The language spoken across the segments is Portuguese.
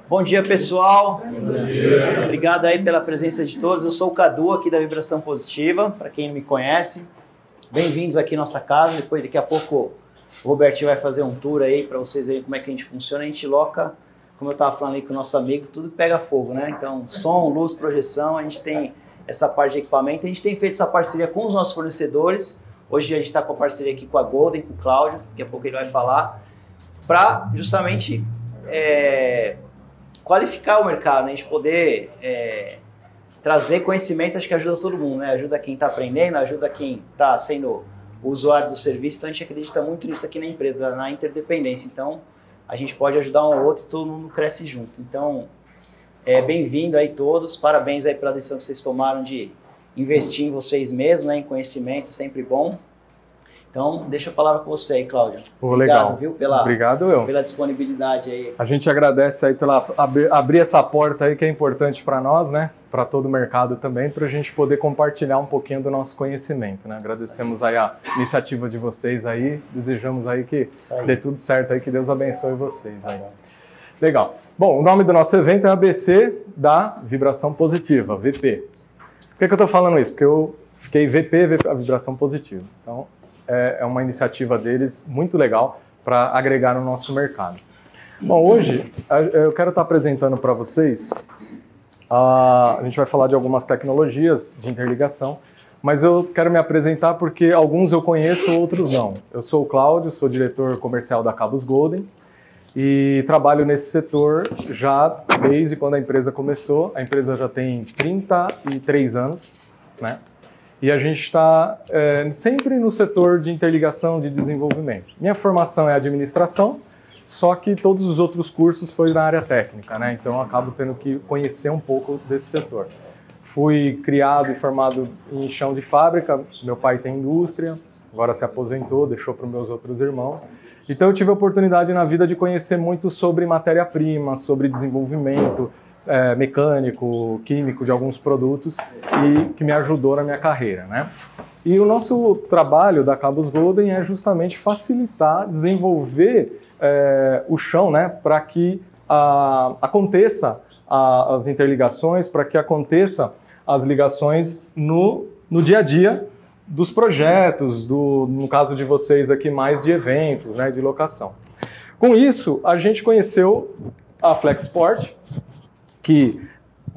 Bom dia, pessoal. Bom dia. Obrigado aí pela presença de todos. Eu sou o Cadu aqui da Vibração Positiva, para quem não me conhece. Bem-vindos aqui à nossa casa. Depois, daqui a pouco, o Robertinho vai fazer um tour aí para vocês verem como é que a gente funciona. A gente loca, como eu estava falando ali com o nosso amigo, tudo pega fogo, né? Então, som, luz, projeção, a gente tem essa parte de equipamento. A gente tem feito essa parceria com os nossos fornecedores. Hoje a gente está com a parceria aqui com a Golden, com o Cláudio, daqui a pouco ele vai falar, para justamente qualificar o mercado, né? A gente poder trazer conhecimento, acho que ajuda todo mundo, né? Ajuda quem está aprendendo, ajuda quem está sendo o usuário do serviço. Então a gente acredita muito nisso aqui na empresa, na interdependência. Então a gente pode ajudar um ao outro e todo mundo cresce junto. Então bem-vindo aí todos, parabéns aí pela decisão que vocês tomaram de investir em vocês mesmos, né? Em conhecimento, sempre bom. Então, deixa a palavra com você aí, Cláudio. Obrigado, legal. Viu? Obrigado, pela disponibilidade aí. A gente agradece aí pela abrir essa porta aí que é importante para nós, né? Para todo o mercado também, para a gente poder compartilhar um pouquinho do nosso conhecimento, né? Agradecemos aí a iniciativa de vocês aí, desejamos aí que dê tudo certo aí, que Deus abençoe vocês aí. Legal. Bom, o nome do nosso evento é ABC da Vibração Positiva, VP. Por que eu estou falando isso? Porque eu fiquei VP, a Vibração Positiva. Então, é uma iniciativa deles muito legal para agregar no nosso mercado. Bom, hoje eu quero estar apresentando para vocês, a gente vai falar de algumas tecnologias de interligação, mas eu quero me apresentar porque alguns eu conheço, outros não. Eu sou o Cláudio, sou diretor comercial da Cabos Golden e trabalho nesse setor já desde quando a empresa começou. A empresa já tem 33 anos, né? E a gente está sempre no setor de interligação, de desenvolvimento. Minha formação é administração, só que todos os outros cursos foi na área técnica, né? Então eu acabo tendo que conhecer um pouco desse setor. Fui criado e formado em chão de fábrica, meu pai tem indústria, agora se aposentou, deixou para os meus outros irmãos. Então eu tive a oportunidade na vida de conhecer muito sobre matéria-prima, sobre desenvolvimento, mecânico, químico de alguns produtos e que me ajudou na minha carreira, né? E o nosso trabalho da Cabos Golden é justamente facilitar, desenvolver o chão, né? Para que aconteça as interligações, para que aconteça as ligações no dia a dia dos projetos, no caso de vocês aqui, mais de eventos, né? De locação. Com isso, a gente conheceu a Flexport, que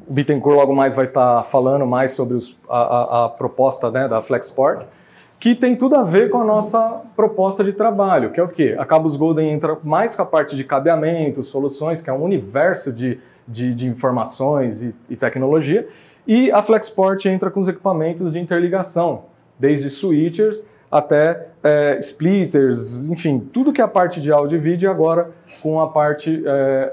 o Bittencourt logo mais vai estar falando mais sobre a proposta, né, da Flexport, que tem tudo a ver com a nossa proposta de trabalho, que é o quê? A Cabos Golden entra mais com a parte de cabeamento, soluções, que é um universo de informações e tecnologia, e a Flexport entra com os equipamentos de interligação, desde switchers até splitters, enfim, tudo que é a parte de áudio e vídeo, agora com a parte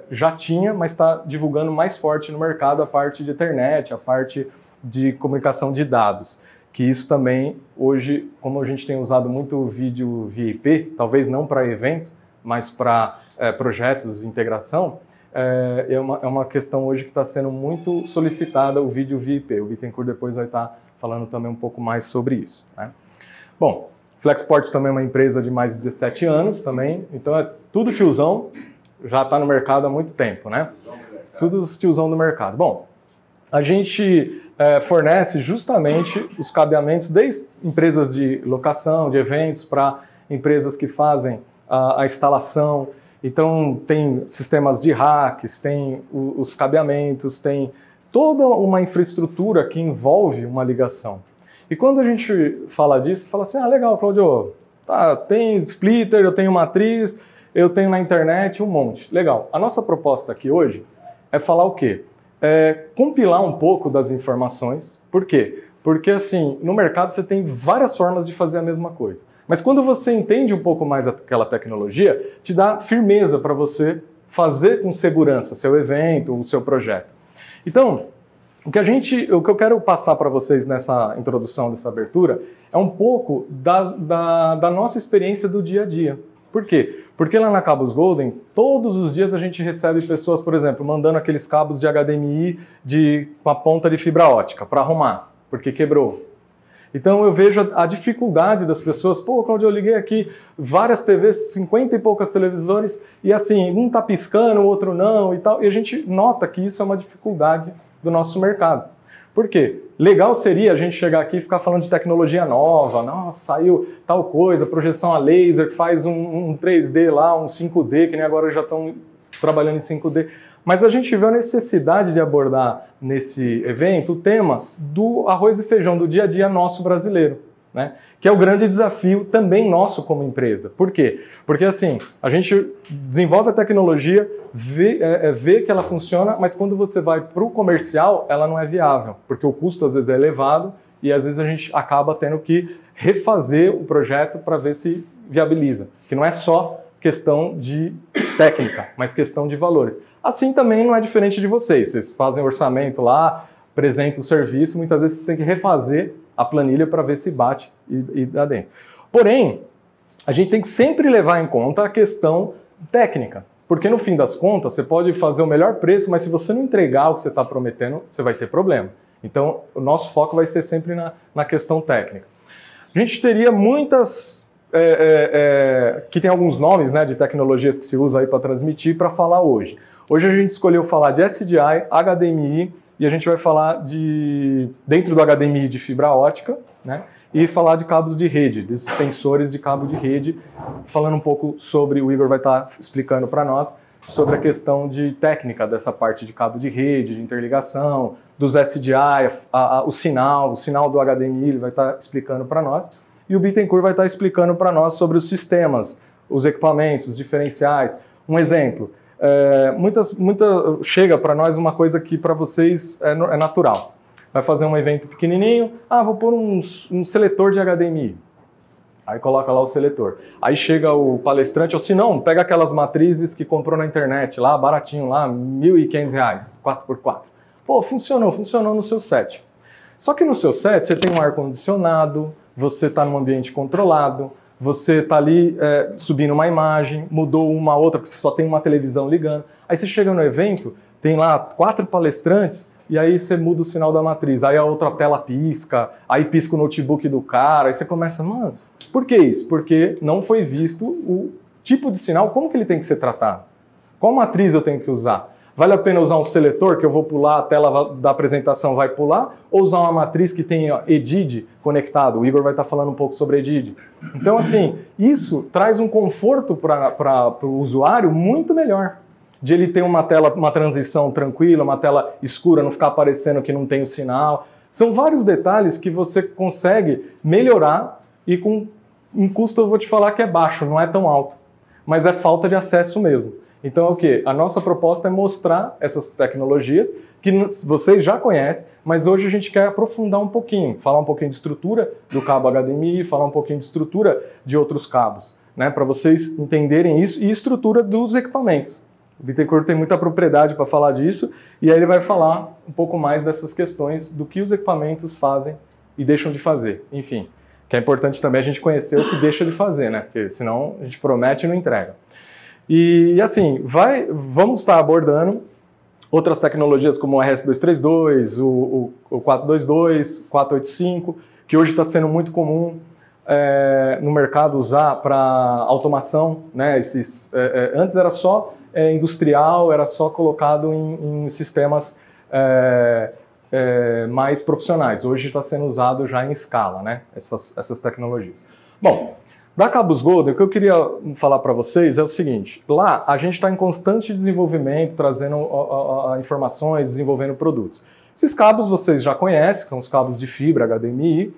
já tinha, mas está divulgando mais forte no mercado a parte de internet, a parte de comunicação de dados, que isso também hoje, como a gente tem usado muito vídeo via IP, talvez não para evento, mas para projetos de integração, é uma questão hoje que está sendo muito solicitada o vídeo via IP. O Bittencourt depois vai estar falando também um pouco mais sobre isso, né? Bom, Flexport também é uma empresa de mais de 17 anos também, então é tudo tiozão, já está no mercado há muito tempo, né? Tudo os tiozão do mercado. Bom, a gente fornece justamente os cabeamentos desde empresas de locação, de eventos, para empresas que fazem a instalação. Então tem sistemas de racks, tem os cabeamentos, tem toda uma infraestrutura que envolve uma ligação. E quando a gente fala disso, fala assim, legal, Cláudio, tá, tem splitter, eu tenho matriz, eu tenho na internet, um monte. Legal. A nossa proposta aqui hoje é falar o quê? Compilar um pouco das informações. Por quê? Porque, assim, no mercado você tem várias formas de fazer a mesma coisa. Mas quando você entende um pouco mais aquela tecnologia, te dá firmeza para você fazer com segurança seu evento, o seu projeto. Então, o que eu quero passar para vocês nessa introdução, dessa abertura, é um pouco da nossa experiência do dia a dia. Por quê? Porque lá na Cabos Golden, todos os dias a gente recebe pessoas, por exemplo, mandando aqueles cabos de HDMI com a ponta de fibra ótica para arrumar, porque quebrou. Então eu vejo a dificuldade das pessoas, pô, Claudio, eu liguei aqui várias TVs, 50 e poucas televisores, e assim, um tá piscando, o outro não e tal, e a gente nota que isso é uma dificuldade do nosso mercado. Por quê? Legal seria a gente chegar aqui e ficar falando de tecnologia nova, nossa, saiu tal coisa, projeção a laser, que faz um 3D lá, um 5D, que nem agora já estão trabalhando em 5D. Mas a gente vê a necessidade de abordar nesse evento o tema do arroz e feijão do dia a dia nosso brasileiro, né? Que é o grande desafio também nosso como empresa. Por quê? Porque assim, a gente desenvolve a tecnologia, vê que ela funciona, mas quando você vai para o comercial, ela não é viável, porque o custo às vezes é elevado e às vezes a gente acaba tendo que refazer o projeto para ver se viabiliza, que não é só questão de técnica, mas questão de valores. Assim também não é diferente de vocês. Vocês fazem orçamento lá, apresentam o serviço, muitas vezes vocês têm que refazer a planilha para ver se bate e dá dentro. Porém, a gente tem que sempre levar em conta a questão técnica, porque no fim das contas você pode fazer o melhor preço, mas se você não entregar o que você está prometendo, você vai ter problema. Então, o nosso foco vai ser sempre na questão técnica. A gente teria muitas... que tem alguns nomes, né, de tecnologias que se usa aí para transmitir, para falar hoje. Hoje a gente escolheu falar de SDI, HDMI, e a gente vai falar dentro do HDMI de fibra ótica, né, e falar de cabos de rede, de suspensores de cabo de rede, falando um pouco sobre, o Igor vai estar explicando para nós, sobre a questão de técnica dessa parte de cabo de rede, de interligação, dos SDI, o sinal do HDMI, ele vai estar explicando para nós. E o Bittencourt vai estar explicando para nós sobre os sistemas, os equipamentos, os diferenciais. Um exemplo, chega para nós uma coisa que para vocês é natural. Vai fazer um evento pequenininho, vou pôr um seletor de HDMI. Aí coloca lá o seletor. Aí chega o palestrante, ou se não, pega aquelas matrizes que comprou na internet, lá baratinho, lá, R$ 1.500, 4x4. Pô, funcionou no seu set. Só que no seu set você tem um ar-condicionado, você está num ambiente controlado, você está ali subindo uma imagem, mudou uma outra, porque você só tem uma televisão ligando. Aí você chega no evento, tem lá 4 palestrantes, e aí você muda o sinal da matriz. Aí a outra tela pisca, aí pisca o notebook do cara, aí você começa, mano, por que isso? Porque não foi visto o tipo de sinal, como que ele tem que ser tratado? Qual matriz eu tenho que usar? Vale a pena usar um seletor que eu vou pular, a tela da apresentação vai pular, ou usar uma matriz que tem EDID conectado? O Igor vai estar falando um pouco sobre EDID. Então, assim, isso traz um conforto para o usuário muito melhor. De ele ter uma transição tranquila, uma tela escura, não ficar aparecendo que não tem o sinal. São vários detalhes que você consegue melhorar e com um custo, eu vou te falar que é baixo, não é tão alto. Mas é falta de acesso mesmo. Então é o quê? A nossa proposta é mostrar essas tecnologias que vocês já conhecem, mas hoje a gente quer aprofundar um pouquinho, falar um pouquinho de estrutura do cabo HDMI, falar um pouquinho de estrutura de outros cabos, né? Para vocês entenderem isso e estrutura dos equipamentos. O Bittencourt tem muita propriedade para falar disso e aí ele vai falar um pouco mais dessas questões do que os equipamentos fazem e deixam de fazer. Enfim, que é importante também a gente conhecer o que deixa de fazer, né? Porque senão a gente promete e não entrega. E assim, vamos estar abordando outras tecnologias como o RS-232, o 422, 485, que hoje está sendo muito comum no mercado usar para automação, né? Antes era só industrial, era só colocado em sistemas mais profissionais. Hoje está sendo usado já em escala, né? Essas tecnologias. Bom, da Cabos Golden, o que eu queria falar para vocês é o seguinte, lá a gente está em constante desenvolvimento, trazendo informações, desenvolvendo produtos. Esses cabos vocês já conhecem, são os cabos de fibra HDMI.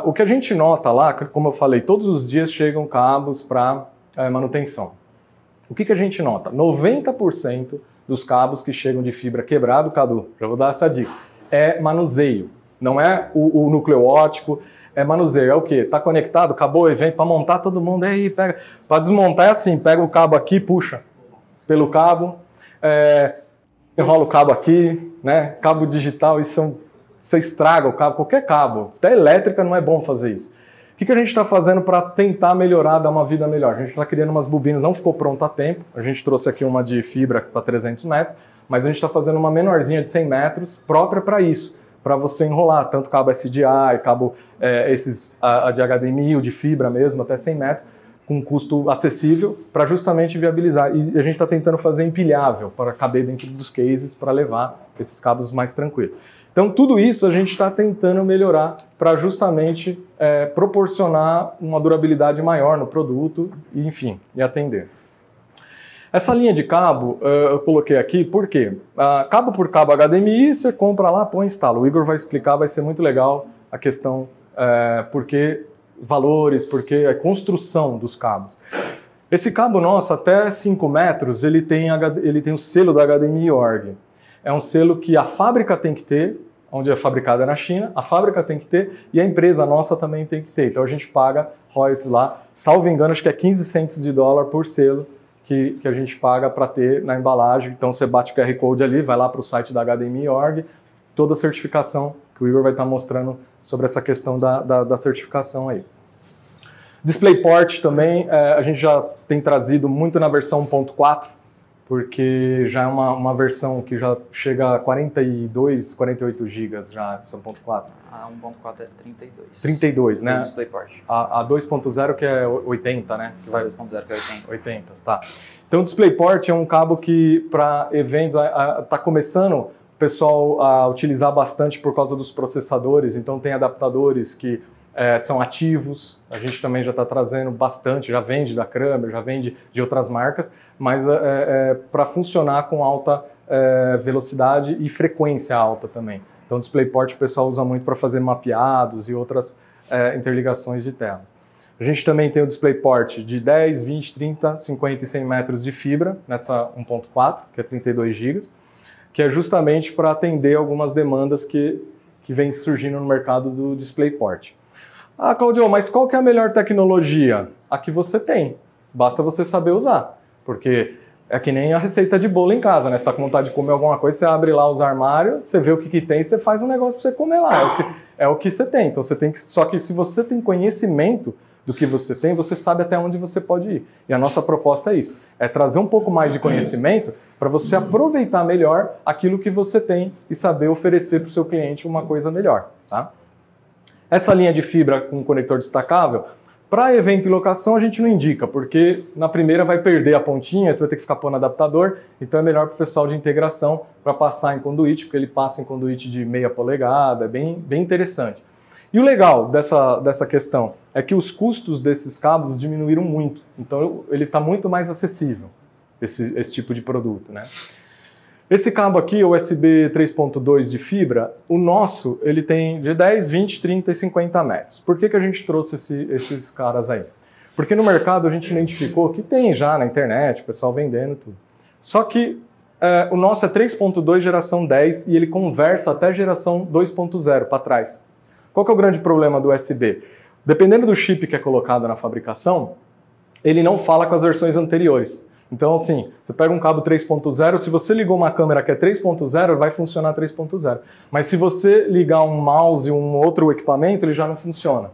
O que a gente nota lá, como eu falei, todos os dias chegam cabos para manutenção. O que a gente nota? 90% dos cabos que chegam de fibra quebrado, Cadu, já vou dar essa dica, é manuseio, não é o núcleo óptico, é manuseio. É o quê? Tá conectado, acabou o evento, para montar todo mundo, aí pega, para desmontar é assim, pega o cabo aqui, puxa pelo cabo, enrola o cabo aqui, né? Cabo digital, você estraga o cabo, qualquer cabo, até elétrica não é bom fazer isso. O que a gente está fazendo para tentar melhorar, dar uma vida melhor? A gente está criando umas bobinas, não ficou pronta a tempo, a gente trouxe aqui uma de fibra para 300 metros, mas a gente está fazendo uma menorzinha de 100 metros, própria para isso, para você enrolar, tanto cabo SDI, cabo de HDMI ou de fibra mesmo, até 100 metros, com um custo acessível, para justamente viabilizar. E a gente está tentando fazer empilhável, para caber dentro dos cases, para levar esses cabos mais tranquilos. Então, tudo isso a gente está tentando melhorar para justamente proporcionar uma durabilidade maior no produto e, enfim, e atender. Essa linha de cabo eu coloquei aqui, por quê? Cabo por cabo HDMI, você compra lá, põe e instala. O Igor vai explicar, vai ser muito legal a questão, porque valores, porque a construção dos cabos. Esse cabo nosso, até 5 metros, ele tem o selo da HDMI Org. É um selo que a fábrica tem que ter, onde é fabricada na China, a fábrica tem que ter e a empresa nossa também tem que ter. Então a gente paga royalties lá, salvo engano, acho que é 15 centos de dólar por selo que a gente paga para ter na embalagem. Então você bate o QR Code ali, vai lá para o site da HDMI Org, toda a certificação que o Igor vai estar mostrando sobre essa questão da certificação aí. DisplayPort também, a gente já tem trazido muito na versão 1.4, porque já é uma versão que já chega a 42, 48 GB já, 1.4. A 1.4 é 32. 32, né? DisplayPort. A 2.0 que é 80, né? A 2.0 que é 80. 80, tá. Então o DisplayPort é um cabo que para eventos está começando o pessoal a utilizar bastante por causa dos processadores, então tem adaptadores que são ativos, a gente também já está trazendo bastante, já vende da Kramer, já vende de outras marcas, mas para funcionar com alta velocidade e frequência alta também. Então o DisplayPort o pessoal usa muito para fazer mapeados e outras interligações de tela. A gente também tem o DisplayPort de 10, 20, 30, 50 e 100 metros de fibra, nessa 1.4, que é 32 GB, que é justamente para atender algumas demandas que vem surgindo no mercado do DisplayPort. Ah, Claudio, mas qual que é a melhor tecnologia? A que você tem. Basta você saber usar. Porque é que nem a receita de bolo em casa, né? Você está com vontade de comer alguma coisa, você abre lá os armários, você vê o que tem e você faz um negócio para você comer lá. É o que você tem. Então você tem que. Só que se você tem conhecimento do que você tem, você sabe até onde você pode ir. E a nossa proposta é isso. É trazer um pouco mais de conhecimento para você aproveitar melhor aquilo que você tem e saber oferecer para o seu cliente uma coisa melhor, tá? Essa linha de fibra com conector destacável, para evento e locação a gente não indica, porque na primeira vai perder a pontinha, você vai ter que ficar pondo adaptador, então é melhor para o pessoal de integração para passar em conduíte, porque ele passa em conduíte de 0,5 polegada, é bem interessante. E o legal dessa questão é que os custos desses cabos diminuíram muito, então ele está muito mais acessível, esse tipo de produto, né? Esse cabo aqui, o USB 3.2 de fibra, o nosso, ele tem de 10, 20, 30 e 50 metros. Por que a gente trouxe esses caras aí? Porque no mercado a gente identificou que tem já na internet, o pessoal vendendo tudo. Só que o nosso é 3.2 geração 10 e ele conversa até geração 2.0 para trás. Qual que é o grande problema do USB? Dependendo do chip que é colocado na fabricação, ele não fala com as versões anteriores. Então, assim, você pega um cabo 3.0, se você ligou uma câmera que é 3.0, vai funcionar 3.0. Mas se você ligar um mouse e um outro equipamento, ele já não funciona.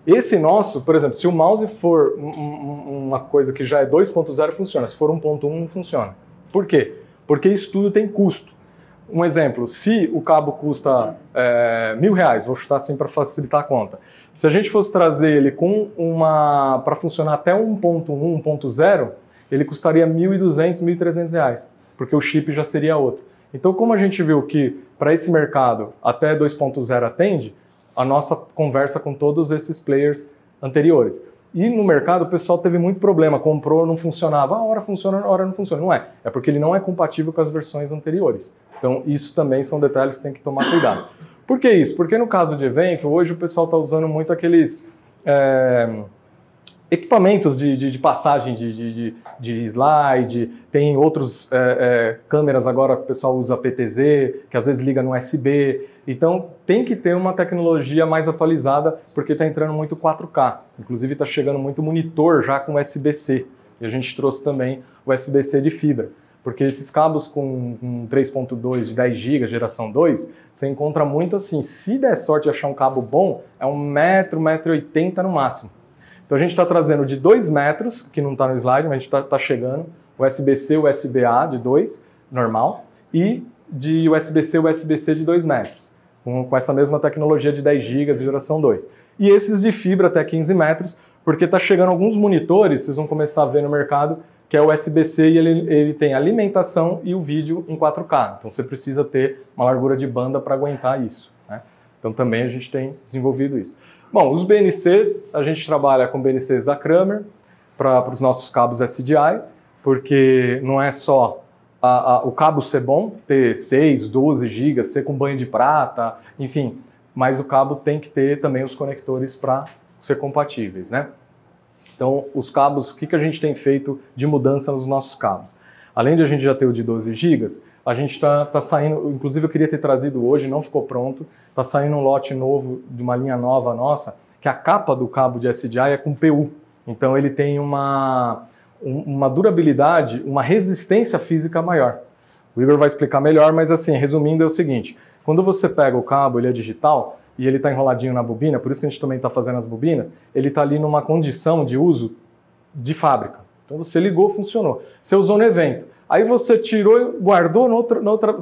Esse nosso, por exemplo, se o mouse for uma coisa que já é 2.0, funciona. Se for 1.1, não funciona. Por quê? Porque isso tudo tem custo. Um exemplo, se o cabo custa R$1.000, vou chutar assim para facilitar a conta. Se a gente fosse trazer ele com para funcionar até 1.1, 1.0, ele custaria R$1.200, R$1.300, porque o chip já seria outro. Então, como a gente viu que para esse mercado até 2.0 atende, a nossa conversa com todos esses players anteriores. E no mercado o pessoal teve muito problema, comprou, não funcionava, a hora funciona, a hora não funciona. Não é porque ele não é compatível com as versões anteriores. Então, isso também são detalhes que tem que tomar cuidado. Por que isso? Porque no caso de evento, hoje o pessoal está usando muito aqueles equipamentos de passagem de slide, tem outros câmeras agora que o pessoal usa PTZ, que às vezes liga no USB. Então tem que ter uma tecnologia mais atualizada, porque está entrando muito 4K. Inclusive está chegando muito monitor já com USB-C. E a gente trouxe também o USB-C de fibra. Porque esses cabos com 3.2 de 10 GB, geração 2, você encontra muito assim. Se der sorte de achar um cabo bom, é 1 metro, 1,80 m no máximo. Então a gente está trazendo de 2 metros, que não está no slide, mas a gente está chegando, USB-C, USB-A de 2, normal, e de USB-C, USB-C de 2 metros. com essa mesma tecnologia de 10 GB de geração 2. E esses de fibra até 15 metros, porque está chegando alguns monitores, vocês vão começar a ver no mercado, que é o USB-C e ele tem alimentação e o vídeo em 4K. Então você precisa ter uma largura de banda para aguentar isso, né? Então também a gente tem desenvolvido isso. Bom, os BNCs, a gente trabalha com BNCs da Kramer para os nossos cabos SDI, porque não é só o cabo ser bom, ter 6, 12 GB, ser com banho de prata, enfim, mas o cabo tem que ter também os conectores para ser compatíveis, né? Então, os cabos, o que a gente tem feito de mudança nos nossos cabos? Além de a gente já ter o de 12 GB, a gente está saindo, inclusive eu queria ter trazido hoje, não ficou pronto, está saindo um lote novo, de uma linha nova nossa, que a capa do cabo de SDI é com PU. Então ele tem uma durabilidade, uma resistência física maior. O Igor vai explicar melhor, mas assim, resumindo é o seguinte, quando você pega o cabo, ele é digital, e ele está enroladinho na bobina, por isso que a gente também está fazendo as bobinas, ele está ali numa condição de uso de fábrica. Então você ligou, funcionou. Você usou no evento. Aí você tirou e guardou,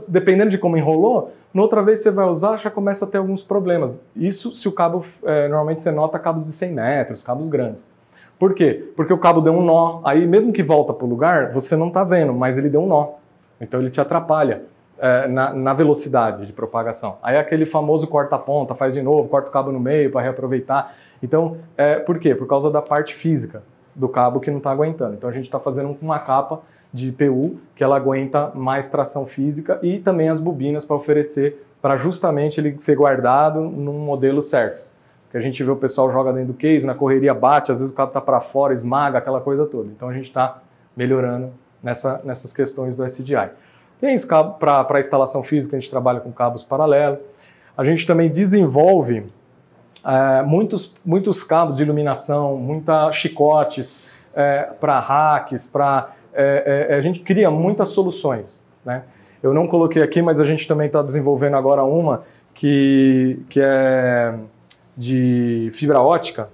dependendo de como enrolou, na outra vez você vai usar, já começa a ter alguns problemas. Isso se o cabo, normalmente você nota cabos de 100 metros, cabos grandes. Por quê? Porque o cabo deu um nó, aí mesmo que volta para o lugar, você não está vendo, mas ele deu um nó. Então ele te atrapalha na velocidade de propagação. Aí aquele famoso corta-ponta, faz de novo, corta o cabo no meio para reaproveitar. Então, por quê? Por causa da parte física do cabo que não está aguentando. Então a gente está fazendo uma capa de PU que ela aguenta mais tração física e também as bobinas para oferecer, para justamente ele ser guardado num modelo certo. Que a gente vê o pessoal joga dentro do case, na correria bate, às vezes o cabo está para fora, esmaga, aquela coisa toda. Então a gente está melhorando nessas questões do SDI. Tem esse cabo para instalação física, a gente trabalha com cabos paralelos. A gente também desenvolve muitos cabos de iluminação, muitos chicotes para racks, a gente cria muitas soluções, né? Eu não coloquei aqui, mas a gente também está desenvolvendo agora uma que é de fibra ótica,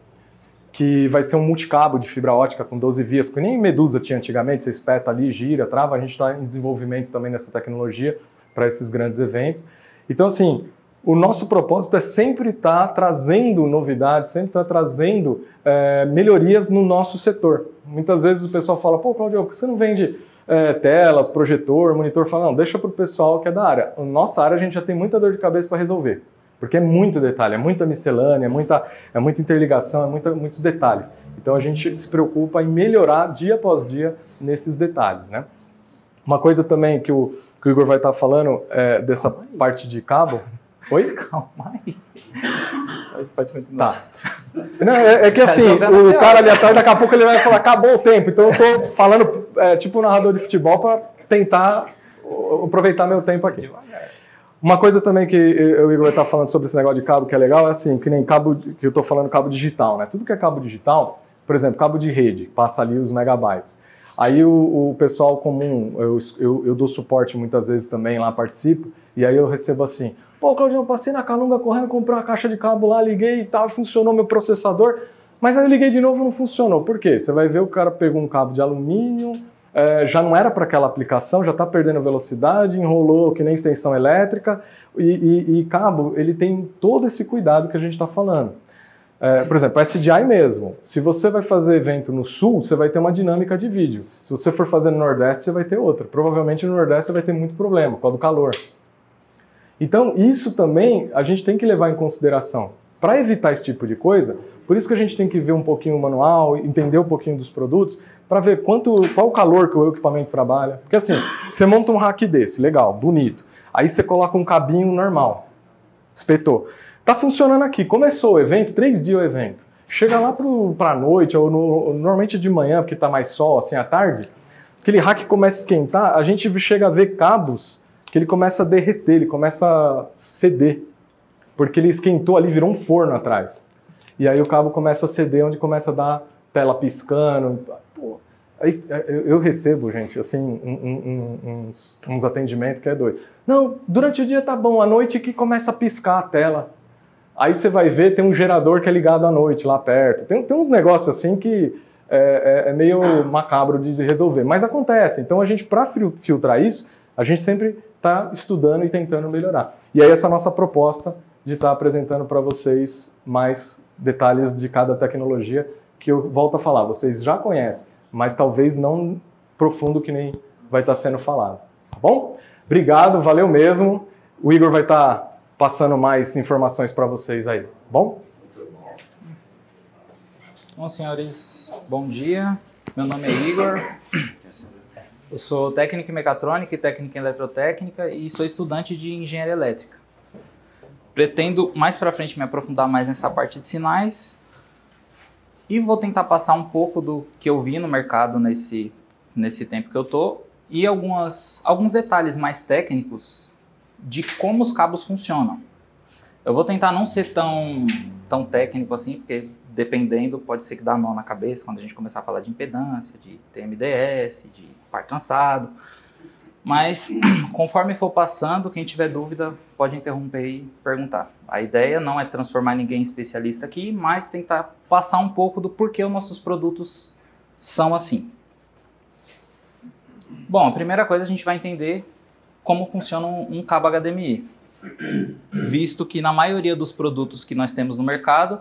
que vai ser um multicabo de fibra ótica com 12 vias, que nem Medusa tinha antigamente, você espeta ali, gira, trava, a gente está em desenvolvimento também nessa tecnologia para esses grandes eventos. Então, assim, o nosso propósito é sempre estar trazendo novidades, sempre estar trazendo melhorias no nosso setor. Muitas vezes o pessoal fala, pô, Claudio, por que você não vende telas, projetor, monitor? Fala, não, deixa para o pessoal que é da área. Na nossa área a gente já tem muita dor de cabeça para resolver. Porque é muito detalhe, é muita miscelânea, é muita interligação, muitos detalhes. Então a gente se preocupa em melhorar dia após dia nesses detalhes, né? Uma coisa também que o Igor vai estar falando dessa parte de cabo... Oi? Calma aí. Pode continuar. Tá. Não, é que assim, o cara ali atrás, daqui a pouco ele vai falar, acabou o tempo. Então eu tô falando tipo um narrador de futebol para tentar aproveitar meu tempo aqui. Uma coisa também que o Igor está falando sobre esse negócio de cabo que é legal é assim, que nem cabo, que eu estou falando cabo digital, né? Tudo que é cabo digital, por exemplo, cabo de rede, passa ali os megabytes. Aí o pessoal comum, eu dou suporte muitas vezes também, lá participo, e aí eu recebo assim, pô, Claudio, eu passei na Calunga correndo, comprei uma caixa de cabo lá, liguei e tal, funcionou meu processador, mas aí eu liguei de novo e não funcionou. Por quê? Você vai ver o cara pegou um cabo de alumínio, já não era para aquela aplicação, já está perdendo velocidade, enrolou que nem extensão elétrica, e cabo, ele tem todo esse cuidado que a gente está falando. Por exemplo, SDI mesmo, se você vai fazer evento no sul, você vai ter uma dinâmica de vídeo. Se você for fazer no nordeste, você vai ter outra. Provavelmente no nordeste você vai ter muito problema, por causa do calor. Então, isso também a gente tem que levar em consideração. Para evitar esse tipo de coisa, por isso que a gente tem que ver um pouquinho o manual, entender um pouquinho dos produtos, para ver qual o calor que o equipamento trabalha. Porque assim, você monta um rack desse, legal, bonito. Aí você coloca um cabinho normal, espetou. Tá funcionando aqui, começou o evento, 3 dias o evento. Chega lá para a noite, ou normalmente de manhã, porque tá mais sol, assim, à tarde, aquele rack começa a esquentar, a gente chega a ver cabos que ele começa a derreter, ele começa a ceder. Porque ele esquentou ali, virou um forno atrás. E aí o cabo começa a ceder, onde começa a dar tela piscando. Pô, aí eu recebo, gente, assim, uns atendimentos que é doido. Não, durante o dia tá bom, à noite que começa a piscar a tela. Aí você vai ver, tem um gerador que é ligado à noite, lá perto. Tem uns negócios assim que é meio macabro de resolver. Mas acontece. Então a gente, para filtrar isso, A gente sempre está estudando e tentando melhorar. E aí essa nossa proposta de estar apresentando para vocês mais detalhes de cada tecnologia, que eu volto a falar, vocês já conhecem, mas talvez não profundo que nem vai estar sendo falado. Tá bom? Obrigado, valeu mesmo. O Igor vai estar passando mais informações para vocês aí. Tá bom? Bom, senhores, bom dia. Meu nome é Igor. Eu sou técnico em mecatrônica e técnico em eletrotécnica e sou estudante de engenharia elétrica. Pretendo mais para frente me aprofundar mais nessa parte de sinais e vou tentar passar um pouco do que eu vi no mercado nesse tempo que eu tô e alguns detalhes mais técnicos de como os cabos funcionam. Eu vou tentar não ser tão técnico assim, porque dependendo pode ser que dá nó na cabeça quando a gente começar a falar de impedância, de TMDS, de par trançado. Mas conforme for passando, quem tiver dúvida pode interromper e perguntar. A ideia não é transformar ninguém em especialista aqui, mas tentar passar um pouco do porquê os nossos produtos são assim. Bom, a primeira coisa a gente vai entender como funciona um cabo HDMI. Visto que na maioria dos produtos que nós temos no mercado,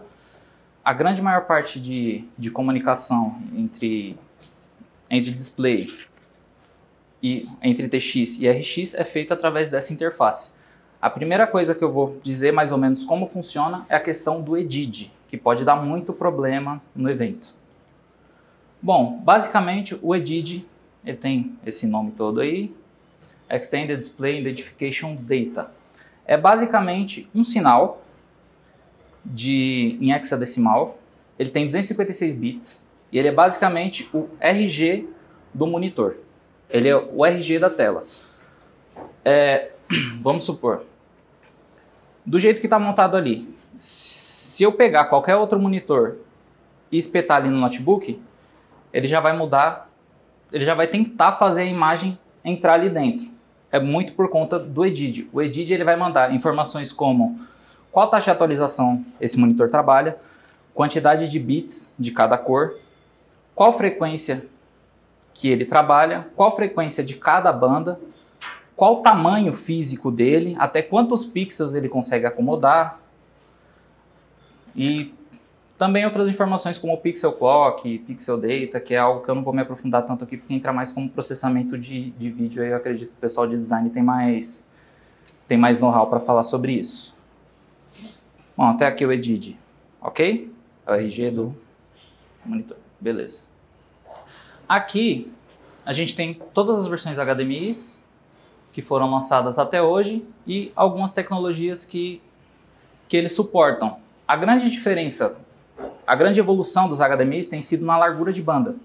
a grande maior parte de comunicação entre display e entre TX e RX é feita através dessa interface. A primeira coisa que eu vou dizer mais ou menos como funciona é a questão do EDID, que pode dar muito problema no evento. Bom, basicamente o EDID, ele tem esse nome todo aí, Extended Display Identification Data. É basicamente um sinal em hexadecimal, ele tem 256 bits e ele é basicamente o RG do monitor. Ele é o RG da tela. Vamos supor, do jeito que está montado ali, se eu pegar qualquer outro monitor e espetar ali no notebook, ele já vai mudar, ele já vai tentar fazer a imagem entrar ali dentro. É muito por conta do EDID. O EDID ele vai mandar informações como qual taxa de atualização esse monitor trabalha, quantidade de bits de cada cor, qual frequência que ele trabalha, qual frequência de cada banda, qual o tamanho físico dele, até quantos pixels ele consegue acomodar e também outras informações como pixel clock, pixel data, que é algo que eu não vou me aprofundar tanto aqui porque entra mais como processamento de vídeo, aí eu acredito que o pessoal de design tem mais know-how para falar sobre isso. Bom, até aqui o EDID, ok? É o RG do monitor, beleza. Aqui a gente tem todas as versões HDMIs que foram lançadas até hoje e algumas tecnologias que eles suportam. A grande diferença, a grande evolução dos HDMIs tem sido na largura de banda.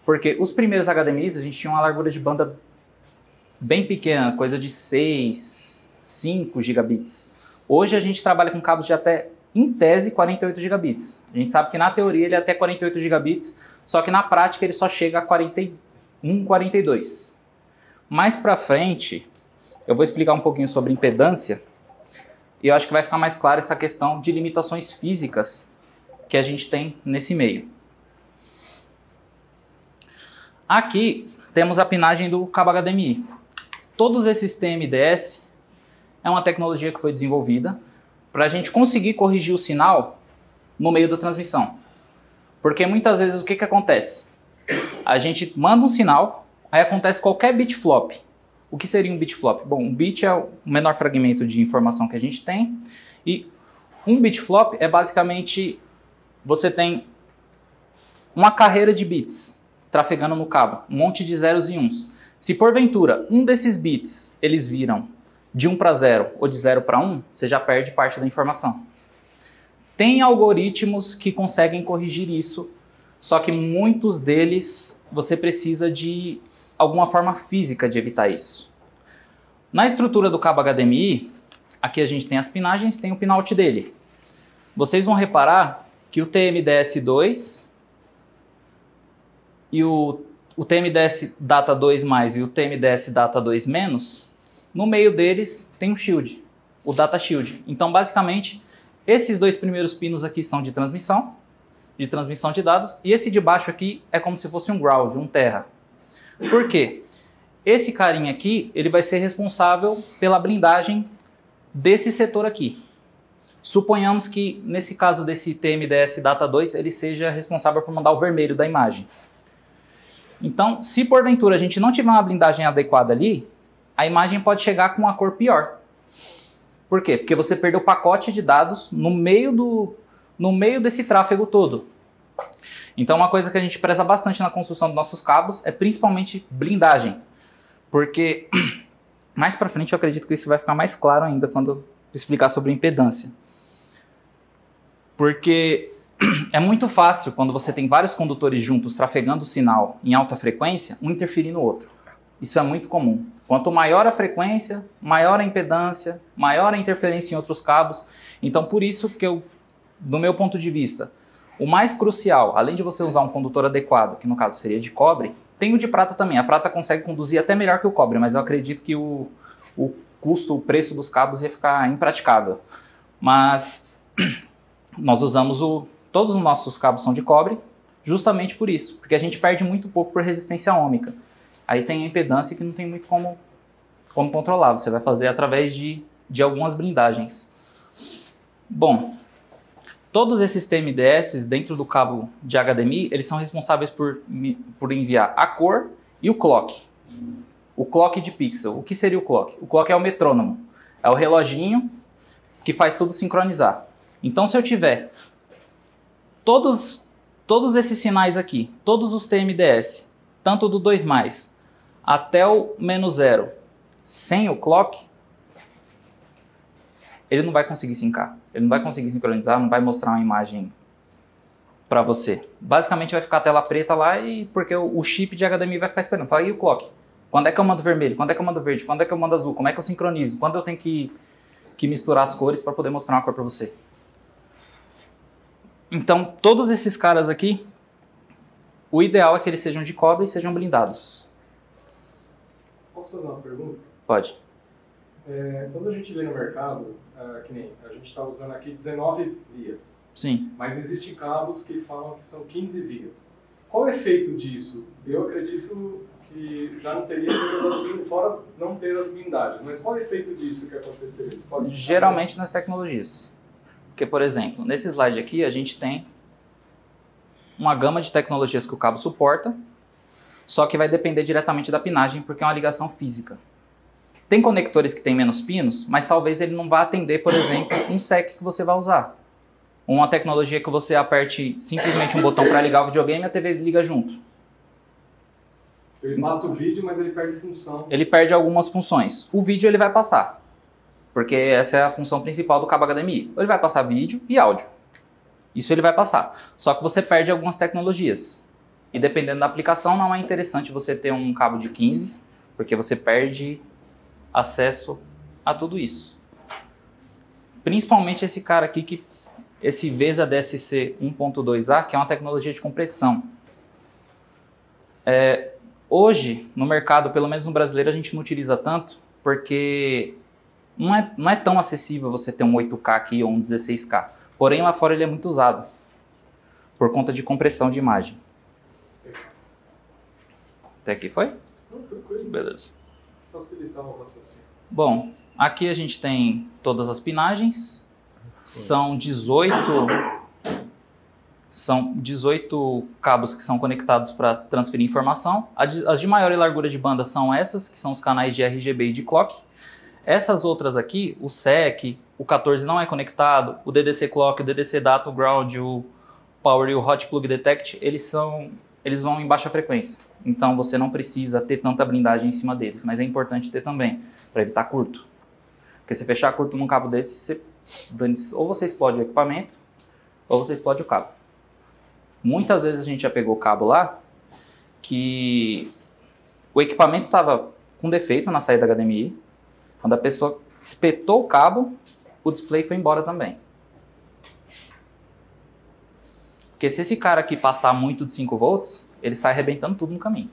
Porque os primeiros HDMIs a gente tinha uma largura de banda bem pequena, coisa de 6, 5 gigabits. Hoje a gente trabalha com cabos de até, em tese, 48 gigabits. A gente sabe que na teoria ele é até 48 gigabits, só que na prática ele só chega a 41, 42. Mais pra frente, eu vou explicar um pouquinho sobre impedância, e eu acho que vai ficar mais clara essa questão de limitações físicas que a gente tem nesse meio. Aqui temos a pinagem do cabo HDMI. Todos esses TMDS é uma tecnologia que foi desenvolvida para a gente conseguir corrigir o sinal no meio da transmissão. Porque muitas vezes o que acontece? A gente manda um sinal, aí acontece qualquer bit flop. O que seria um bit flop? Bom, um bit é o menor fragmento de informação que a gente tem. E um bit flop é basicamente você tem uma carreira de bits trafegando no cabo, um monte de zeros e uns. Se porventura um desses bits eles viram de 1 para 0 ou de 0 para 1, você já perde parte da informação. Tem algoritmos que conseguem corrigir isso, só que muitos deles você precisa de alguma forma física de evitar isso. Na estrutura do cabo HDMI, aqui a gente tem as pinagens, tem o pinout dele. Vocês vão reparar que o TMDS2 e o TMDS Data 2+, e o TMDS Data 2-, no meio deles tem um shield, o Data Shield. Então, basicamente, esses dois primeiros pinos aqui são de transmissão de dados, e esse de baixo aqui é como se fosse um ground, um terra. Por quê? esse carinha aqui, ele vai ser responsável pela blindagem desse setor aqui. Suponhamos que, nesse caso desse TMDS Data 2, ele seja responsável por mandar o vermelho da imagem. Então, se porventura a gente não tiver uma blindagem adequada ali, a imagem pode chegar com uma cor pior. Por quê? Porque você perdeu o pacote de dados no meio desse tráfego todo. Então, uma coisa que a gente preza bastante na construção dos nossos cabos é principalmente blindagem. Porque mais para frente eu acredito que isso vai ficar mais claro ainda quando eu explicar sobre impedância. Porque é muito fácil quando você tem vários condutores juntos trafegando o sinal em alta frequência, um interferir no outro. Isso é muito comum. Quanto maior a frequência, maior a impedância, maior a interferência em outros cabos. Então, por isso que do meu ponto de vista, o mais crucial, além de você usar um condutor adequado, que no caso seria de cobre, tem o de prata também. A prata consegue conduzir até melhor que o cobre, mas eu acredito que o custo, o preço dos cabos ia ficar impraticável. Mas nós usamos todos os nossos cabos são de cobre, justamente por isso, porque a gente perde muito pouco por resistência ômica. Aí tem a impedância que não tem muito como controlar, você vai fazer através de algumas blindagens. Bom, todos esses TMDS dentro do cabo de HDMI, eles são responsáveis por enviar a cor e o clock. O clock de pixel. O que seria o clock? O clock é o metrônomo, é o reloginho que faz tudo sincronizar. Então, se eu tiver todos esses sinais aqui, todos os TMDS, tanto do 2+, até o -0, sem o clock, ele não vai conseguir sincar. Ele não vai conseguir sincronizar, não vai mostrar uma imagem para você. Basicamente vai ficar a tela preta lá, porque o chip de HDMI vai ficar esperando. Fala, e o clock? Quando é que eu mando vermelho? Quando é que eu mando verde? Quando é que eu mando azul? Como é que eu sincronizo? Quando eu tenho que misturar as cores para poder mostrar uma cor para você? Então, todos esses caras aqui, o ideal é que eles sejam de cobre e sejam blindados. Posso fazer uma pergunta? Pode. Quando a gente vê no mercado, que nem a gente está usando aqui 19 vias. Sim. Mas existem cabos que falam que são 15 vias. Qual é o efeito disso? Eu acredito que já não teria fora não ter as blindagens. Mas qual é o efeito disso que aconteceria? Geralmente nas tecnologias. Porque, por exemplo, nesse slide aqui a gente tem uma gama de tecnologias que o cabo suporta, só que vai depender diretamente da pinagem, porque é uma ligação física. Tem conectores que têm menos pinos, mas talvez ele não vá atender, por exemplo, um SEC que você vai usar. Uma tecnologia que você aperte simplesmente um botão para ligar o videogame e a TV liga junto. Ele passa o vídeo, mas ele perde função. Ele perde algumas funções. O vídeo ele vai passar, porque essa é a função principal do cabo HDMI. Ele vai passar vídeo e áudio. Isso ele vai passar. Só que você perde algumas tecnologias. E dependendo da aplicação, não é interessante você ter um cabo de 15, porque você perde acesso a tudo isso. Principalmente esse cara aqui, esse VESA DSC 1.2A, que é uma tecnologia de compressão. Hoje, no mercado, pelo menos no brasileiro, a gente não utiliza tanto, porque não é tão acessível você ter um 8K aqui ou um 16K. Porém, lá fora ele é muito usado, por conta de compressão de imagem. Até aqui foi? Não, tranquilo. Beleza. Facilitar o raciocínio. Bom, aqui a gente tem todas as pinagens. São 18 cabos que são conectados para transferir informação. As de maior largura de banda são essas, que são os canais de RGB e de clock. Essas outras aqui, o SEC, o 14 não é conectado, o DDC Clock, o DDC Data, o Ground, o Power e o Hot Plug Detect, eles vão em baixa frequência. Então você não precisa ter tanta blindagem em cima deles, mas é importante ter também, para evitar curto. Porque se fechar curto num cabo desse, ou você explode o equipamento, ou você explode o cabo. Muitas vezes a gente já pegou cabo lá, que o equipamento estava com defeito na saída HDMI, quando a pessoa espetou o cabo, o display foi embora também. Porque se esse cara aqui passar muito de 5 volts, ele sai arrebentando tudo no caminho.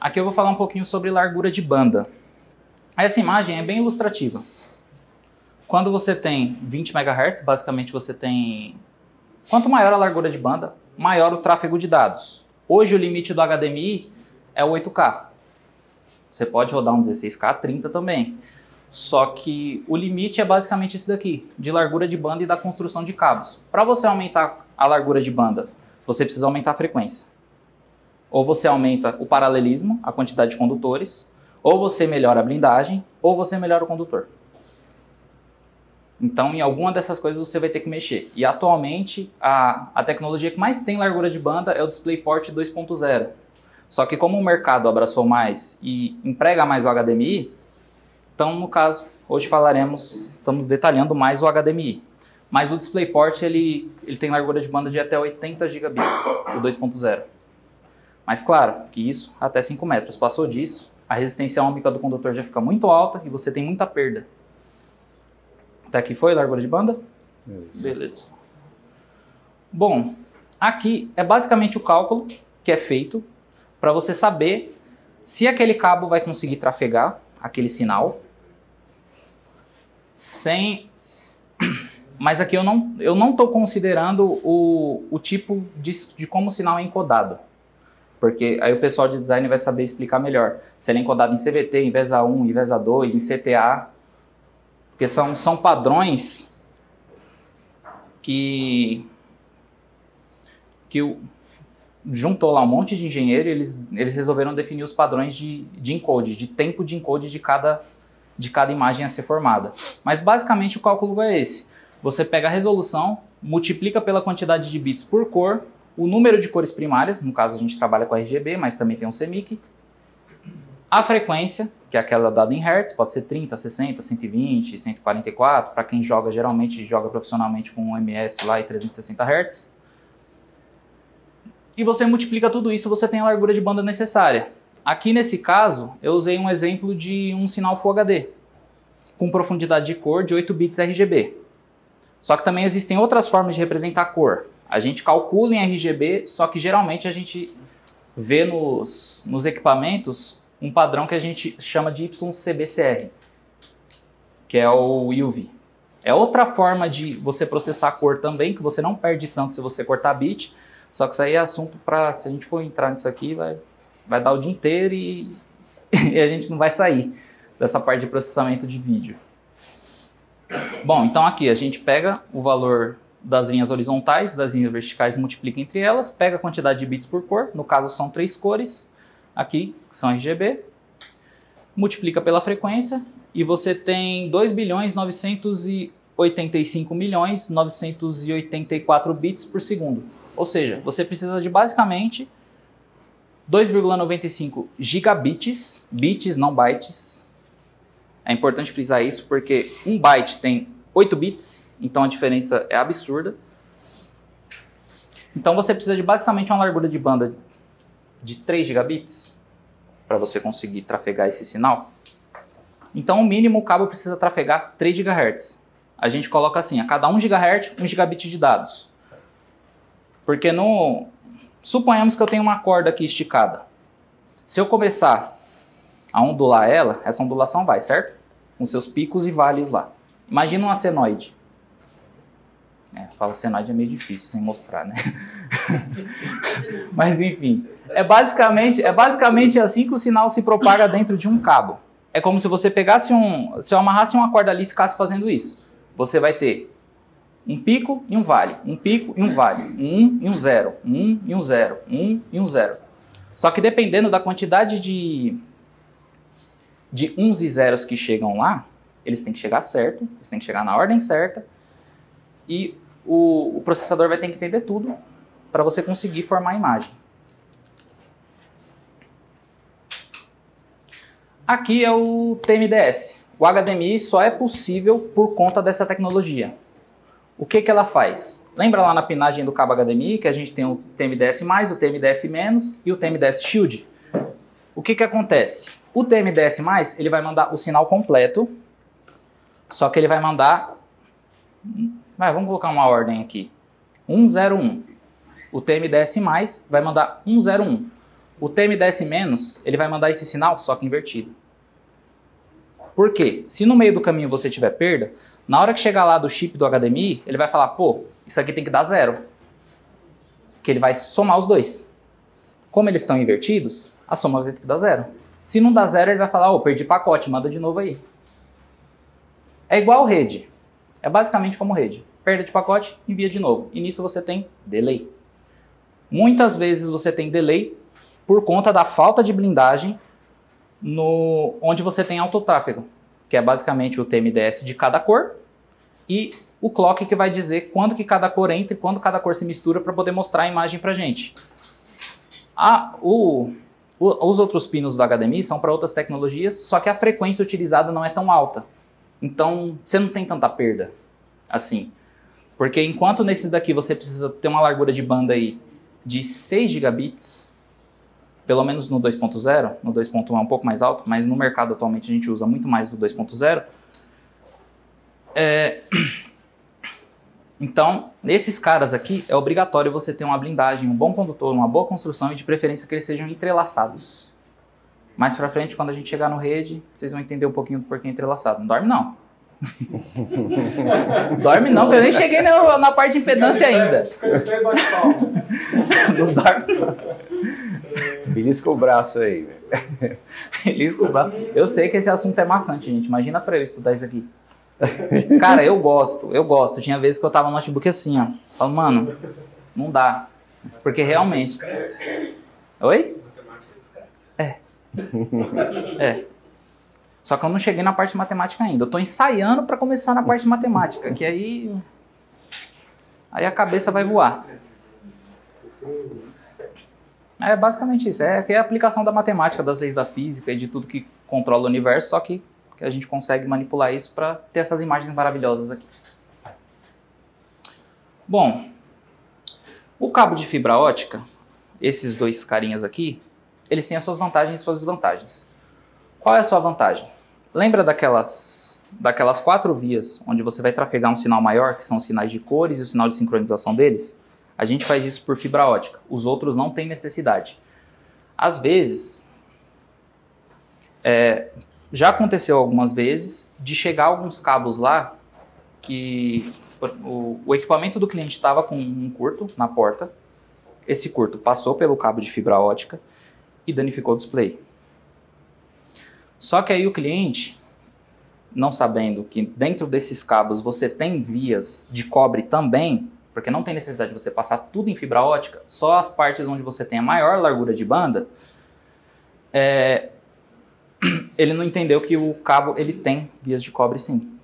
Aqui eu vou falar um pouquinho sobre largura de banda. Essa imagem é bem ilustrativa. Quando você tem 20 MHz, basicamente você tem... Quanto maior a largura de banda, maior o tráfego de dados. Hoje o limite do HDMI é o 8K. Você pode rodar um 16K 30 também. Só que o limite é basicamente esse daqui, de largura de banda e da construção de cabos. Para você aumentar a largura de banda, você precisa aumentar a frequência. Ou você aumenta o paralelismo, a quantidade de condutores, ou você melhora a blindagem, ou você melhora o condutor. Então, em alguma dessas coisas você vai ter que mexer. E atualmente, a tecnologia que mais tem largura de banda é o DisplayPort 2.0. Só que como o mercado abraçou mais e emprega mais o HDMI, então, no caso, hoje estamos detalhando mais o HDMI. Mas o DisplayPort, ele tem largura de banda de até 80 gigabits, o 2.0. Mas claro, que isso até 5 metros. Passou disso, a resistência ômica do condutor já fica muito alta e você tem muita perda. Até aqui foi a largura de banda? Beleza. Bom, aqui é basicamente o cálculo que é feito para você saber se aquele cabo vai conseguir trafegar aquele sinal sem... Mas aqui eu não estou considerando o tipo de como o sinal é encodado. Porque aí o pessoal de design vai saber explicar melhor. Se ele é encodado em CVT, em VESA1, em VESA2, em CTA. Porque são padrões que juntou lá um monte de engenheiro e eles resolveram definir os padrões de encode, de tempo de encode de cada imagem a ser formada. Mas basicamente o cálculo é esse. Você pega a resolução, multiplica pela quantidade de bits por cor, o número de cores primárias, no caso a gente trabalha com RGB, mas também tem um CMYK, a frequência, que é aquela dada em Hertz, pode ser 30, 60, 120, 144, para quem geralmente joga profissionalmente com um MS lá e 360 Hz. E você multiplica tudo isso, você tem a largura de banda necessária. Aqui nesse caso, eu usei um exemplo de um sinal Full HD, com profundidade de cor de 8 bits RGB. Só que também existem outras formas de representar a cor. A gente calcula em RGB, só que geralmente a gente vê nos equipamentos um padrão que a gente chama de YCBCR, que é o UV. É outra forma de você processar a cor também, que você não perde tanto se você cortar bit, só que isso aí é assunto para, se a gente for entrar nisso aqui, vai dar o dia inteiro e a gente não vai sair dessa parte de processamento de vídeo. Bom, então aqui a gente pega o valor das linhas horizontais, das linhas verticais, multiplica entre elas, pega a quantidade de bits por cor, no caso são 3 cores, aqui são RGB, multiplica pela frequência e você tem 2.985.984 bits por segundo. Ou seja, você precisa de basicamente 2,95 gigabits, bits não bytes. É importante frisar isso porque 1 byte tem 8 bits, então a diferença é absurda. Então você precisa de basicamente uma largura de banda de 3 gigabits para você conseguir trafegar esse sinal. Então o mínimo o cabo precisa trafegar 3 GHz. A gente coloca assim, a cada 1 GHz, 1 gigabit de dados. Porque suponhamos que eu tenho uma corda aqui esticada. Se eu começar a ondular ela, essa ondulação vai, certo? Com seus picos e vales lá. Imagina uma senoide. Fala senoide é meio difícil sem mostrar, né? Mas enfim, é basicamente assim que o sinal se propaga dentro de um cabo. É como se você pegasse se eu amarrasse uma corda ali e ficasse fazendo isso. Você vai ter um pico e um vale, um pico e um vale, um 1 e um 0, um 1 e um 0, um 1 e um 0. Só que dependendo da quantidade de uns e zeros que chegam lá, eles têm que chegar certo, eles têm que chegar na ordem certa e o processador vai ter que entender tudo para você conseguir formar a imagem. Aqui é o TMDS. O HDMI só é possível por conta dessa tecnologia. O que ela faz? Lembra lá na pinagem do cabo HDMI que a gente tem o TMDS+, o TMDS- e o TMDS Shield? O que acontece? O TMDS+, ele vai mandar o sinal completo, só que ele vai mandar... vamos colocar uma ordem aqui. 101. O TMDS+, vai mandar 101. O TMDS-, ele vai mandar esse sinal, só que invertido. Por quê? Se no meio do caminho você tiver perda, na hora que chegar lá do chip do HDMI, ele vai falar, pô, isso aqui tem que dar 0. Que ele vai somar os dois. como eles estão invertidos, a soma vai ter que dar 0. Se não dá 0, ele vai falar, perdi pacote, manda de novo aí. É igual rede. É basicamente como rede. Perda de pacote, envia de novo. E nisso você tem delay. Muitas vezes você tem delay por conta da falta de blindagem onde você tem autotráfego, que é basicamente o TMDS de cada cor e o clock que vai dizer quando que cada cor entra e quando cada cor se mistura para poder mostrar a imagem para a gente. Os outros pinos do HDMI são para outras tecnologias, só que a frequência utilizada não é tão alta. Então, você não tem tanta perda assim. Porque enquanto nesses daqui você precisa ter uma largura de banda aí de 6 gigabits, pelo menos no 2.0, no 2.1 é um pouco mais alto, mas no mercado atualmente a gente usa muito mais do 2.0. Então, nesses caras aqui, é obrigatório você ter uma blindagem, um bom condutor, uma boa construção e de preferência que eles sejam entrelaçados. Mais pra frente, quando a gente chegar no rede, vocês vão entender um pouquinho do porquê entrelaçado. Não dorme não. Dorme não, porque eu nem cheguei na parte de impedância ainda. Não dorme não. Belisca o braço aí. Belisca o braço. Eu sei que esse assunto é maçante, gente. Imagina pra eu estudar isso aqui. Cara, eu gosto. Tinha vezes que eu tava no notebook assim, ó. Falando, mano, não dá. Porque realmente... Oi? É. Só que eu não cheguei na parte de matemática ainda. Eu tô ensaiando pra começar na parte de matemática, que aí a cabeça vai voar. É basicamente isso. É a aplicação da matemática, das leis da física e de tudo que controla o universo, só que a gente consegue manipular isso para ter essas imagens maravilhosas aqui. Bom, o cabo de fibra ótica, esses dois carinhas aqui, eles têm as suas vantagens e suas desvantagens. Qual é a sua vantagem? Lembra daquelas 4 vias onde você vai trafegar um sinal maior, que são os sinais de cores e o sinal de sincronização deles? A gente faz isso por fibra ótica. Os outros não têm necessidade. Às vezes, já aconteceu algumas vezes de chegar alguns cabos lá que o equipamento do cliente estava com um curto na porta. Esse curto passou pelo cabo de fibra ótica e danificou o display. Só que aí o cliente, não sabendo que dentro desses cabos você tem vias de cobre também, porque não tem necessidade de você passar tudo em fibra ótica, só as partes onde você tem a maior largura de banda, ele não entendeu que o cabo ele tem vias de cobre sim.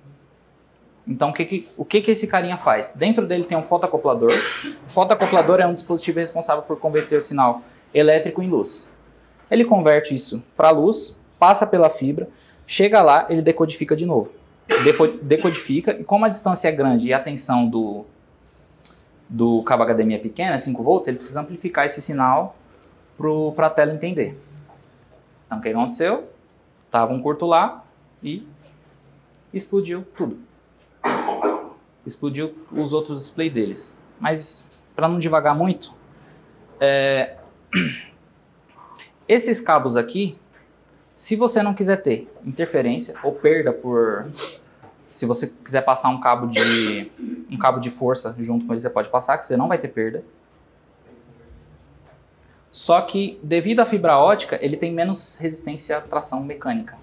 Então o que esse carinha faz? Dentro dele tem um fotacoplador. O fotacoplador é um dispositivo responsável por converter o sinal elétrico em luz. Ele converte isso para luz, passa pela fibra, chega lá, ele decodifica de novo. Decodifica, e como a distância é grande e a tensão do cabo HDMI é pequena, 5 volts, ele precisa amplificar esse sinal para a tela entender. Então o que aconteceu? Tava um curto lá e explodiu tudo. Explodiu os outros displays deles. Mas, para não divagar muito, esses cabos aqui, se você não quiser ter interferência ou perda se você quiser passar um cabo de força junto com ele, você pode passar, que você não vai ter perda. Só que, devido à fibra ótica, ele tem menos resistência à tração mecânica.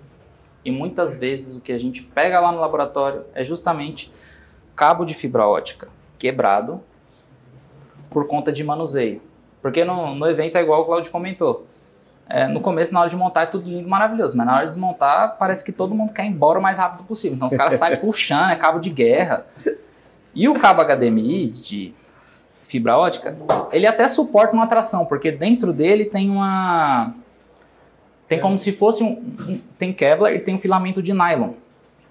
E muitas vezes o que a gente pega lá no laboratório é justamente cabo de fibra ótica quebrado por conta de manuseio. Porque no evento é igual o Claudio comentou. No começo, na hora de montar, é tudo lindo e maravilhoso. Mas na hora de desmontar, parece que todo mundo quer ir embora o mais rápido possível. Então os caras saem puxando, é cabo de guerra. E o cabo HDMI de fibra ótica, ele até suporta uma tração, porque dentro dele tem tem como se fosse tem Kevlar e tem um filamento de nylon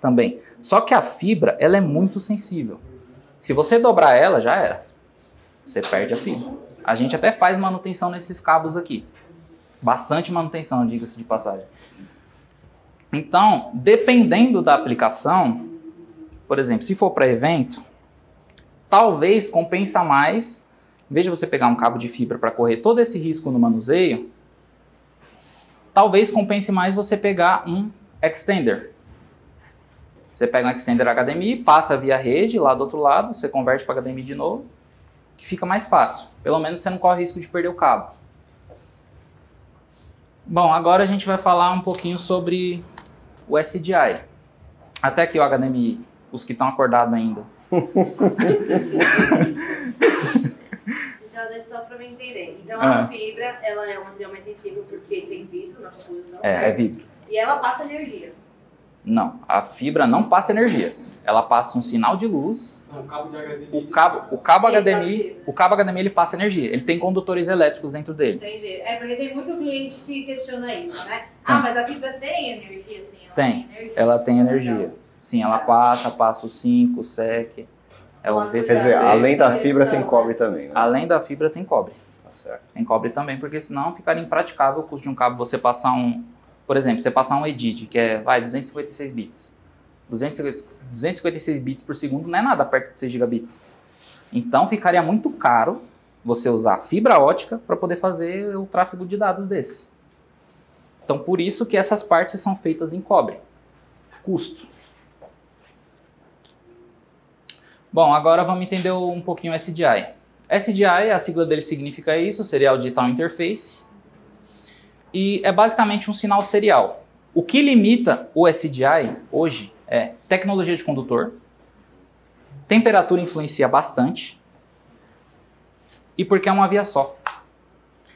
também. Só que a fibra, ela é muito sensível. Se você dobrar ela, já era. Você perde a fibra. A gente até faz manutenção nesses cabos aqui. Bastante manutenção, diga-se de passagem. Então, dependendo da aplicação, por exemplo, se for para evento, talvez compensa mais, em vez de você pegar um cabo de fibra para correr todo esse risco no manuseio, talvez compense mais você pegar um extender. Você pega um extender HDMI, passa via rede lá do outro lado, você converte para HDMI de novo, que fica mais fácil. Pelo menos você não corre risco de perder o cabo. Bom, agora a gente vai falar um pouquinho sobre o SDI. Até aqui o HDMI, os que estão acordados ainda. Então, deixa só para eu entender. Então, a fibra, ela é um material mais sensível porque tem vidro na composição. É vidro. E ela passa energia. Não, a fibra não passa energia. Ela passa um sinal de luz. O cabo de HDMI. O cabo HDMI ele passa energia. Ele tem condutores elétricos dentro dele. Entendi. É porque tem muito cliente que questiona isso, né? Ah, mas a fibra tem energia, sim? Tem. Ela tem energia. Sim, ela passa o 5, o SEC. É o VCC. Quer dizer, além da fibra tem cobre também, né? Além da fibra tem cobre. Tá certo. Tem cobre também, porque senão ficaria impraticável o custo de um cabo você passar por exemplo, você passar um EDID, que é 256 bits. 256 bits por segundo não é nada perto de 6 gigabits. Então ficaria muito caro você usar fibra ótica para poder fazer o tráfego de dados desse. Então por isso que essas partes são feitas em cobre. Custo. Bom, agora vamos entender um pouquinho o SDI. SDI, a sigla dele significa isso, Serial Digital Interface. E é basicamente um sinal serial. O que limita o SDI hoje é tecnologia de condutor, temperatura influencia bastante e porque é uma via só.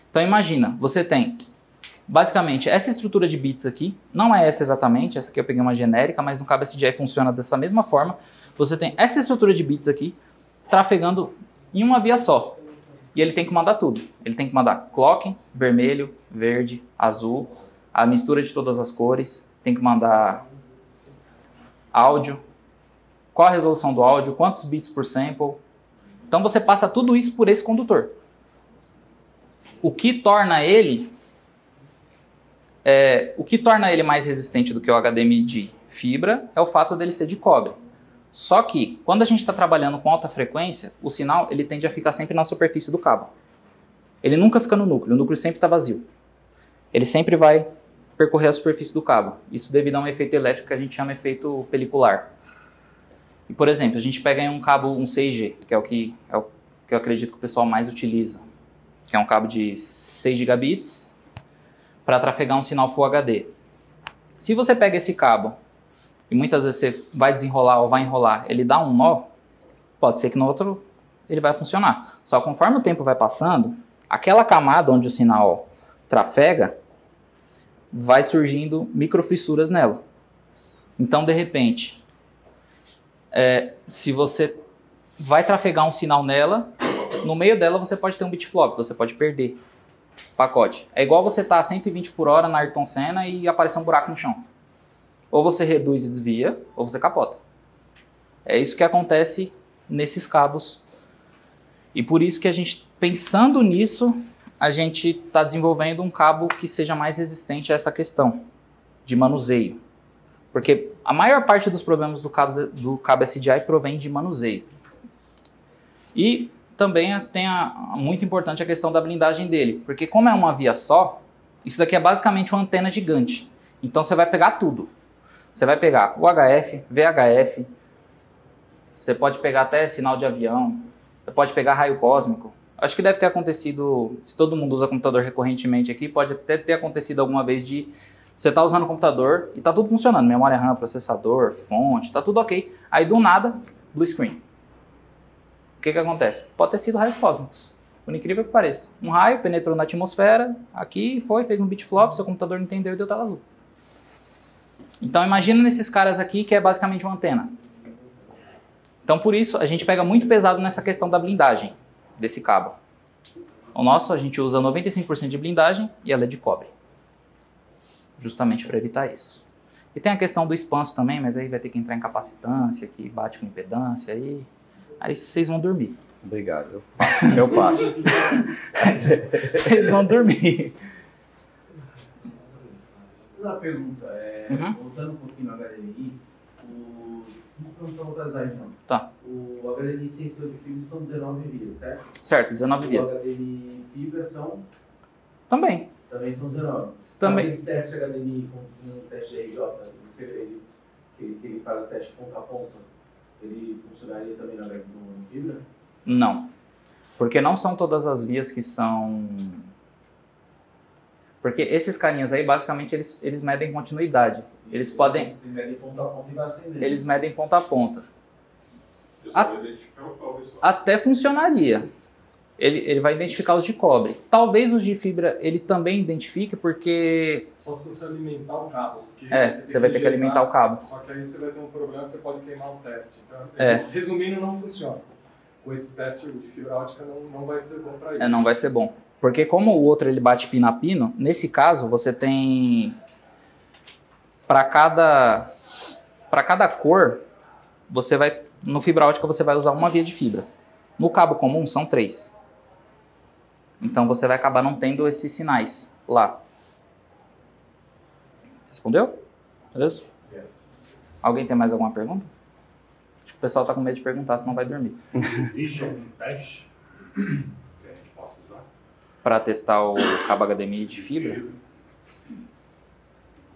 Então imagina, você tem basicamente essa estrutura de bits aqui, não é essa exatamente, essa aqui eu peguei uma genérica, mas no cabo SDI funciona dessa mesma forma. Você tem essa estrutura de bits aqui trafegando em uma via só. E ele tem que mandar tudo. Ele tem que mandar clock, vermelho, verde, azul, a mistura de todas as cores. Tem que mandar áudio, qual a resolução do áudio, quantos bits por sample. Então você passa tudo isso por esse condutor. O que torna ele mais resistente do que o HDMI de fibra é o fato dele ser de cobre. Só que, quando a gente está trabalhando com alta frequência, o sinal ele tende a ficar sempre na superfície do cabo. Ele nunca fica no núcleo, o núcleo sempre está vazio. Ele sempre vai percorrer a superfície do cabo. Isso devido a um efeito elétrico que a gente chama efeito pelicular. E, por exemplo, a gente pega um cabo, um 6G, que é o que eu acredito que o pessoal mais utiliza, que é um cabo de 6 gigabits para trafegar um sinal Full HD. Se você pega esse cabo e muitas vezes você vai desenrolar ou vai enrolar, ele dá um nó, pode ser que no outro ele vai funcionar. Só conforme o tempo vai passando, aquela camada onde o sinal trafega, vai surgindo microfissuras nela. Então, de repente, se você vai trafegar um sinal nela, no meio dela você pode ter um bit flop, você pode perder o pacote. É igual você estar a 120 por hora na Ayrton Senna e aparecer um buraco no chão. Ou você reduz e desvia, ou você capota. É isso que acontece nesses cabos. E por isso que a gente, pensando nisso, a gente está desenvolvendo um cabo que seja mais resistente a essa questão de manuseio. Porque a maior parte dos problemas do cabo SDI provém de manuseio. E também muito importante a questão da blindagem dele. Porque como é uma via só, isso daqui é basicamente uma antena gigante. Então você vai pegar tudo. Você vai pegar UHF, VHF, você pode pegar até sinal de avião, você pode pegar raio cósmico. Acho que deve ter acontecido, se todo mundo usa computador recorrentemente aqui, pode até ter acontecido alguma vez de você tá usando o computador e tá tudo funcionando, memória RAM, processador, fonte, tá tudo ok. Aí do nada, blue screen. O que acontece? Pode ter sido raios cósmicos, por incrível que pareça. Um raio penetrou na atmosfera, aqui fez um bit flop, seu computador não entendeu e deu tela azul. Então imagina nesses caras aqui que é basicamente uma antena. Então por isso a gente pega muito pesado nessa questão da blindagem desse cabo. O nosso a gente usa 95% de blindagem e ela é de cobre. Justamente para evitar isso. E tem a questão do expanso também, mas aí vai ter que entrar em capacitância, que bate com impedância, aí vocês vão dormir. Obrigado, eu passo. Vocês vão dormir. Uma pergunta, voltando um pouquinho no HDMI, não voltar atrás não. Tá. O HDMI sensor de fibra são 19 vias, certo? Certo, 19 vias. O HDMI fibra são? Também são 19. Também. Esse teste HDMI com o teste de RJ, que ele faz o teste ponta a ponta, ele funcionaria também no fibra? Não. Porque não são todas as vias que são Porque esses carinhas aí, basicamente, eles medem continuidade. Eles podem... Eles medem ponta a ponta e vai acender. Eles medem ponta a ponta. Eu só vou identificar o cobre só. Até funcionaria. Ele vai identificar os de cobre. Talvez os de fibra ele também identifique, porque... Só se você alimentar o cabo. Você vai ter que alimentar o cabo. Só que aí você vai ter um problema que você pode queimar o teste. Então, Resumindo, não funciona. Com esse teste de fibra ótica não vai ser bom para isso. Não vai ser bom. Porque como o outro ele bate pino a pino, nesse caso você tem... Para cada cor, você vai... No fibra ótica você vai usar uma via de fibra. No cabo comum são 3. Então você vai acabar não tendo esses sinais lá. Respondeu? Beleza? Alguém tem mais alguma pergunta? Acho que o pessoal está com medo de perguntar, senão vai dormir. Existe algum teste que a gente possa usar? Para testar o cabo HDMI de fibra?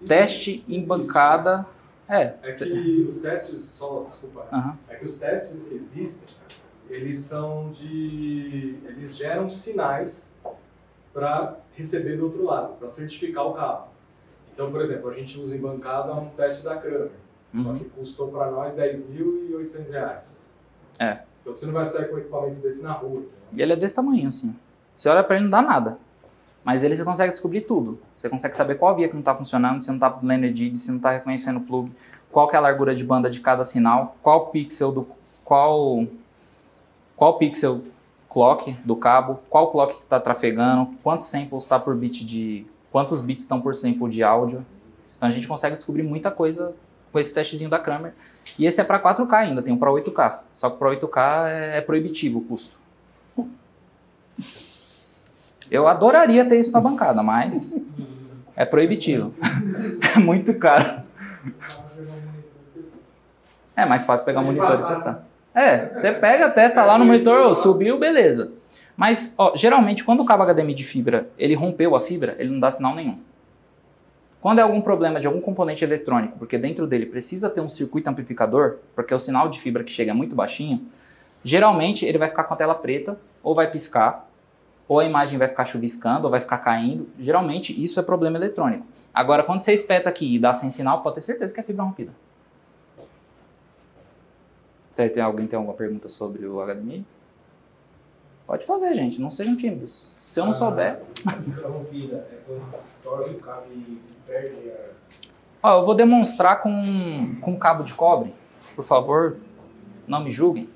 Teste em bancada... que os testes, desculpa, Uhum. é que os testes que existem, eles geram sinais para receber do outro lado, para certificar o cabo. Então, por exemplo, a gente usa em bancada um teste da Kramer, só que custou para nós R$10.800. Então você não vai sair com um equipamento desse na rua. E ele é desse tamanho, assim. Você olha para ele, não dá nada. Mas ele você consegue descobrir tudo. Você consegue saber qual via que não está funcionando, se não está lendo EDID, se não está reconhecendo o plug, qual que é a largura de banda de cada sinal, qual pixel clock do cabo, qual clock que está trafegando, quantos samples está por bit quantos bits estão por sample de áudio. Então a gente consegue descobrir muita coisa com esse testezinho da Kramer. E esse é para 4K ainda, tem um para 8K. Só que para 8K é proibitivo o custo. Eu adoraria ter isso na bancada, mas é proibitivo. É muito caro. É mais fácil pegar o monitor e testar. Você pega, testa lá no monitor, subiu, beleza. Mas, geralmente, quando o cabo HDMI de fibra, ele rompeu a fibra, ele não dá sinal nenhum. Quando é algum problema de algum componente eletrônico, porque dentro dele precisa ter um circuito amplificador, porque o sinal de fibra que chega é muito baixinho, geralmente ele vai ficar com a tela preta, ou vai piscar, ou a imagem vai ficar chuviscando, ou vai ficar caindo. Geralmente, isso é problema eletrônico. Agora, quando você espeta aqui e dá sem sinal, pode ter certeza que é fibra rompida. Alguém tem alguma pergunta sobre o HDMI? Pode fazer, gente. Não sejam tímidos. Se eu não souber... A fibra rompida é quando torce o cabo e perde a... Eu vou demonstrar com cabo de cobre. Por favor, não me julguem.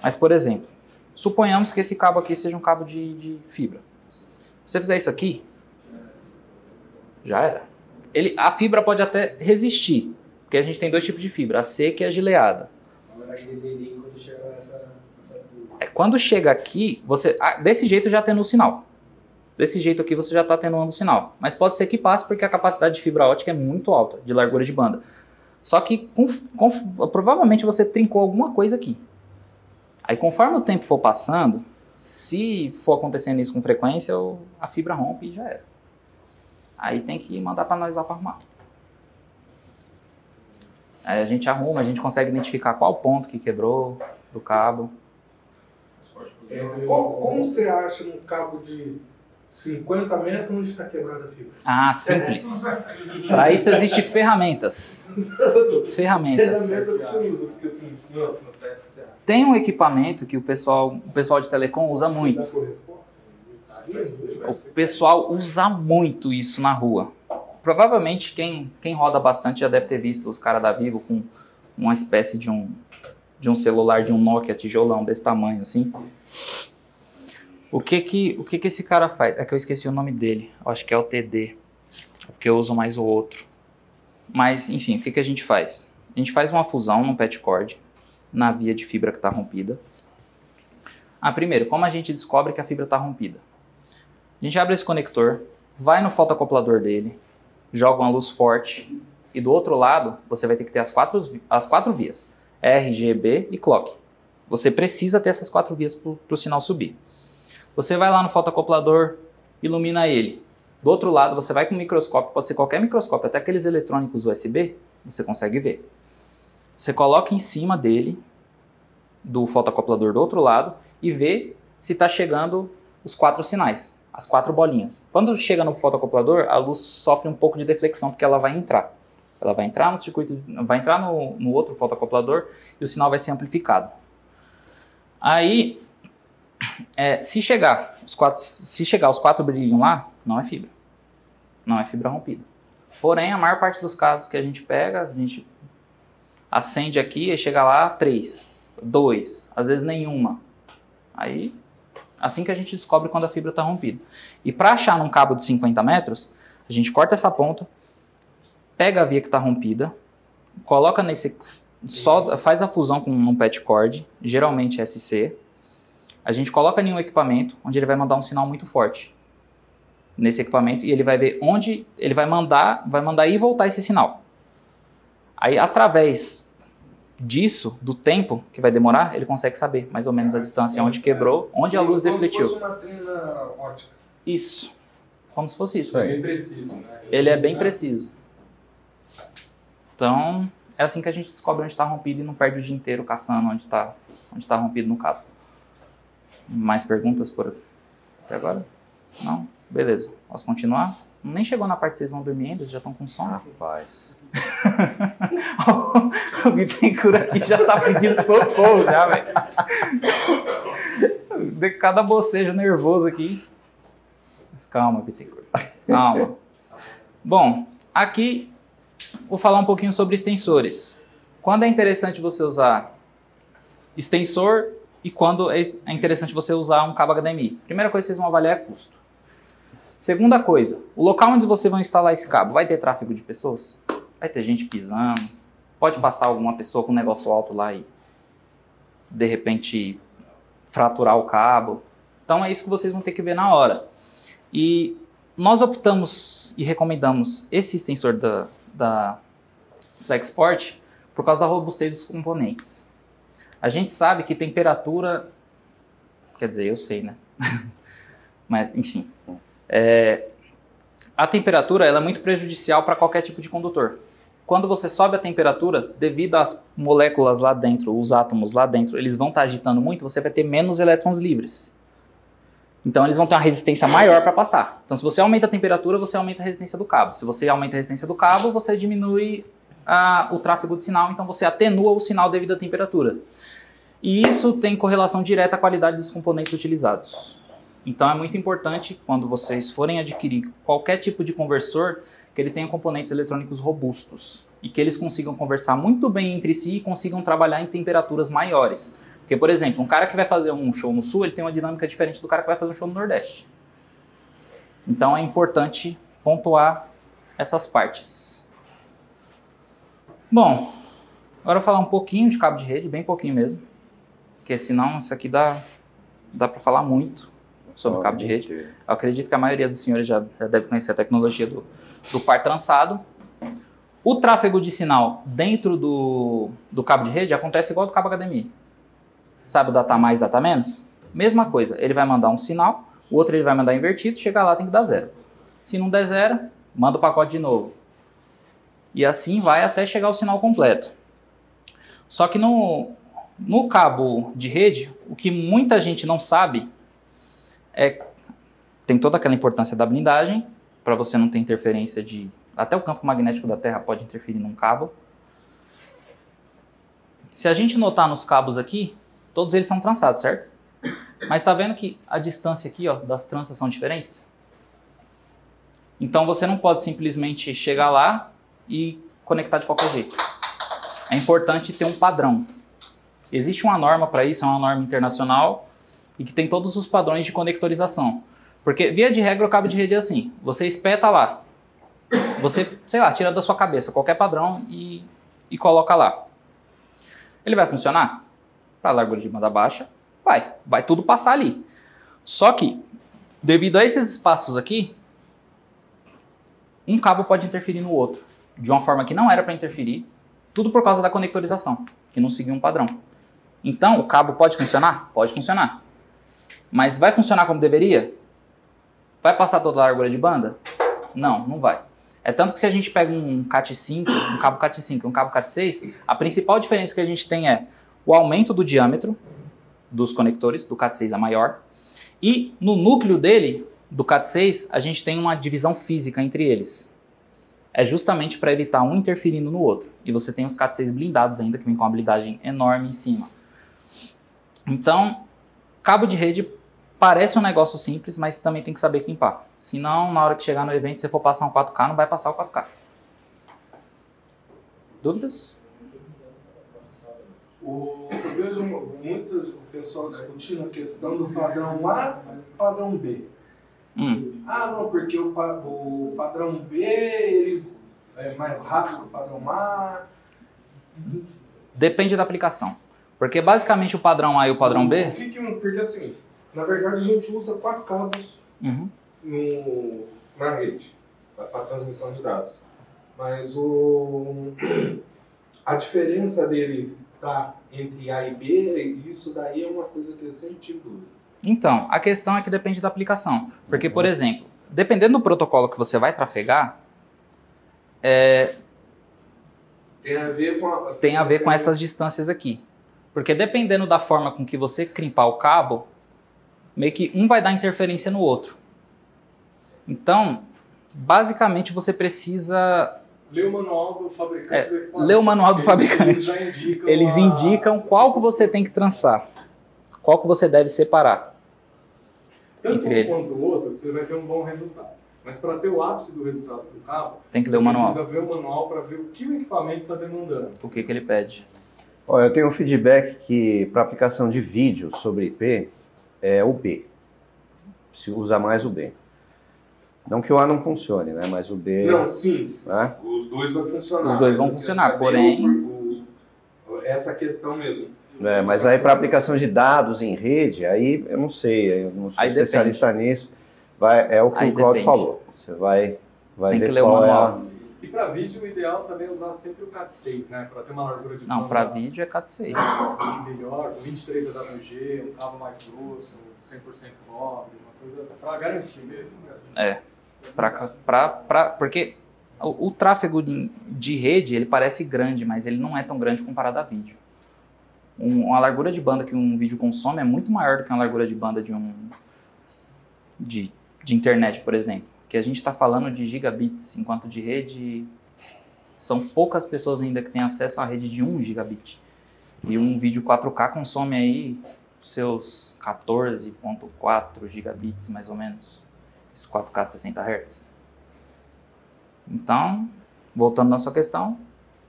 Mas, por exemplo, suponhamos que esse cabo aqui seja um cabo de fibra. Se você fizer isso aqui, já era. A fibra pode até resistir, porque a gente tem 2 tipos de fibra, a seca e a gileada. Quando chega aqui, desse jeito já tendo o sinal. Desse jeito aqui você já está atenuando o sinal. Mas pode ser que passe porque a capacidade de fibra ótica é muito alta, de largura de banda. Só que provavelmente você trincou alguma coisa aqui. Aí conforme o tempo for passando, se for acontecendo isso com frequência, a fibra rompe e já era. Aí tem que mandar para nós lá para arrumar. Aí a gente arruma, a gente consegue identificar qual ponto que quebrou do cabo. Como você acha um cabo de 50 metros onde está quebrada a fibra? Simples. Para isso existem ferramentas. Ferramentas. Ferramenta que você usa, porque assim, Tem um equipamento que o pessoal de telecom usa muito. O pessoal usa muito isso na rua. Provavelmente quem roda bastante já deve ter visto os caras da Vivo com uma espécie de um celular, de um Nokia tijolão desse tamanho assim. O que esse cara faz? É que eu esqueci o nome dele. Eu acho que é o TD. Porque eu uso mais o outro. Mas, enfim, o que a gente faz? A gente faz uma fusão num patch cord na via de fibra que está rompida. Primeiro, como a gente descobre que a fibra está rompida? A gente abre esse conector, vai no fotoacoplador dele, joga uma luz forte e do outro lado você vai ter que ter as quatro vias. RGB e clock. Você precisa ter essas 4 vias para o sinal subir. Você vai lá no fotoacoplador, ilumina ele. Do outro lado você vai com um microscópio, pode ser qualquer microscópio, até aqueles eletrônicos USB, você consegue ver. Você coloca em cima dele, do fotoacoplador do outro lado, e vê se está chegando os 4 sinais. as 4 bolinhas. Quando chega no fotoacoplador, a luz sofre um pouco de deflexão, porque ela vai entrar. Ela vai entrar no circuito, vai entrar no outro fotoacoplador e o sinal vai ser amplificado. Aí, se chegar os 4 brilhinhos lá, não é fibra. Não é fibra rompida. Porém, a maior parte dos casos que a gente pega, a gente acende aqui e chega lá 3, 2, às vezes nenhuma. Aí, assim que a gente descobre quando a fibra está rompida. E para achar num cabo de 50 metros, a gente corta essa ponta, pega a via que está rompida, coloca faz a fusão com um PET cord, geralmente SC. A gente coloca em um equipamento onde ele vai mandar um sinal muito forte nesse equipamento e ele vai ver onde ele vai mandar ir e voltar esse sinal. Aí, através disso, do tempo que vai demorar, ele consegue saber mais ou menos a distância onde quebrou, onde a luz defletiu. Como se fosse uma trina ótica. Isso. Como se fosse isso. É bem preciso, né? Ele é bem preciso. Então, é assim que a gente descobre onde está rompido e não perde o dia inteiro caçando onde está rompido no cabo. Mais perguntas por até agora? Não? Beleza. Posso continuar? Nem chegou na parte que vocês vão dormir ainda, vocês já estão com sono? Rapaz. O Bittencourt aqui já tá pedindo socorro já, velho. De cada bocejo nervoso aqui. Mas calma, Bittencourt. Calma. Bom, aqui vou falar um pouquinho sobre extensores. Quando é interessante você usar extensor e quando é interessante você usar um cabo HDMI. Primeira coisa que vocês vão avaliar é custo. Segunda coisa, o local onde vocês vão instalar esse cabo, vai ter tráfego de pessoas? Vai ter gente pisando? Pode passar alguma pessoa com um negócio alto lá e, de repente, fraturar o cabo? Então é isso que vocês vão ter que ver na hora. E nós optamos e recomendamos esse extensor da Flexport por causa da robustez dos componentes. A gente sabe que temperatura... Quer dizer, eu sei, né? Mas, enfim... a temperatura ela é muito prejudicial para qualquer tipo de condutor. Quando você sobe a temperatura, devido às moléculas lá dentro, os átomos lá dentro, eles vão estar agitando muito, você vai ter menos elétrons livres. Então eles vão ter uma resistência maior para passar. Então se você aumenta a temperatura, você aumenta a resistência do cabo. Se você aumenta a resistência do cabo, você diminui o tráfego de sinal, então você atenua o sinal devido à temperatura. E isso tem correlação direta à qualidade dos componentes utilizados. Então é muito importante, quando vocês forem adquirir qualquer tipo de conversor, que ele tenha componentes eletrônicos robustos e que eles consigam conversar muito bem entre si e consigam trabalhar em temperaturas maiores. Porque, por exemplo, um cara que vai fazer um show no Sul, ele tem uma dinâmica diferente do cara que vai fazer um show no Nordeste. Então é importante pontuar essas partes. Bom, agora eu vou falar um pouquinho de cabo de rede, bem pouquinho mesmo, porque senão isso aqui dá para falar muito sobre o cabo de rede. Eu acredito que a maioria dos senhores já deve conhecer a tecnologia do par trançado. O tráfego de sinal dentro do cabo de rede acontece igual do cabo HDMI. Sabe o data mais, data menos? Mesma coisa, ele vai mandar um sinal, o outro ele vai mandar invertido, chegar lá tem que dar 0. Se não der 0, manda o pacote de novo. E assim vai até chegar o sinal completo. Só que no cabo de rede, o que muita gente não sabe tem toda aquela importância da blindagem, para você não ter interferência de... Até o campo magnético da Terra pode interferir num cabo. Se a gente notar nos cabos aqui, todos eles são trançados, certo? Mas está vendo que a distância aqui, ó, das tranças são diferentes? Então você não pode simplesmente chegar lá e conectar de qualquer jeito. É importante ter um padrão. Existe uma norma para isso, é uma norma internacional, e que tem todos os padrões de conectorização. Porque, via de regra, o cabo de rede é assim. Você espeta lá. Você, sei lá, tira da sua cabeça qualquer padrão e coloca lá. Ele vai funcionar? Para a largura de banda baixa, vai tudo passar ali. Só que, devido a esses espaços aqui, um cabo pode interferir no outro, de uma forma que não era para interferir, tudo por causa da conectorização, que não seguiu um padrão. Então, o cabo pode funcionar? Pode funcionar. Mas vai funcionar como deveria? Vai passar toda a largura de banda? Não vai. É tanto que se a gente pega um CAT5, um cabo CAT5 e um cabo CAT6, a principal diferença que a gente tem é o aumento do diâmetro dos conectores, do CAT6 é maior, e no núcleo dele, do Cat6, a gente tem uma divisão física entre eles. É justamente para evitar um interferindo no outro. E você tem os Cat6 blindados ainda, que vem com uma blindagem enorme em cima. Então, cabo de rede parece um negócio simples, mas também tem que saber limpar. Senão, na hora que chegar no evento, se você for passar um 4K, não vai passar o 4K. Dúvidas? Eu vejo muito o pessoal discutindo a questão do padrão A e padrão B. Ah, não, porque o padrão B ele é mais rápido que o padrão A. Depende da aplicação. Porque basicamente o padrão A e o padrão B... Porque assim, na verdade a gente usa 4 cabos na rede para transmissão de dados. Mas a diferença dele tá entre A e B, isso daí é uma coisa que eu sempre tive dúvida. Então, a questão é que depende da aplicação. Porque, por exemplo, dependendo do protocolo que você vai trafegar, tem a ver com essas distâncias aqui. Porque dependendo da forma com que você crimpar o cabo, meio que um vai dar interferência no outro. Então, basicamente você precisa... Ler o manual do fabricante do equipamento. Ler o manual do fabricante. Eles já indicam qual que você tem que trançar. Qual que você deve separar. Tanto entre um quanto o outro, você vai ter um bom resultado. Mas para ter o ápice do resultado do cabo, tem que ler o manual. Precisa ver o manual para ver o que o equipamento está demandando. O que ele pede. Ó, eu tenho um feedback que para aplicação de vídeo sobre IP é o B. Se usa mais o B. Não que o A não funcione, né? Mas o B... Não, sim. Né? Os dois vão funcionar. Os dois vão funcionar, porém... Essa questão mesmo. Mas aí para aplicação de dados em rede, aí eu não sei, eu não sou especialista nisso. É o que o Claudio falou. Você vai tem ver que ler qual o manual. E para vídeo, o ideal também é usar sempre o Cat6, né? Para ter uma largura de Não, para vídeo é Cat6. Melhor, com 23 AWG, um cabo mais grosso, 100% cobre, uma coisa para garantir mesmo. Né? Porque o tráfego de rede, ele parece grande, mas ele não é tão grande comparado a vídeo. Uma largura de banda que um vídeo consome é muito maior do que uma largura de banda de internet, por exemplo. Que a gente está falando de gigabits, enquanto de rede são poucas pessoas ainda que têm acesso à rede de 1 gigabit. E um vídeo 4K consome aí seus 14.4 gigabits, mais ou menos. Esse 4K 60 Hz. Então, voltando na sua questão,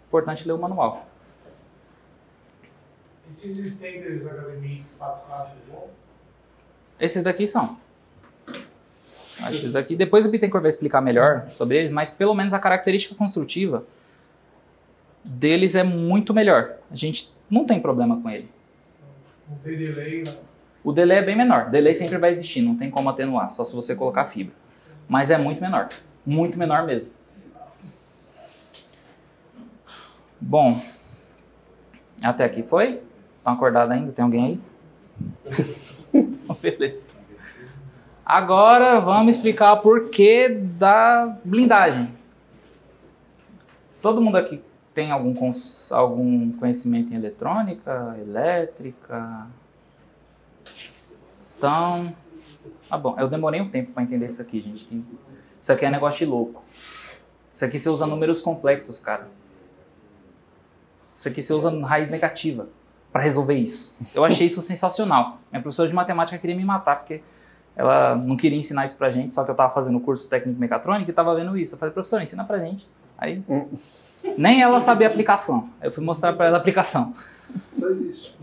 importante ler o manual. Esses standards HDMI 4K são bons? Esses daqui são. Esses daqui, depois o Bittencourt vai explicar melhor sobre eles, mas pelo menos a característica construtiva deles é muito melhor. A gente não tem problema com ele. Não tem delay, não. O delay é bem menor. Delay sempre vai existir, não tem como atenuar, só se você colocar fibra. Mas é muito menor. Muito menor mesmo. Bom, até aqui foi? Estão acordados ainda? Tem alguém aí? Beleza. Agora vamos explicar o porquê da blindagem. Todo mundo aqui tem algum conhecimento em eletrônica, elétrica? Então, bom, eu demorei um tempo para entender isso aqui, gente. Isso aqui é negócio de louco. Isso aqui você usa números complexos, cara. Isso aqui você usa raiz negativa para resolver isso. Eu achei isso sensacional. Minha professora de matemática queria me matar, porque ela não queria ensinar isso pra gente, só que eu tava fazendo o curso técnico de mecatrônica e tava vendo isso. Eu falei, professora, ensina pra gente. Aí, nem ela sabia a aplicação. Eu fui mostrar pra ela a aplicação. Só existe.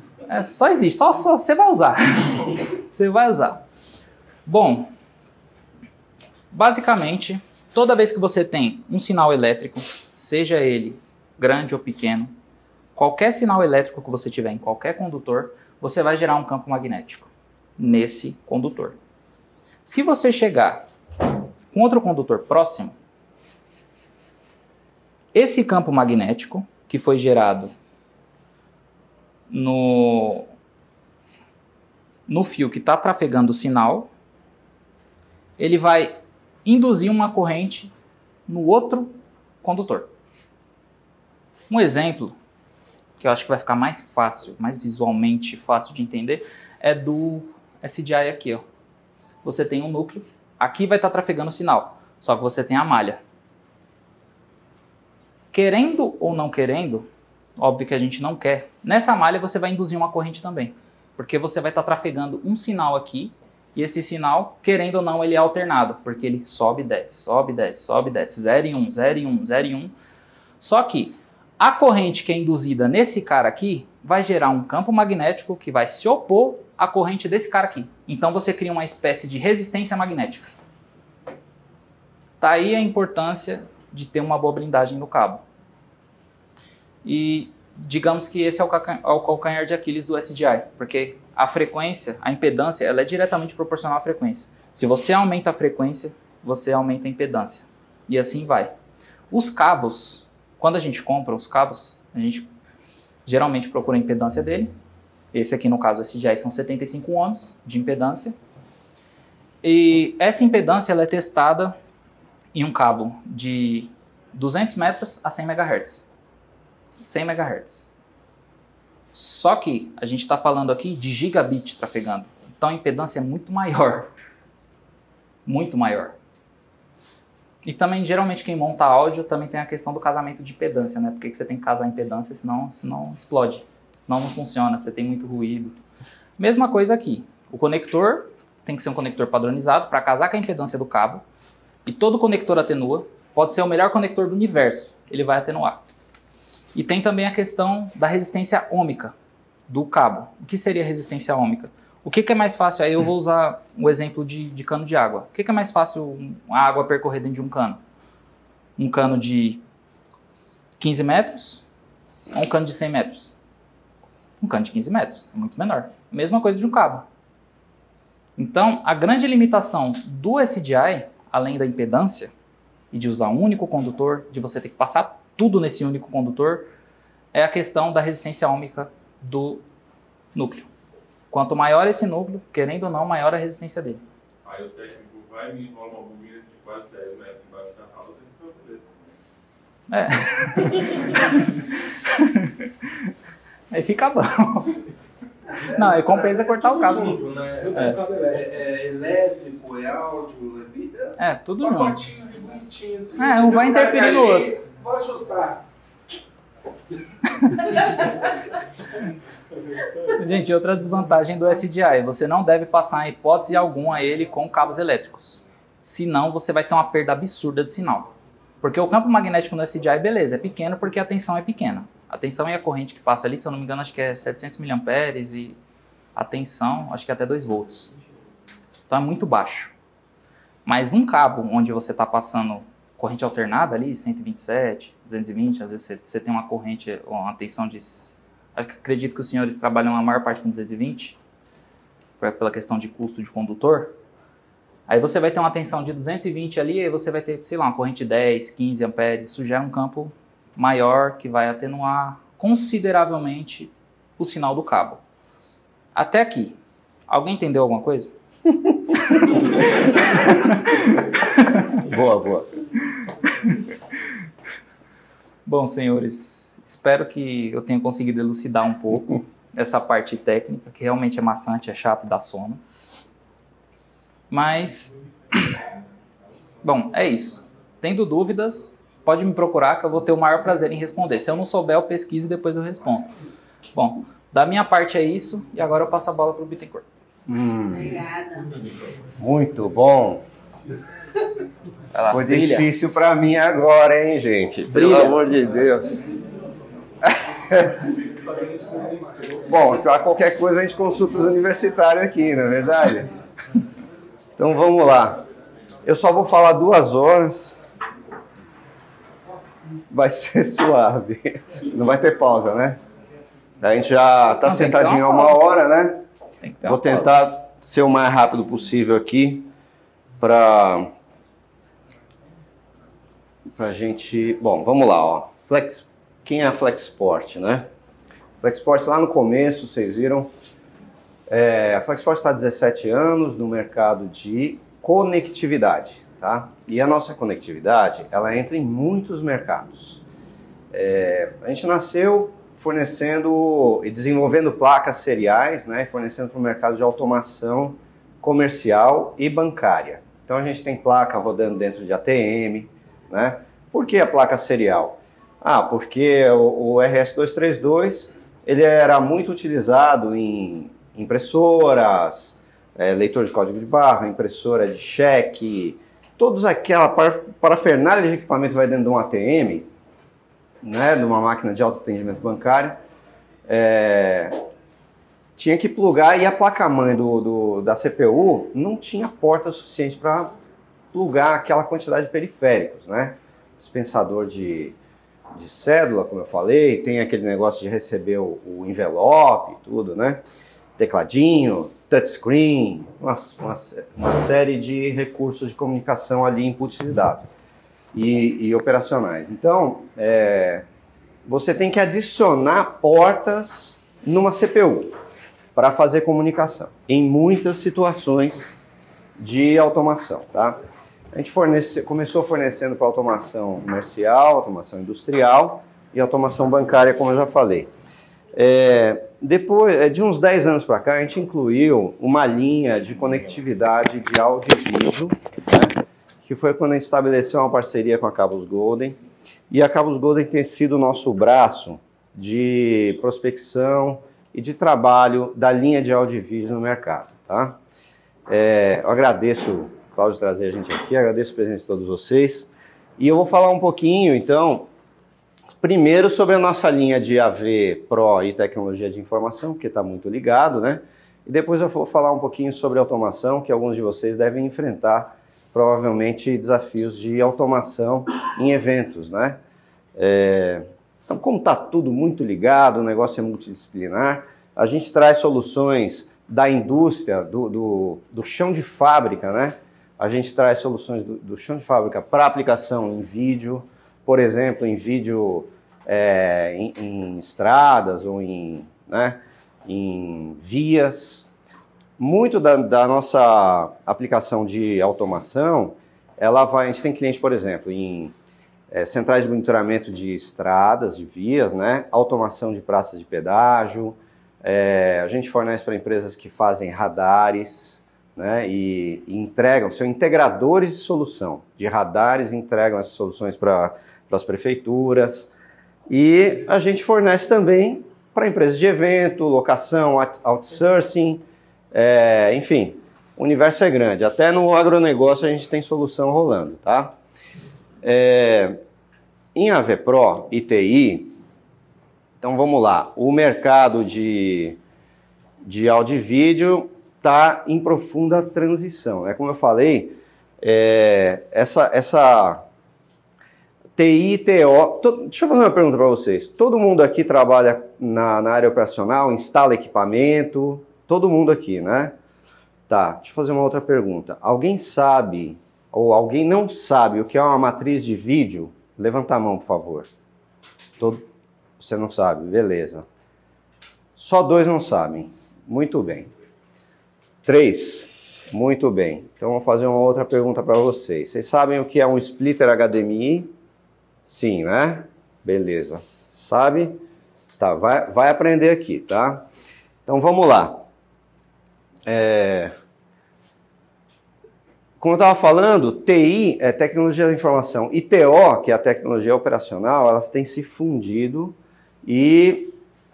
Só existe, só você vai usar. Você vai usar. Bom, basicamente, toda vez que você tem um sinal elétrico, seja ele grande ou pequeno, qualquer sinal elétrico que você tiver em qualquer condutor, você vai gerar um campo magnético nesse condutor. Se você chegar com outro condutor próximo, esse campo magnético que foi gerado no fio que está trafegando o sinal, ele vai induzir uma corrente no outro condutor. Um exemplo que eu acho que vai ficar mais fácil, mais visualmente fácil de entender, é do SDI aqui, ó. Você tem um núcleo Aqui vai estar trafegando o sinal, só que você tem a malha. Querendo ou não querendo, óbvio que a gente não quer, nessa malha você vai induzir uma corrente também. Porque você vai estar trafegando um sinal aqui, e esse sinal, querendo ou não, ele é alternado, porque ele sobe e desce, sobe e desce, sobe e desce, 0 e 1, 0 e 1, 0 e 1. Só que a corrente que é induzida nesse cara aqui vai gerar um campo magnético que vai se opor à corrente desse cara aqui. Então você cria uma espécie de resistência magnética. Tá aí a importância de ter uma boa blindagem no cabo. E digamos que esse é o calcanhar de Aquiles do SDI, porque a frequência, a impedância, ela é diretamente proporcional à frequência. Se você aumenta a frequência, você aumenta a impedância. E assim vai. Os cabos, quando a gente compra os cabos, a gente geralmente procura a impedância dele. Esse aqui, no caso, SDI, são 75 ohms de impedância. E essa impedância ela é testada em um cabo de 200 metros a 100 MHz. 100 MHz. Só que a gente está falando aqui de gigabit trafegando. Então a impedância é muito maior. Muito maior. E também, geralmente, quem monta áudio também tem a questão do casamento de impedância, né? Porque você tem que casar a impedância, senão explode. Senão não funciona, você tem muito ruído. Mesma coisa aqui. O conector tem que ser um conector padronizado para casar com a impedância do cabo. E todo conector atenua. Pode ser o melhor conector do universo. Ele vai atenuar. E tem também a questão da resistência ôhmica do cabo. O que seria resistência ôhmica? O que é mais fácil? Aí eu vou usar o exemplo de cano de água. O que é mais fácil a água percorrer dentro de um cano? Um cano de 15 metros ou um cano de 100 metros? Um cano de 15 metros, é muito menor. Mesma coisa de um cabo. Então, a grande limitação do SDI, além da impedância e de usar um único condutor, de você ter que passar tudo nesse único condutor, é a questão da resistência ôhmica do núcleo. Quanto maior esse núcleo, querendo ou não, maior a resistência dele. Aí o técnico vai e me enrola uma bobina de quase 10 metros embaixo da house e fica beleza. Aí fica bom. Não, aí compensa cortar o cabo. Junto, né? O cabo é elétrico, é áudio, é vida. É, tudo junto. Pacotinho bonitinho assim. Um vai interferir no outro. Vou ajustar. Gente, outra desvantagem do SDI, você não deve passar em hipótese alguma ele com cabos elétricos. Senão você vai ter uma perda absurda de sinal. Porque o campo magnético no SDI, beleza, é pequeno porque a tensão é pequena. A tensão e a corrente que passa ali, se eu não me engano, acho que é 700 mA e a tensão, acho que é até 2 volts. Então é muito baixo. Mas num cabo onde você está passando corrente alternada ali, 127, 220, às vezes você tem uma corrente, uma tensão de... Acredito que os senhores trabalham a maior parte com 220, pela questão de custo de condutor. Aí você vai ter uma tensão de 220 ali, e você vai ter, sei lá, uma corrente de 10, 15 amperes. Isso gera um campo maior que vai atenuar consideravelmente o sinal do cabo. Até aqui. Alguém entendeu alguma coisa? Boa. Bom, senhores, espero que eu tenha conseguido elucidar um pouco essa parte técnica, que realmente é maçante, é chato e dá sono. Mas, bom, é isso. Tendo dúvidas, pode me procurar que eu vou ter o maior prazer em responder. Se eu não souber, eu pesquiso e depois eu respondo. Bom, da minha parte é isso, e agora eu passo a bola para o Bittencourt. Obrigada. Muito bom. Lá, foi brilha. difícil para mim agora, hein, gente? Pelo Brilha. amor de Deus. Bom, qualquer coisa a gente consulta os universitários aqui, não é verdade? Então vamos lá. Eu só vou falar 2 horas. Vai ser suave. Não vai ter pausa, né? A gente já está sentadinho há 1 hora, né? Vou tentar ser o mais rápido possível aqui para gente... Bom, vamos lá, ó. Quem é a Flexport, né? Flexport lá no começo, vocês viram, a Flexport está há 17 anos no mercado de conectividade, tá? E a nossa conectividade, ela entra em muitos mercados. A gente nasceu fornecendo e desenvolvendo placas seriais, né? Fornecendo para o mercado de automação comercial e bancária. Então a gente tem placa rodando dentro de ATM, né? Por que a placa serial? Porque o RS-232 ele era muito utilizado em impressoras, leitor de código de barra, impressora de cheque, todos aquela parafernália de equipamento que vai dentro de um ATM, né, de uma máquina de autoatendimento bancário, tinha que plugar, e a placa-mãe da CPU não tinha porta suficiente para plugar aquela quantidade de periféricos, né? Dispensador de cédula, como eu falei, tem aquele negócio de receber o envelope e tudo, né? Tecladinho, touchscreen, uma série de recursos de comunicação ali, inputs de dados e operacionais. Então, você tem que adicionar portas numa CPU para fazer comunicação, em muitas situações de automação, tá? A gente começou fornecendo para automação comercial, automação industrial e automação bancária, como eu já falei. Depois de uns 10 anos para cá, a gente incluiu uma linha de conectividade de áudio e vídeo, né, que foi quando a gente estabeleceu uma parceria com a Cabos Golden. E a Cabos Golden tem sido o nosso braço de prospecção e de trabalho da linha de áudio e vídeo no mercado, tá? Eu agradeço, Cláudio, trazer a gente aqui, agradeço a presença de todos vocês. E eu vou falar um pouquinho, então, primeiro sobre a nossa linha de AV Pro e tecnologia de informação, que está muito ligado, né? E depois eu vou falar um pouquinho sobre automação, que alguns de vocês devem enfrentar, provavelmente, desafios de automação em eventos, né? Então, como está tudo muito ligado, o negócio é multidisciplinar, a gente traz soluções da indústria, do chão de fábrica, né? A gente traz soluções do chão de fábrica para aplicação em vídeo, por exemplo, em vídeo em estradas ou em vias. Muito da nossa aplicação de automação, a gente tem cliente, por exemplo, em centrais de monitoramento de estradas, de vias, né? Automação de praças de pedágio. A gente fornece para empresas que fazem radares, né? E entregam, são integradores de solução de radares, entregam essas soluções para as prefeituras. E a gente fornece também para empresas de evento, locação, outsourcing, enfim, o universo é grande. Até no agronegócio a gente tem solução rolando, tá? Em AV Pro e TI, então vamos lá, o mercado de áudio e vídeo está em profunda transição, né? Como eu falei, essa TI, TO... Deixa eu fazer uma pergunta para vocês. Todo mundo aqui trabalha na área operacional, instala equipamento, todo mundo aqui, né? Tá, deixa eu fazer uma outra pergunta. Alguém sabe, ou alguém não sabe o que é uma matriz de vídeo? Levanta a mão, por favor. Você não sabe, beleza. Só 2 não sabem. Muito bem. 3, muito bem. Então, vou fazer uma outra pergunta para vocês. Vocês sabem o que é um splitter HDMI? Sim, né? Beleza. Sabe? Tá, vai aprender aqui, tá? Então, vamos lá. Como eu estava falando, TI é tecnologia da informação e TO, que é a tecnologia operacional, elas têm se fundido e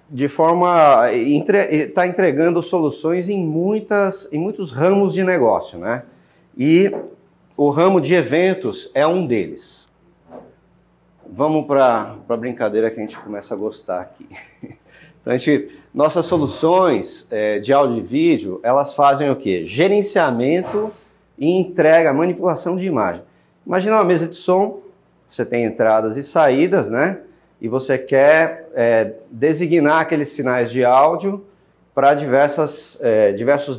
de forma está entregando soluções em muitos ramos de negócio, né? E o ramo de eventos é um deles. Vamos para a brincadeira que a gente começa a gostar aqui. Então, nossas soluções de áudio e vídeo, elas fazem o quê? Gerenciamento e entrega, manipulação de imagem. Imagina uma mesa de som, você tem entradas e saídas, né? E você quer designar aqueles sinais de áudio para diversos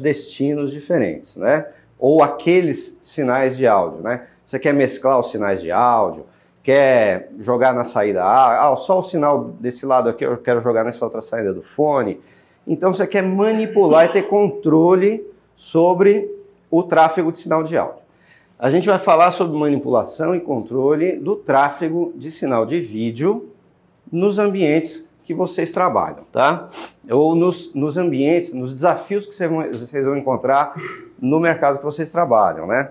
destinos diferentes, né? Ou aqueles sinais de áudio, né? Você quer mesclar os sinais de áudio, quer jogar na saída A, só o sinal desse lado aqui eu quero jogar nessa outra saída do fone. Então você quer manipular e ter controle sobre o tráfego de sinal de áudio. A gente vai falar sobre manipulação e controle do tráfego de sinal de vídeo nos ambientes que vocês trabalham, tá? Ou nos ambientes, nos desafios que vocês vão encontrar no mercado que vocês trabalham, né?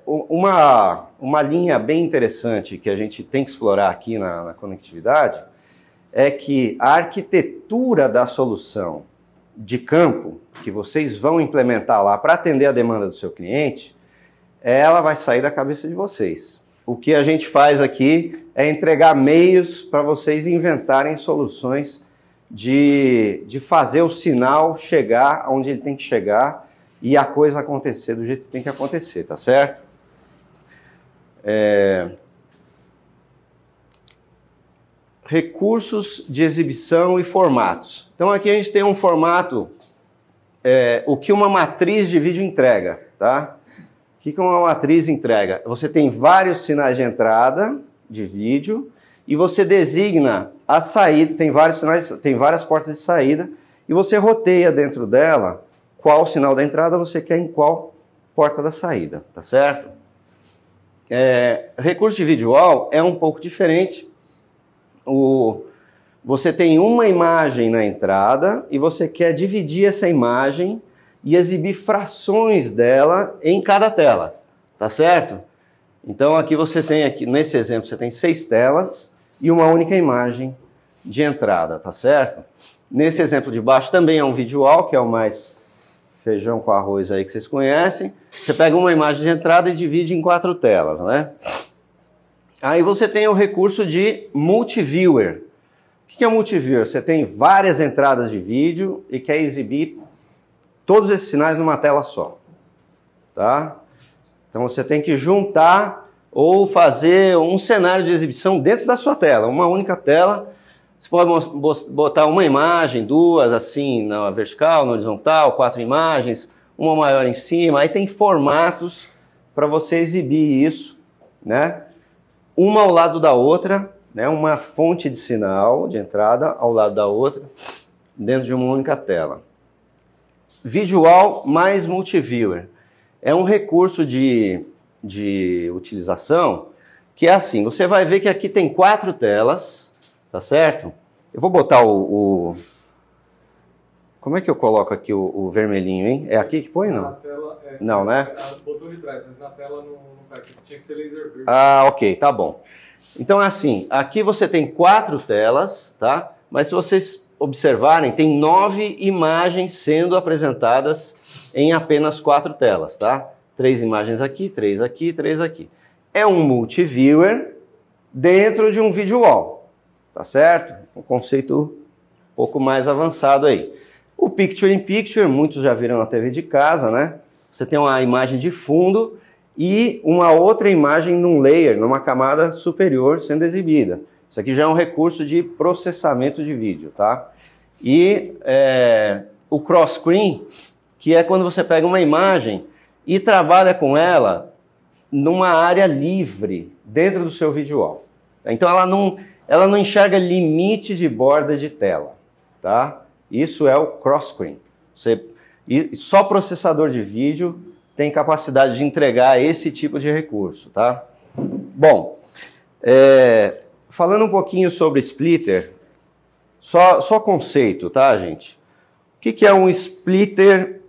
Uma linha bem interessante que a gente tem que explorar aqui na conectividade é que a arquitetura da solução de campo que vocês vão implementar lá para atender a demanda do seu cliente, ela vai sair da cabeça de vocês. O que a gente faz aqui é entregar meios para vocês inventarem soluções de fazer o sinal chegar onde ele tem que chegar e a coisa acontecer do jeito que tem que acontecer, tá certo? Recursos de exibição e formatos. Então aqui a gente tem um formato, o que uma matriz de vídeo entrega, tá? O que uma matriz entrega? Você tem vários sinais de entrada de vídeo e você designa a saída, tem vários sinais, tem várias portas de saída e você roteia dentro dela qual sinal da entrada você quer em qual porta da saída, tá certo? Recurso de vídeo wall é um pouco diferente. Você tem uma imagem na entrada e você quer dividir essa imagem e exibir frações dela em cada tela, tá certo? Então aqui você tem, nesse exemplo, você tem 6 telas e uma única imagem de entrada, tá certo? Nesse exemplo de baixo também é um vídeo wall, que é o mais feijão com arroz aí que vocês conhecem. Você pega uma imagem de entrada e divide em 4 telas, né? Aí você tem o recurso de multiviewer. O que é multiviewer? Você tem várias entradas de vídeo e quer exibir todos esses sinais numa tela só, tá? Então você tem que juntar ou fazer um cenário de exibição dentro da sua tela, uma única tela. Você pode botar uma imagem, 2, assim, na vertical, na horizontal, 4 imagens, uma maior em cima. Aí tem formatos para você exibir isso, né? Uma ao lado da outra, né? Uma fonte de sinal de entrada ao lado da outra, dentro de uma única tela. Video wall mais multiviewer. É um recurso de utilização que é assim, você vai ver que aqui tem 4 telas, tá certo? Eu vou botar como é que eu coloco aqui o vermelhinho, hein? É aqui que põe, não? Na tela, não, né? Botão de trás, mas na tela não vai, tinha que ser laser verde. Ah, ok, tá bom. Então é assim, aqui você tem 4 telas, tá? Mas se vocês observarem, tem 9 imagens sendo apresentadas em apenas 4 telas, tá? 3 imagens aqui, 3 aqui, 3 aqui. É um multiviewer dentro de um video wall, tá certo? Um conceito um pouco mais avançado aí. O Picture in Picture, muitos já viram na TV de casa, né? Você tem uma imagem de fundo e uma outra imagem num layer, numa camada superior sendo exibida. Isso aqui já é um recurso de processamento de vídeo, tá? E o cross-screen, que é quando você pega uma imagem e trabalha com ela numa área livre dentro do seu video wall. Então ela não enxerga limite de borda de tela, tá? Isso é o cross-screen. E só processador de vídeo tem capacidade de entregar esse tipo de recurso, tá? Bom, falando um pouquinho sobre splitter, só conceito, tá, gente? O que é um splitter?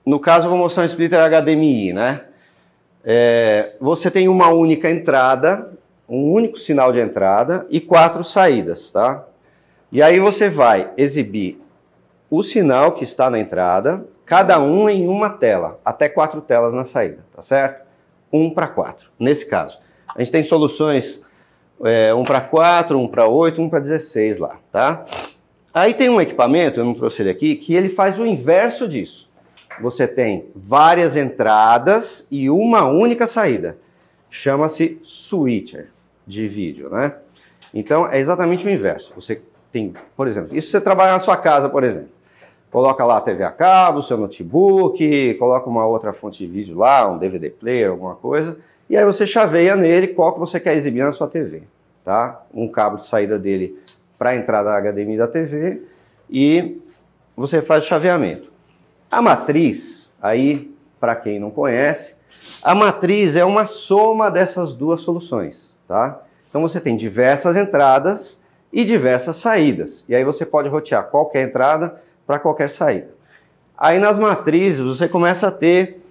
No caso, eu vou mostrar um splitter HDMI, né? Você tem uma única entrada, um único sinal de entrada e 4 saídas, tá? E aí você vai exibir o sinal que está na entrada, cada um em uma tela, até 4 telas na saída, tá certo? 1 para 4, nesse caso. A gente tem soluções 1 para 4, 1 para 8, 1 para 16 lá, tá? Aí tem um equipamento, eu não trouxe ele aqui, que ele faz o inverso disso. Você tem várias entradas e uma única saída. Chama-se switcher de vídeo, né? Então é exatamente o inverso. Você tem, por exemplo, isso você trabalha na sua casa, por exemplo. Coloca lá a TV a cabo, seu notebook, coloca uma outra fonte de vídeo lá, um DVD player, alguma coisa, e aí você chaveia nele qual que você quer exibir na sua TV, tá? Um cabo de saída dele para a entrada HDMI da TV e você faz o chaveamento. A matriz, aí, para quem não conhece, a matriz é uma soma dessas duas soluções, tá? Então você tem diversas entradas e diversas saídas, e aí você pode rotear qualquer entrada para qualquer saída. Aí nas matrizes você começa a ter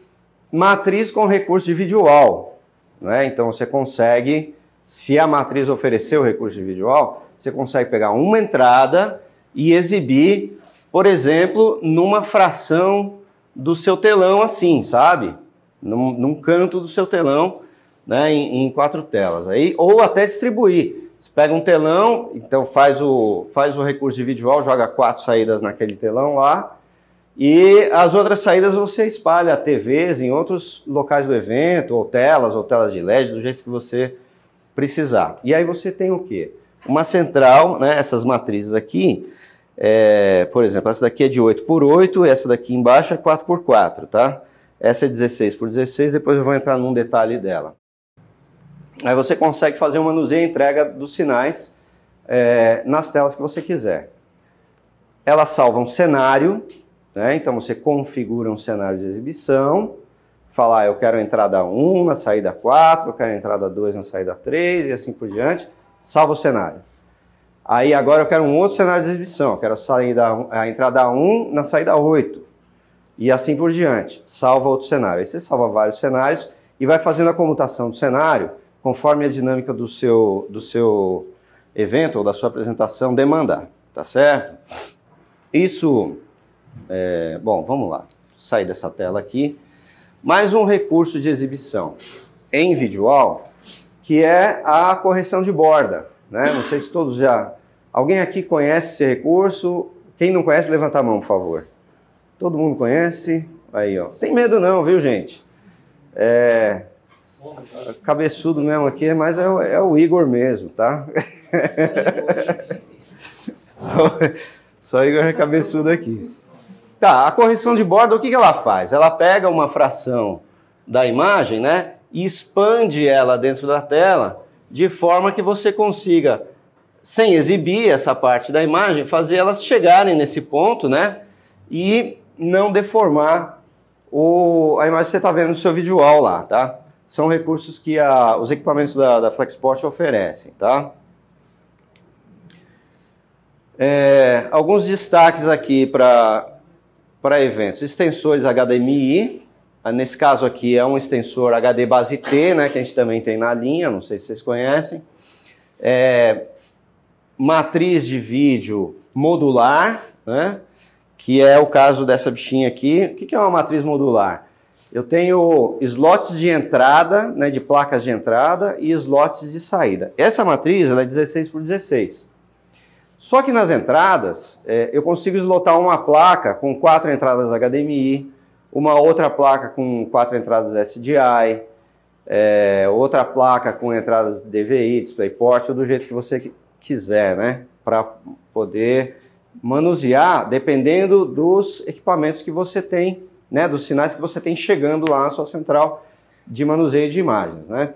matriz com recurso de visual, né? Então você consegue, se a matriz oferecer o recurso de visual, você consegue pegar uma entrada e exibir, por exemplo, numa fração do seu telão assim, sabe? Num canto do seu telão, né? Em 4 telas. Aí, ou até distribuir. Você pega um telão, então faz o recurso de visual, joga 4 saídas naquele telão lá, e as outras saídas você espalha TVs em outros locais do evento, ou telas de LED, do jeito que você precisar. E aí você tem o quê? Uma central, né, essas matrizes aqui, por exemplo, essa daqui é de 8x8, essa daqui embaixo é 4x4, tá? Essa é 16x16, depois eu vou entrar num detalhe dela. Aí você consegue fazer o manuseio e entrega dos sinais nas telas que você quiser. Ela salva um cenário, né? Então você configura um cenário de exibição, fala, eu quero a entrada 1 na saída 4, eu quero a entrada 2 na saída 3 e assim por diante, salva o cenário. Aí agora eu quero um outro cenário de exibição, eu quero a entrada 1 na saída 8 e assim por diante, salva outro cenário. Aí você salva vários cenários e vai fazendo a comutação do cenário conforme a dinâmica do seu evento ou da sua apresentação demandar, tá certo? Isso, bom, vamos lá, sair dessa tela aqui. Mais um recurso de exibição em visual, que é a correção de borda, né? Não sei se todos já... Alguém aqui conhece esse recurso? Quem não conhece, levanta a mão, por favor. Todo mundo conhece? Aí, ó. Tem medo não, viu, gente? Cabeçudo mesmo aqui, mas é o Igor mesmo, tá? Só o Igor é cabeçudo aqui. Tá, a correção de borda, o que ela faz? Ela pega uma fração da imagem, né, e expande ela dentro da tela, de forma que você consiga, sem exibir essa parte da imagem, fazer elas chegarem nesse ponto, né, e não deformar a imagem que você está vendo no seu visual lá, tá? São recursos que os equipamentos da Flexport oferecem, tá? Alguns destaques aqui para eventos. Extensores HDMI, nesse caso aqui é um extensor HD base T, né, que a gente também tem na linha, não sei se vocês conhecem. Matriz de vídeo modular, né, que é o caso dessa bichinha aqui. O que é uma matriz modular? Eu tenho slots de entrada, né, de placas de entrada e slots de saída. Essa matriz ela é 16x16. Só que nas entradas, eu consigo slotar uma placa com 4 entradas HDMI, uma outra placa com 4 entradas SDI, outra placa com entradas DVI, DisplayPort, do jeito que você quiser, né? Para poder manusear, dependendo dos equipamentos que você tem, né? Dos sinais que você tem chegando lá na sua central de manuseio de imagens, né?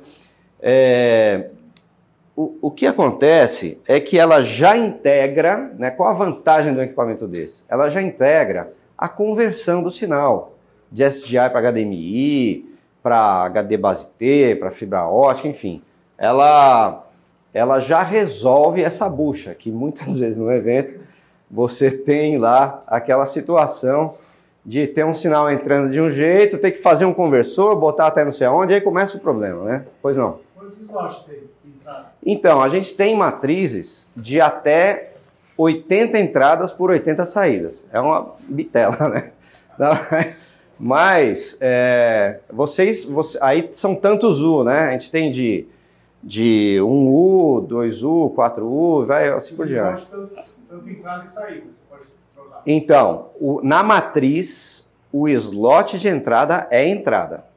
O que acontece é que ela já integra, né, qual a vantagem de um equipamento desse? Ela já integra a conversão do sinal de SDI para HDMI, para HD base T, para fibra ótica, enfim. Ela já resolve essa bucha, que muitas vezes no evento você tem lá aquela situação de ter um sinal entrando de um jeito, ter que fazer um conversor, botar até não sei aonde, aí começa o problema, né? Pois não. Quantos slots tem? Então, a gente tem matrizes de até 80 entradas por 80 saídas. É uma bitela, né? Mas, aí são tantos U, né? A gente tem de 1U, 2U, 4U, vai assim por diante. Tanto entrada e saída, você pode trocar. Então, na matriz, o slot de entrada é entrada.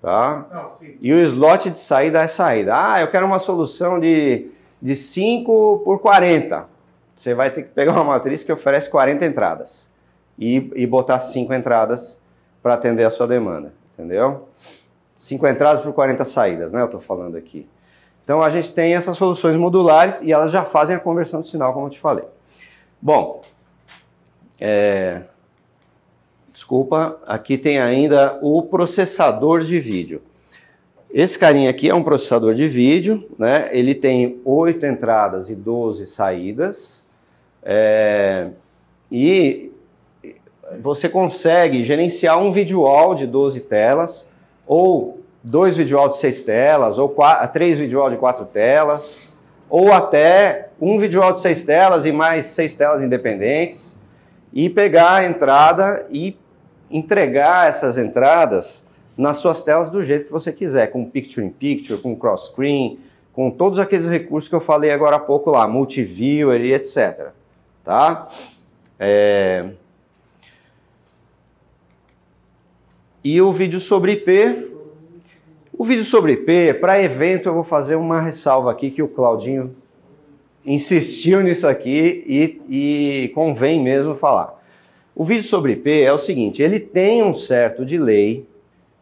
Tá? Não, sim. E o slot de saída é saída. Ah, eu quero uma solução de 5x40. Você vai ter que pegar uma matriz que oferece 40 entradas e botar 5 entradas para atender a sua demanda, entendeu? 5 entradas por 40 saídas, né? Eu estou falando aqui. Então a gente tem essas soluções modulares e elas já fazem a conversão de sinal, como eu te falei. Bom, desculpa, aqui tem ainda o processador de vídeo. Esse carinha aqui é um processador de vídeo, né? Ele tem 8 entradas e 12 saídas. você consegue gerenciar um video wall de 12 telas, ou 2 video wall de 6 telas, ou 3 video wall de 4 telas, ou até um video wall de 6 telas e mais 6 telas independentes, e pegar a entrada e entregar essas entradas nas suas telas do jeito que você quiser, com picture-in-picture, com cross-screen, com todos aqueles recursos que eu falei agora há pouco lá, multiviewer e etc. Tá? E o vídeo sobre IP. O vídeo sobre IP, para evento, eu vou fazer uma ressalva aqui que o Claudinho insistiu nisso aqui e convém mesmo falar. O vídeo sobre IP é o seguinte, ele tem um certo delay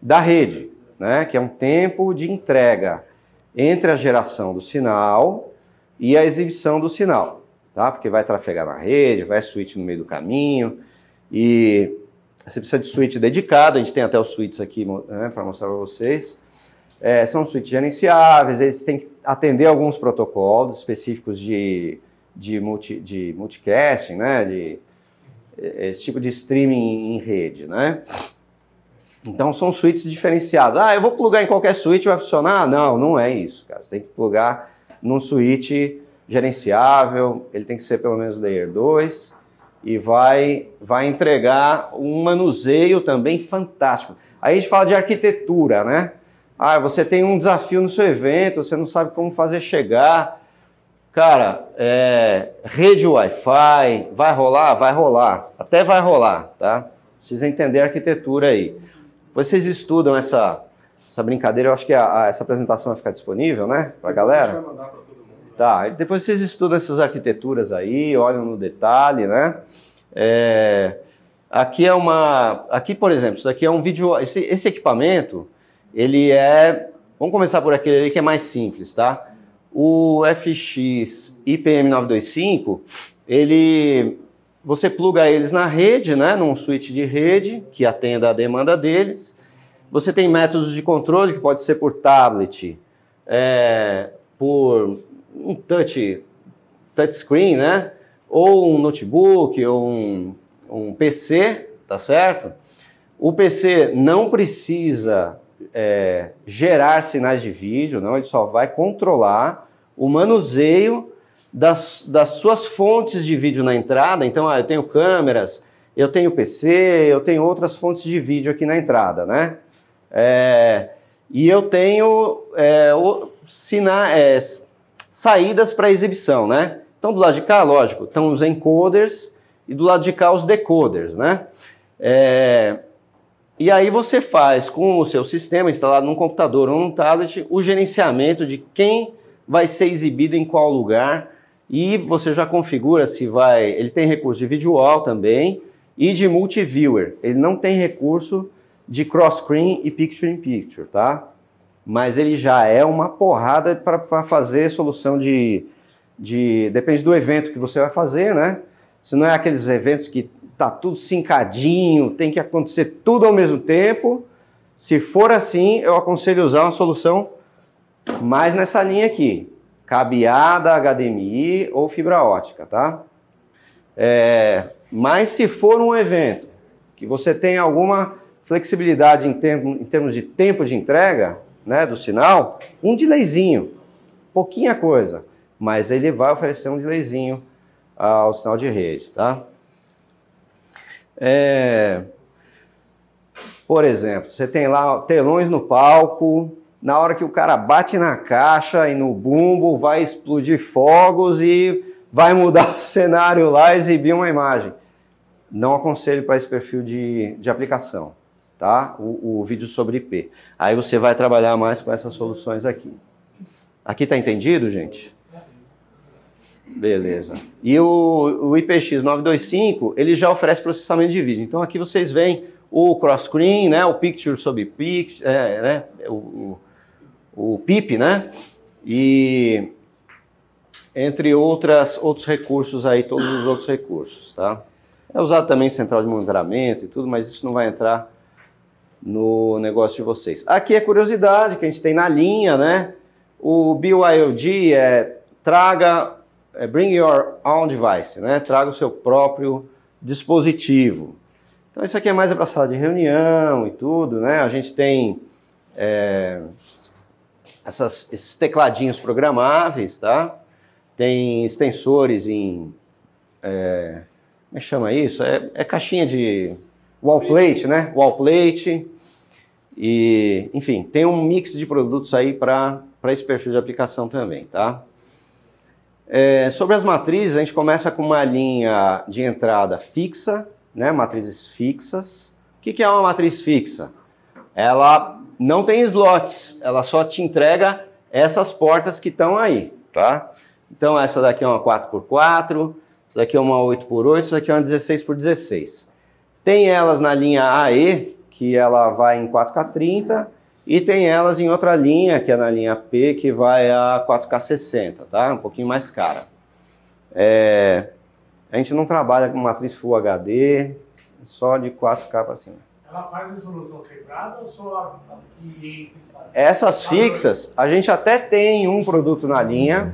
da rede, né, que é um tempo de entrega entre a geração do sinal e a exibição do sinal, tá? Porque vai trafegar na rede, vai switch no meio do caminho e você precisa de switch dedicado, a gente tem até os switches aqui, né, para mostrar para vocês. São switches gerenciáveis, eles têm que atender alguns protocolos específicos de multicasting, né, esse tipo de streaming em rede, né? Então são switches diferenciados. Ah, eu vou plugar em qualquer switch e vai funcionar? Não, não é isso, cara. Você tem que plugar num switch gerenciável, ele tem que ser pelo menos Layer 2 e vai entregar um manuseio também fantástico. Aí a gente fala de arquitetura, né? Ah, você tem um desafio no seu evento, você não sabe como fazer chegar. Cara, rede Wi-Fi, vai rolar? Vai rolar. Até vai rolar, tá? Precisa entender a arquitetura aí. Vocês estudam essa brincadeira, eu acho que essa apresentação vai ficar disponível, né? Pra galera? A gente vai mandar pra todo mundo. Tá, depois vocês estudam essas arquiteturas aí, olham no detalhe, né? Aqui, por exemplo, isso aqui é um vídeo... Esse equipamento, ele é... Vamos começar por aquele ali que é mais simples, tá? O FX IPM925, você pluga eles na rede, né, num switch de rede que atenda a demanda deles. Você tem métodos de controle, que pode ser por tablet, por um touchscreen, né, ou um notebook, ou um PC, tá certo? O PC não precisa gerar sinais de vídeo, não, ele só vai controlar o manuseio das suas fontes de vídeo na entrada. Então, eu tenho câmeras, eu tenho PC, eu tenho outras fontes de vídeo aqui na entrada, né? E eu tenho saídas para exibição, né? Então, do lado de cá, lógico, estão os encoders e do lado de cá os decoders, né? E aí você faz com o seu sistema instalado num computador ou num tablet o gerenciamento de quem vai ser exibido em qual lugar e você já configura se vai... Ele tem recurso de video wall também e de multiviewer. Ele não tem recurso de cross-screen e picture-in-picture, tá? Mas ele já é uma porrada para fazer solução depende do evento que você vai fazer, né? Se não é aqueles eventos que tá tudo sincadinho, tem que acontecer tudo ao mesmo tempo. Se for assim, eu aconselho usar uma solução mais nessa linha aqui. Cabeada, HDMI ou fibra ótica, tá? Mas se for um evento que você tem alguma flexibilidade em termos de tempo de entrega, né, do sinal, um delayzinho, pouquinha coisa, mas ele vai oferecer um delayzinho ao sinal de rede, tá? Por exemplo, você tem lá telões no palco, na hora que o cara bate na caixa e no bumbo vai explodir fogos e vai mudar o cenário lá, exibir uma imagem. Não aconselho para esse perfil de aplicação, tá? O vídeo sobre IP. Aí você vai trabalhar mais com essas soluções aqui. Aqui tá entendido, gente? Beleza. E o IPX925, ele já oferece processamento de vídeo. Então aqui vocês veem o cross-screen, né, o picture sobre picture, né, o PIP, né, e entre outros recursos aí, todos os outros recursos, tá? É usado também central de monitoramento e tudo, mas isso não vai entrar no negócio de vocês. Aqui é curiosidade que a gente tem na linha, né, o BYOD bring your own device, né, traga o seu próprio dispositivo. Então isso aqui é mais para sala de reunião e tudo, né? A gente tem esses tecladinhos programáveis, tá? Tem extensores em... como é que chama isso? É caixinha de wall plate, né? Wall plate. E, enfim, tem um mix de produtos aí para esse perfil de aplicação também, tá? Sobre as matrizes, a gente começa com uma linha de entrada fixa, né? Matrizes fixas. O que é uma matriz fixa? Ela não tem slots, ela só te entrega essas portas que estão aí, tá? Então essa daqui é uma 4x4, essa daqui é uma 8x8, essa daqui é uma 16x16. Tem elas na linha AE, que ela vai em 4K30, e tem elas em outra linha, que é na linha P, que vai a 4K60, tá? Um pouquinho mais cara. A gente não trabalha com matriz Full HD, só de 4K para cima. Ela faz resolução quebrada ou só as que entram? Essas fixas, a gente até tem um produto na linha,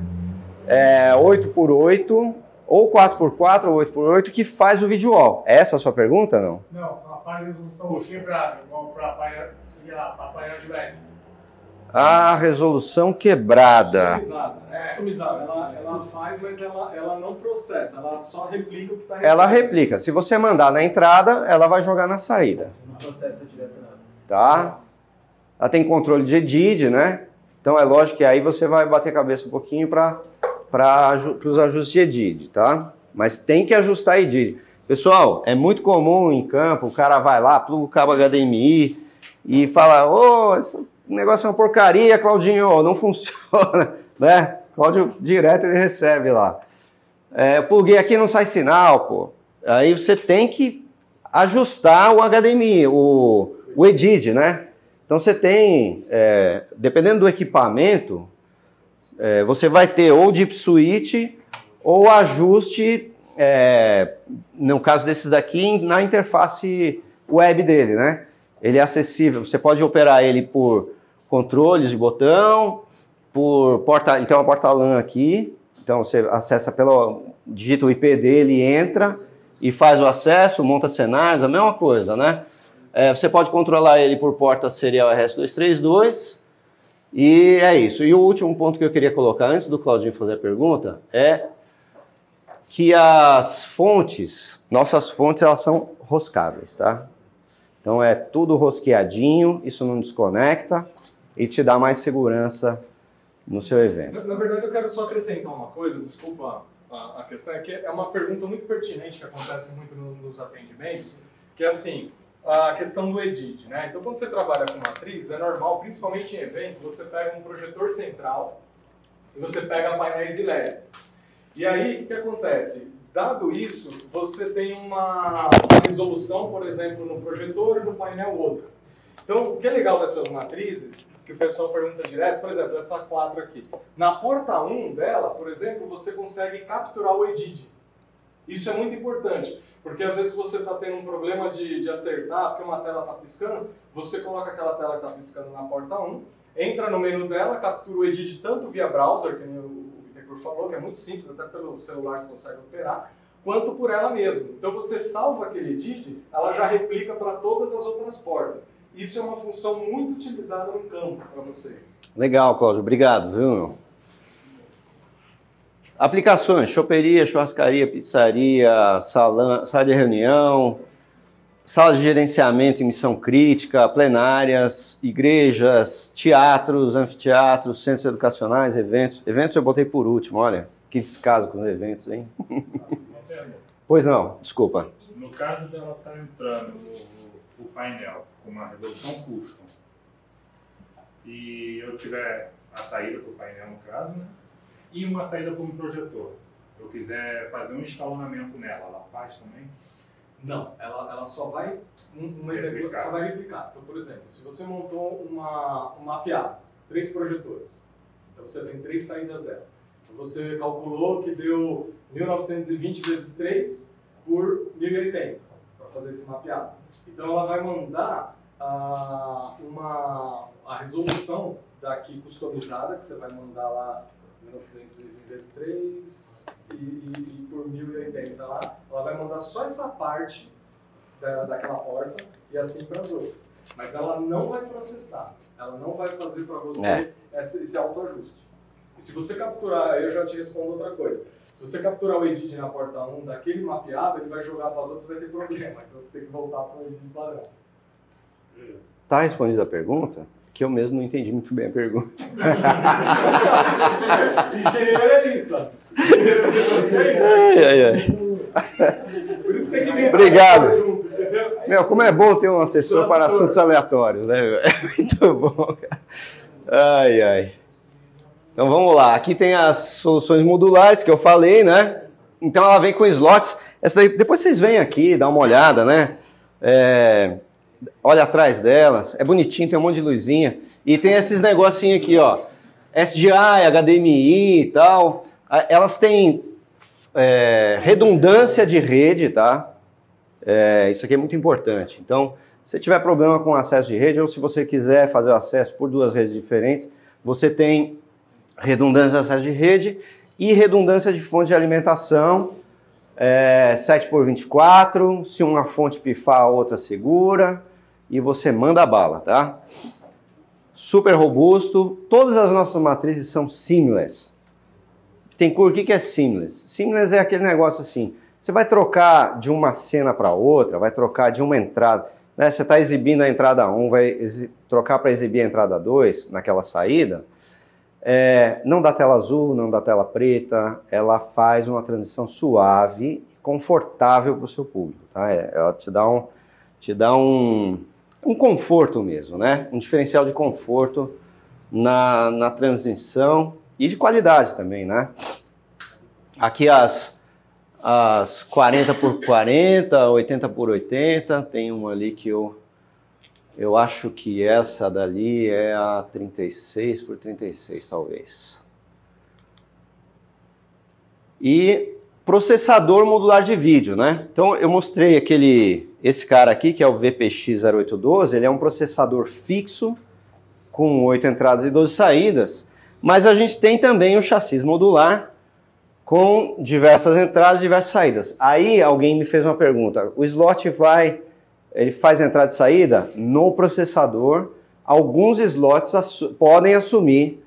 8x8, ou 4x4 ou 8x8, que faz o video wall. Essa é a sua pergunta, não? Não, se ela faz resolução quebrada, igual para painel de LED. A resolução quebrada. Customizada. Ela faz, mas ela não processa, ela só replica o que está Ela replica. Se você mandar na entrada, ela vai jogar na saída. Não processa direto não. Tá? Ela tem controle de EDID, né? Então é lógico que aí você vai bater a cabeça um pouquinho para os ajustes de EDID, tá? Mas tem que ajustar EDID. Pessoal, é muito comum em campo, o cara vai lá, pluga o cabo HDMI e fala, esse negócio é uma porcaria, Claudinho, não funciona, né? Cláudio direto ele recebe lá. Eu pluguei aqui, não sai sinal, pô. Aí você tem que ajustar o HDMI, o EDID, né? Então você tem, dependendo do equipamento, você vai ter ou Deep Switch ou ajuste, no caso desses daqui, na interface web dele, né? Ele é acessível, você pode operar ele por controles de botão, por porta, ele tem uma porta LAN aqui, então você acessa digita o IP dele, entra e faz o acesso, monta cenários, a mesma coisa, né? Você pode controlar ele por porta serial RS232 e é isso. E o último ponto que eu queria colocar antes do Claudinho fazer a pergunta é que as fontes, nossas fontes, elas são roscáveis, tá? Então é tudo rosqueadinho, isso não desconecta e te dá mais segurança no seu evento. Na verdade, eu quero só acrescentar uma coisa, desculpa a questão, é que é uma pergunta muito pertinente que acontece muito nos atendimentos, que é assim, a questão do EDID, né? Então, quando você trabalha com matriz, é normal, principalmente em evento, você pega um projetor central e você pega painéis de LED. E aí, o que acontece? Dado isso, você tem uma resolução, por exemplo, no projetor e no painel outra. Então, o que é legal dessas matrizes, que o pessoal pergunta direto, por exemplo, essa 4 aqui. Na porta 1 dela, por exemplo, você consegue capturar o EDID. Isso é muito importante, porque às vezes você está tendo um problema de acertar, porque uma tela está piscando, você coloca aquela tela que está piscando na porta 1, entra no menu dela, captura o EDID tanto via browser, que o Bittencourt falou, que é muito simples, até pelo celular você consegue operar, quanto por ela mesma. Então você salva aquele EDID, ela já replica para todas as outras portas. Isso é uma função muito utilizada no campo para vocês. Legal, Cláudio. Obrigado, viu? Aplicações, choperia, churrascaria, pizzaria, sala de reunião, sala de gerenciamento em missão crítica, plenárias, igrejas, teatros, anfiteatros, centros educacionais, eventos. Eventos eu botei por último, olha. Que descaso com os eventos, hein? Pois não, desculpa. No caso dela estar entrando no painel com uma resolução custom e eu tiver a saída para o painel, no caso, né? E uma saída para um projetor, eu quiser fazer um escalonamento nela, ela faz também? Não, ela só vai, um exemplo, só vai replicar. Então, por exemplo, se você montou um mapeado, 3 projetores, então você tem 3 saídas dela. Então, você calculou que deu 1920 vezes 3 por 1080 para fazer esse mapeado. Então ela vai mandar a resolução daqui customizada, que você vai mandar lá 1920 vezes 3 e por 1080 lá, ela vai mandar só essa parte daquela porta e assim para as outras. Mas ela não vai processar, ela não vai fazer para você esse autoajuste. E se você capturar, eu já te respondo outra coisa. Se você capturar o edit na porta 1 daquele mapeado, ele vai jogar para as outras e vai ter problema. Então você tem que voltar para o edit padrão. Tá respondida a pergunta? Que eu mesmo não entendi muito bem a pergunta. Engenheiro é isso, ó. Por isso tem que vir. Obrigado. Junto, entendeu? Meu, como é bom ter um assessor para assuntos aleatórios, né? É muito bom, cara. Ai, ai. Então vamos lá. Aqui tem as soluções modulares que eu falei, né? Então ela vem com slots. Essa daí, depois vocês vêm aqui, dá uma olhada, né? Olha atrás delas. É bonitinho, tem um monte de luzinha. E tem esses negocinhos aqui, ó. SDI, HDMI e tal. Elas têm redundância de rede, tá? Isso aqui é muito importante. Então, se você tiver problema com acesso de rede, ou se você quiser fazer o acesso por duas redes diferentes, você tem redundância de acesso de rede e redundância de fonte de alimentação, 7x24, se uma fonte pifar, a outra segura, e você manda a bala, tá? Super robusto, todas as nossas matrizes são seamless. O que é seamless? Seamless é aquele negócio assim, você vai trocar de uma cena para outra, vai trocar de uma entrada, né? Você está exibindo a entrada 1, vai trocar para exibir a entrada 2 naquela saída, não dá tela azul, não dá tela preta, ela faz uma transição suave, confortável para o seu público, tá? Ela te dá um conforto mesmo, né? Um diferencial de conforto na transição e de qualidade também, né? Aqui as 40x40, 80x80, tem uma ali que eu acho que essa dali é a 36x36, talvez. E processador modular de vídeo, né? Então eu mostrei esse cara aqui, que é o VPX0812, ele é um processador fixo, com 8 entradas e 12 saídas, mas a gente tem também o chassi modular, com diversas entradas e diversas saídas. Aí alguém me fez uma pergunta, o slot ele faz entrada e saída no processador, alguns slots podem assumir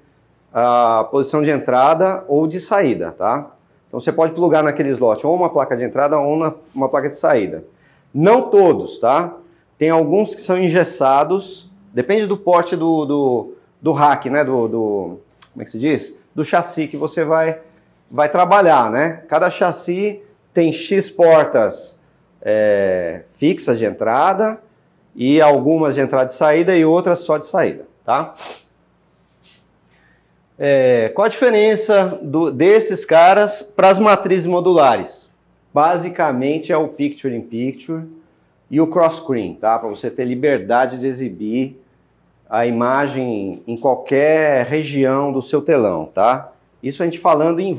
a posição de entrada ou de saída, tá? Então você pode plugar naquele slot ou uma placa de entrada ou uma placa de saída. Não todos, tá? Tem alguns que são engessados, depende do porte do rack, né? Como é que se diz? Do chassi que você vai trabalhar, né? Cada chassi tem X portas fixas de entrada e algumas de entrada e saída e outras só de saída, tá? Qual a diferença desses caras para as matrizes modulares? Basicamente é o Picture-in-Picture e o Cross-Screen, tá? Para você ter liberdade de exibir a imagem em qualquer região do seu telão, tá? Isso a gente falando em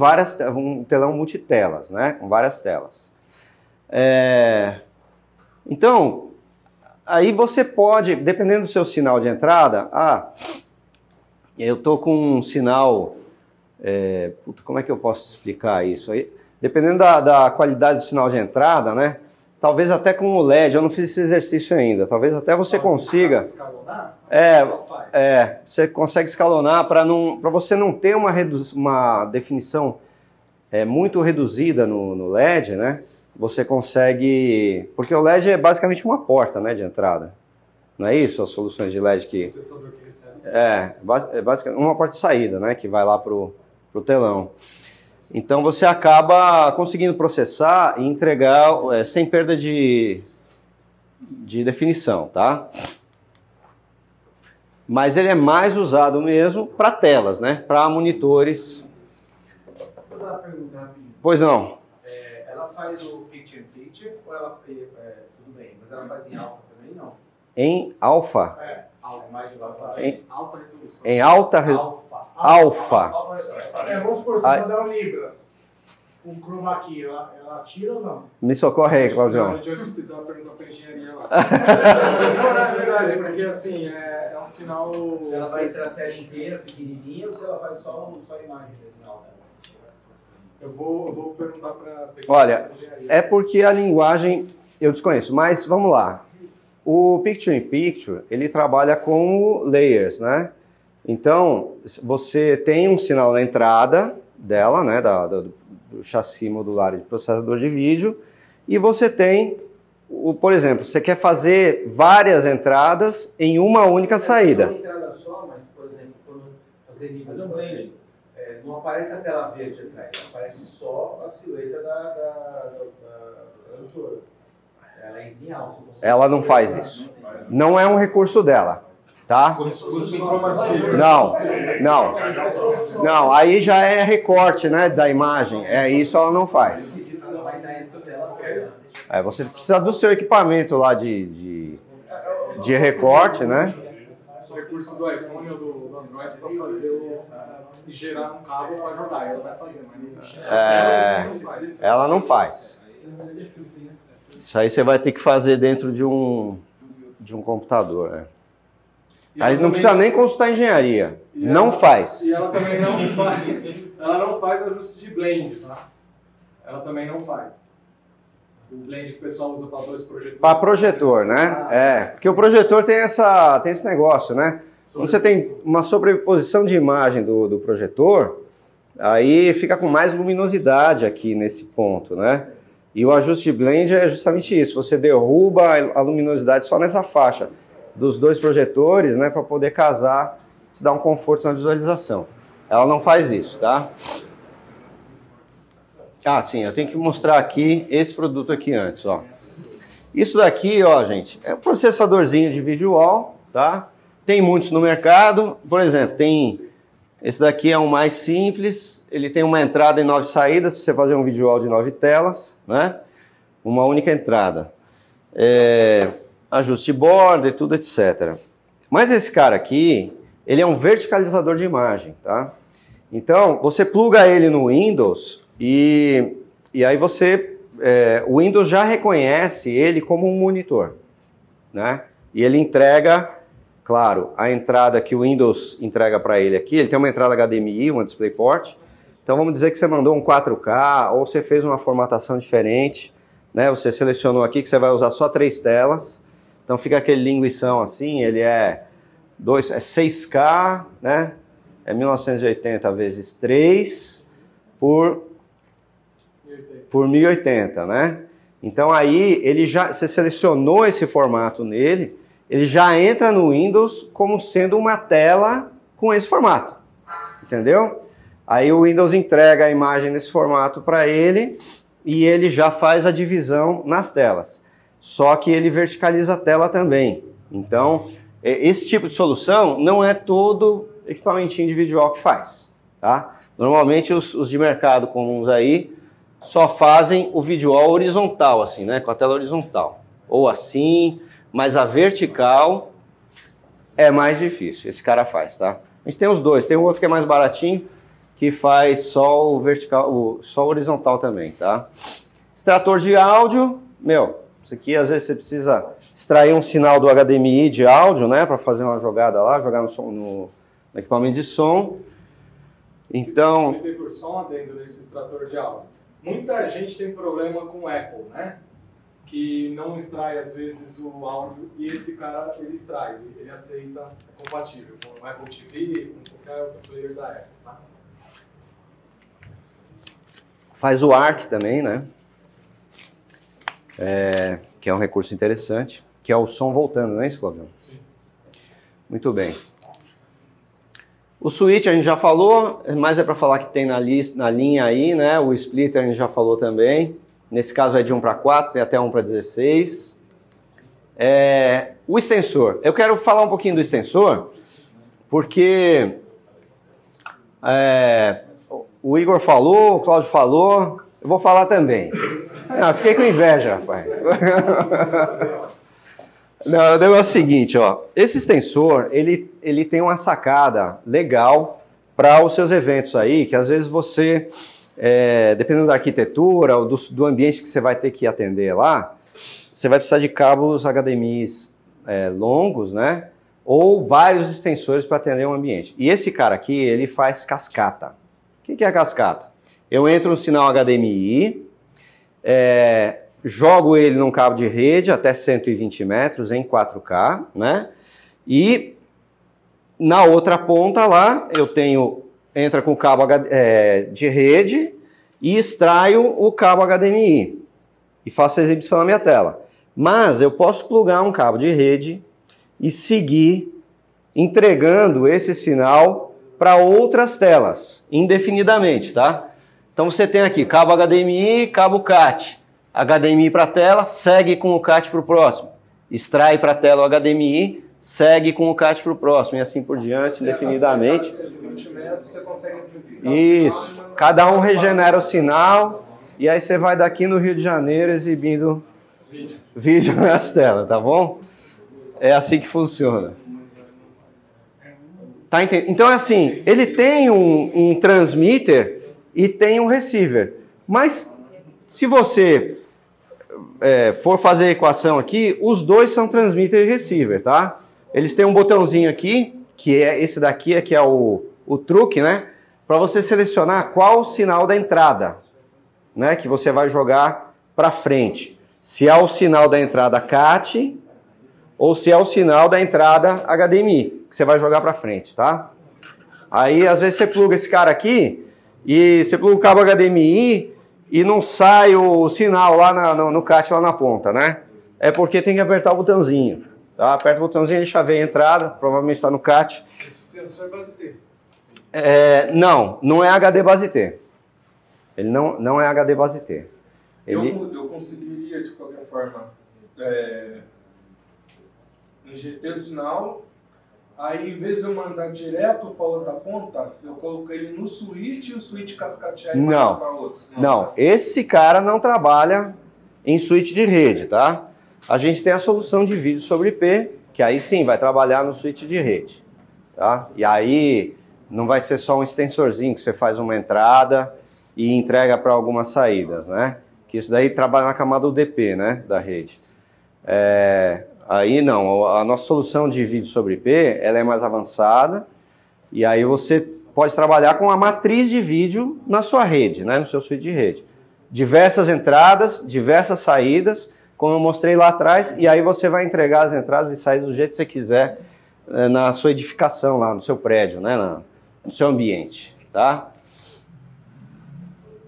um telão multitelas, né? Com várias telas. Então, aí você pode, dependendo do seu sinal de entrada, eu tô com um sinal, como é que eu posso explicar isso aí? Dependendo da qualidade do sinal de entrada, né? Talvez até com o LED, eu não fiz esse exercício ainda, talvez até você consiga. Escalonar? Você consegue escalonar para você não ter uma definição muito reduzida no LED, né? Você consegue, porque o LED é basicamente uma porta, né, de entrada. Não é isso? As soluções de LED que basicamente uma porta de saída, né, que vai lá pro telão. Então você acaba conseguindo processar e entregar sem perda de definição, tá? Mas ele é mais usado mesmo para telas, né? Para monitores. Vou dar uma pergunta rapidinho. Pois não. Ela faz o Picture-in-Picture ou ela tudo bem, mas ela faz em alfa também, não? Em alfa? Imagem em alta resolução. Em alta alfa. Vamos supor, você mandar um Libras, um chroma key, ela tira ou não? Me socorre aí, Claudião. A gente vai precisar perguntar para a engenharia lá. Não, é verdade, porque assim, é um sinal... Ela vai ter a tela inteira, pequenininha, ou se ela faz só a imagem desse sinal? Eu vou perguntar para... Olha, é porque a linguagem eu desconheço, mas vamos lá. O Picture-in-Picture, ele trabalha com layers, né? Então, você tem um sinal na entrada dela, né, do chassi modular de processador de vídeo, e você tem, por exemplo, você quer fazer várias entradas em uma única saída. Uma entrada só, mas, por exemplo, quando fazer um blend, não aparece a tela verde atrás, aparece só a silhueta da tradutora. Ela é lineal. Ela não faz isso. Não é um recurso dela, tá? Não, aí já é recorte, né, da imagem. Isso ela não faz. Você precisa do seu equipamento lá de recorte, né? O recurso do iPhone ou do Android para fazer e gerar um cabo para jogar. Ela vai fazer, mas ela não faz. Isso aí você vai ter que fazer dentro de um computador. Aí não precisa nem consultar engenharia. Não faz. E ela também não faz ajuste de blend, tá? Ela também não faz. O blend que o pessoal usa para dois projetores. Para projetor, né? Porque o projetor tem esse negócio, né? Quando você tem uma sobreposição de imagem do projetor, aí fica com mais luminosidade aqui nesse ponto, né? E o ajuste de blend é justamente isso. Você derruba a luminosidade só nessa faixa dos dois projetores, né? Para poder casar, se dar um conforto na visualização. Ela não faz isso, tá? Sim, eu tenho que mostrar aqui esse produto aqui antes, ó. Isso daqui, ó, gente, é um processadorzinho de vídeo wall, tá? Tem muitos no mercado. Por exemplo, esse daqui é um mais simples, ele tem uma entrada e 9 saídas, se você fazer um vídeo wall de 9 telas, né? Uma única entrada. Ajuste de borda e tudo, etc. Mas esse cara aqui, ele é um verticalizador de imagem, tá? Então, você pluga ele no Windows e aí o Windows já reconhece ele como um monitor, né? E ele entrega, claro, a entrada que o Windows entrega para ele aqui. Ele tem uma entrada HDMI, uma DisplayPort. Então vamos dizer que você mandou um 4K ou você fez uma formatação diferente, né? Você selecionou aqui que você vai usar só 3 telas. Então fica aquele linguição assim, ele é 6K, né? É 1980 vezes 3 por 1080, né? Então aí você selecionou esse formato nele, ele já entra no Windows como sendo uma tela com esse formato, entendeu? Aí o Windows entrega a imagem nesse formato para ele e ele já faz a divisão nas telas. Só que ele verticaliza a tela também. Então, esse tipo de solução não é todo equipamentinho de vídeo wall que faz, tá? Normalmente os de mercado comuns aí só fazem o vídeo wall horizontal, assim, né? Com a tela horizontal. Ou assim, mas a vertical é mais difícil. Esse cara faz, tá? A gente tem os dois. Tem um outro que é mais baratinho, que faz só o vertical, só o horizontal também, tá? Extrator de áudio, isso aqui às vezes você precisa extrair um sinal do HDMI de áudio, né? Para fazer uma jogada lá, jogar no equipamento de som. Então... Por som adendo nesse extrator de áudio. Muita gente tem problema com o Apple, né? Que não extrai às vezes o áudio e esse cara ele extrai, ele aceita, é compatível com o Apple TV, com qualquer outro player da Apple, tá? Faz o ARC também, né? Que é um recurso interessante, que é o som voltando, não é isso, Cláudio? Sim. Muito bem. O switch a gente já falou, mas é para falar que tem na linha aí, né? O splitter a gente já falou também. Nesse caso é de 1 para 4, tem até 1 para 16. O extensor. Eu quero falar um pouquinho do extensor, porque o Igor falou, o Cláudio falou, eu vou falar também. Fiquei com inveja, rapaz. Não, o negócio é o seguinte, ó. Esse extensor, ele tem uma sacada legal para os seus eventos aí, que às vezes você, dependendo da arquitetura ou do ambiente que você vai ter que atender lá, você vai precisar de cabos HDMIs longos, né? Ou vários extensores para atender um ambiente. E esse cara aqui, ele faz cascata. O que é cascata? Eu entro no sinal HDMI, jogo ele num cabo de rede até 120 metros em 4K, né? E na outra ponta lá, entra com o cabo de rede e extraio o cabo HDMI e faço a exibição na minha tela. Mas eu posso plugar um cabo de rede e seguir entregando esse sinal para outras telas, indefinidamente, tá? Então você tem aqui cabo HDMI, cabo CAT. HDMI para a tela, segue com o CAT para o próximo. Extrai para a tela o HDMI, segue com o CAT para o próximo, e assim por diante, indefinidamente. 120 metros, você consegue amplificar isso. Cada um regenera o sinal, e aí você vai daqui no Rio de Janeiro exibindo vídeo nas telas, tá bom? É assim que funciona. Tá entendendo? Então é assim, ele tem um transmitter e tem um receiver. Mas se você for fazer a equação aqui, os dois são transmitter e receiver, tá? Eles têm um botãozinho aqui, que é esse daqui, que é o truque, né? Para você selecionar qual o sinal da entrada, né? Que você vai jogar para frente. Se é o sinal da entrada CAT ou se é o sinal da entrada HDMI, que você vai jogar para frente, tá? Aí, às vezes, você pluga esse cara aqui e você pluga o cabo HDMI e não sai o sinal lá no CAT, lá na ponta, né? É porque tem que apertar o botãozinho, tá? Aperta o botãozinho, ele chaveia a entrada, provavelmente está no CAT. Esse sensor é base T? Não é HD base T. Ele não é HD base T. Eu conseguiria, de qualquer forma, injetar o sinal, aí em vez de eu mandar direto para outra ponta, eu coloco ele no switch e o switch cascatear e mandar para outros. Não, esse cara não trabalha em switch de rede, tá? A gente tem a solução de vídeo sobre IP, que aí sim vai trabalhar no switch de rede, tá? E aí não vai ser só um extensorzinho que você faz uma entrada e entrega para algumas saídas, né? Que isso daí trabalha na camada UDP, né, da rede. Aí não, a nossa solução de vídeo sobre IP, ela é mais avançada, e aí você pode trabalhar com a matriz de vídeo na sua rede, né, no seu switch de rede. Diversas entradas, diversas saídas, como eu mostrei lá atrás, e aí você vai entregar as entradas e saídas do jeito que você quiser na sua edificação lá, no seu prédio, né, no seu ambiente, tá?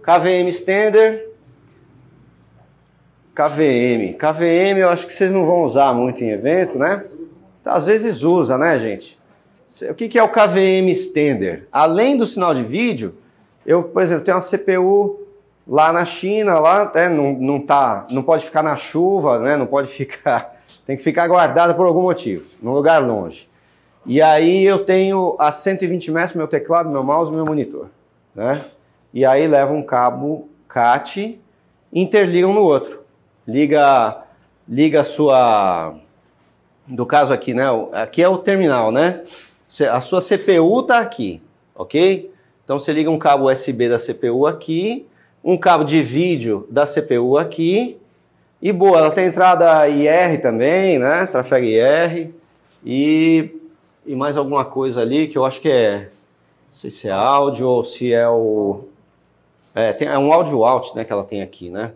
KVM Extender. KVM eu acho que vocês não vão usar muito em evento, né? Às vezes usa, né, gente? O que é o KVM Extender? Além do sinal de vídeo, eu, por exemplo, tenho uma CPU lá na China, lá até não pode ficar na chuva, né? Não pode ficar, tem que ficar guardada por algum motivo, num lugar longe. E aí eu tenho a 120 metros meu teclado, meu mouse e meu monitor, né? E aí leva um cabo CAT e interliga um no outro. Liga a sua, do caso aqui, né? Aqui é o terminal, né? A sua CPU tá aqui, ok? Então você liga um cabo USB da CPU aqui, um cabo de vídeo da CPU aqui, e boa, ela tem entrada IR também, né? Trafega IR, e mais alguma coisa ali que eu acho que não sei se é áudio ou se é é um áudio out, né? Que ela tem aqui, né?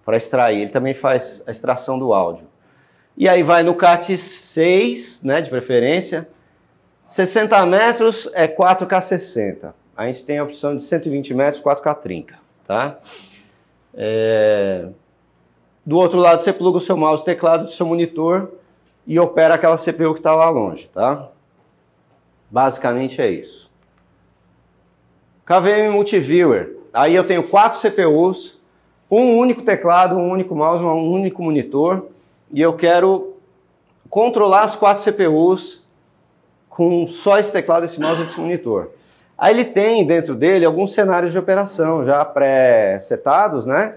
Para extrair, ele também faz a extração do áudio. E aí vai no CAT 6, né, de preferência, 60 metros é 4K60. A gente tem a opção de 120 metros, 4K30, tá? Do outro lado você pluga o seu mouse, teclado do seu monitor e opera aquela CPU que está lá longe, tá? Basicamente é isso. KVM Multiviewer. Aí eu tenho 4 CPUs, um único teclado, um único mouse, um único monitor, e eu quero controlar as 4 CPUs com só esse teclado, esse mouse e esse monitor. Aí ele tem dentro dele alguns cenários de operação já pré-setados, né?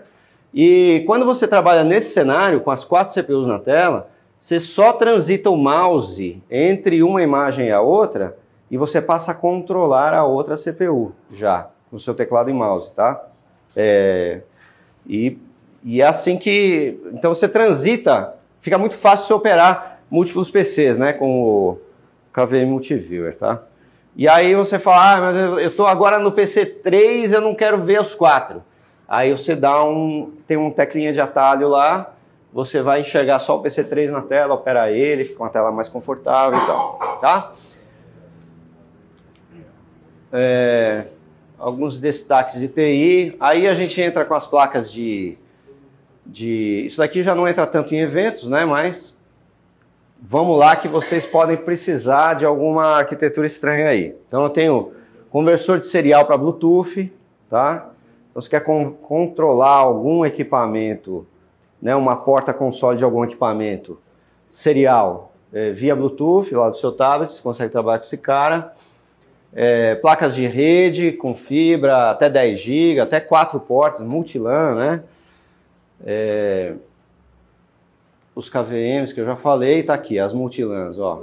E quando você trabalha nesse cenário, com as 4 CPUs na tela, você só transita o mouse entre uma imagem e a outra, e você passa a controlar a outra CPU já, com o seu teclado e mouse, tá? E é assim que... Então você transita, fica muito fácil você operar múltiplos PCs, né? Com o KVM Multiviewer, tá? E aí você fala, mas eu estou agora no PC 3, eu não quero ver os 4. Aí você tem uma teclinha de atalho lá, você vai enxergar só o PC3 na tela, opera ele, fica uma tela mais confortável e tal, tá? Alguns destaques de TI, aí a gente entra com as placas isso daqui já não entra tanto em eventos, né, mas vamos lá que vocês podem precisar de alguma arquitetura estranha aí. Então eu tenho conversor de serial para Bluetooth, tá? Então, se quer controlar algum equipamento, né, uma porta console de algum equipamento serial via Bluetooth, lá do seu tablet, você consegue trabalhar com esse cara. Placas de rede com fibra, até 10 GB, até 4 portas, multilan, né? Os KVMs que eu já falei, tá aqui, as multilans, ó.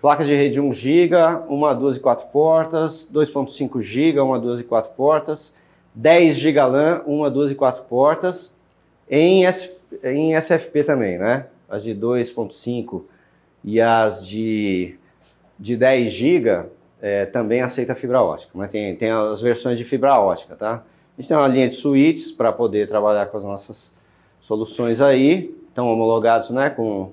Placas de rede 1 GB, 1, 2 e 4 portas, 2.5 GB, 1, 2 e 4 portas, 10 GB LAN, 1, 2 e 4 portas, em SFP também, né? As de 2.5 e as de 10 GB também aceita fibra ótica, mas tem as versões de fibra ótica, tá? A gente tem uma linha de switches para poder trabalhar com as nossas soluções aí, estão homologados, né, com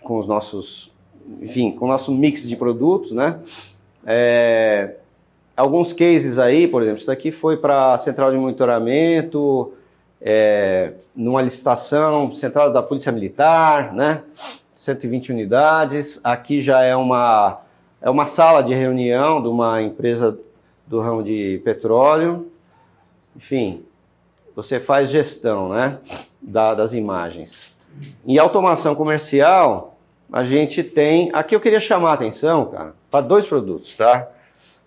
os nossos, enfim, com o nosso mix de produtos, né? Alguns cases aí, por exemplo, isso daqui foi para a central de monitoramento, numa licitação, central da Polícia Militar, né? 120 unidades. Aqui já é uma sala de reunião de uma empresa do ramo de petróleo. Enfim, você faz gestão, né, das imagens. Em automação comercial, a gente tem... Aqui eu queria chamar a atenção, cara, para 2 produtos, tá?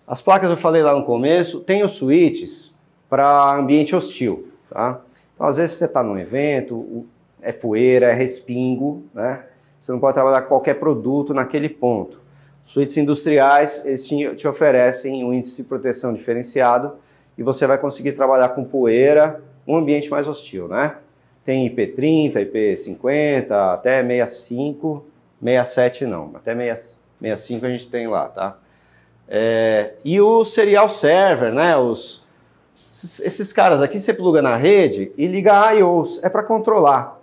As placas eu falei lá no começo, tem os switches para ambiente hostil, tá? Então, às vezes você está num evento, é poeira, é respingo, né? Você não pode trabalhar com qualquer produto naquele ponto. Switches industriais, eles te oferecem um índice de proteção diferenciado e você vai conseguir trabalhar com poeira, um ambiente mais hostil, né? Tem IP30, IP50, até 65, 67 não, até 65 a gente tem lá, tá? E o serial server, né? Esses caras aqui você pluga na rede e liga a I/Os, é para controlar.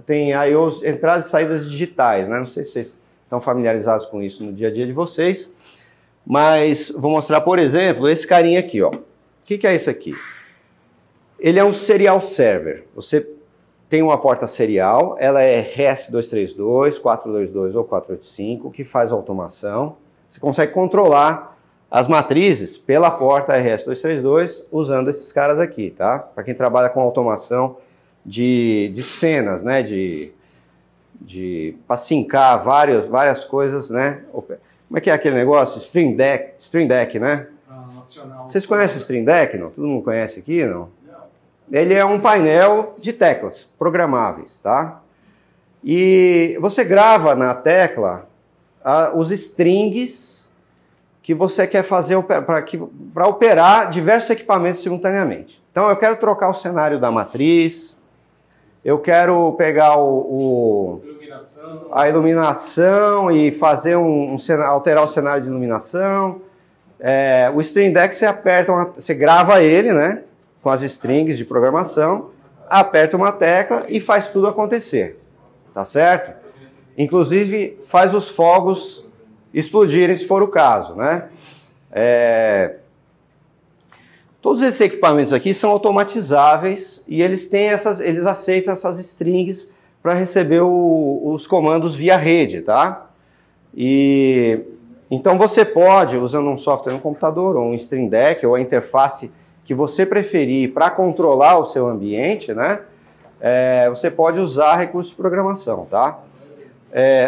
Tem I/Os, entradas e saídas digitais, né? Não sei se vocês estão familiarizados com isso no dia a dia de vocês, mas vou mostrar, por exemplo, esse carinha aqui, ó. O que é isso aqui? Ele é um serial server. Você tem uma porta serial, ela é RS-232, 422 ou 485, que faz automação. Você consegue controlar as matrizes pela porta RS-232 usando esses caras aqui, tá? Para quem trabalha com automação de cenas, né? Para sincar várias coisas, né? Como é que é aquele negócio? Stream Deck, né? Vocês conhecem o Stream Deck, não? Todo mundo conhece aqui, não? Ele é um painel de teclas programáveis, tá? E você grava na tecla os strings que você quer fazer para operar diversos equipamentos simultaneamente. Então eu quero trocar o cenário da matriz, eu quero pegar a iluminação e fazer alterar o cenário de iluminação. O Stream Deck você grava ele, né, com as strings de programação, aperta uma tecla e faz tudo acontecer, tá certo? Inclusive faz os fogos explodirem se for o caso, né? Todos esses equipamentos aqui são automatizáveis e eles aceitam essas strings para receber os comandos via rede, tá? E então você pode, usando um software no computador, ou um Stream Deck, ou a interface que você preferir para controlar o seu ambiente, né? Você pode usar recursos de programação, tá?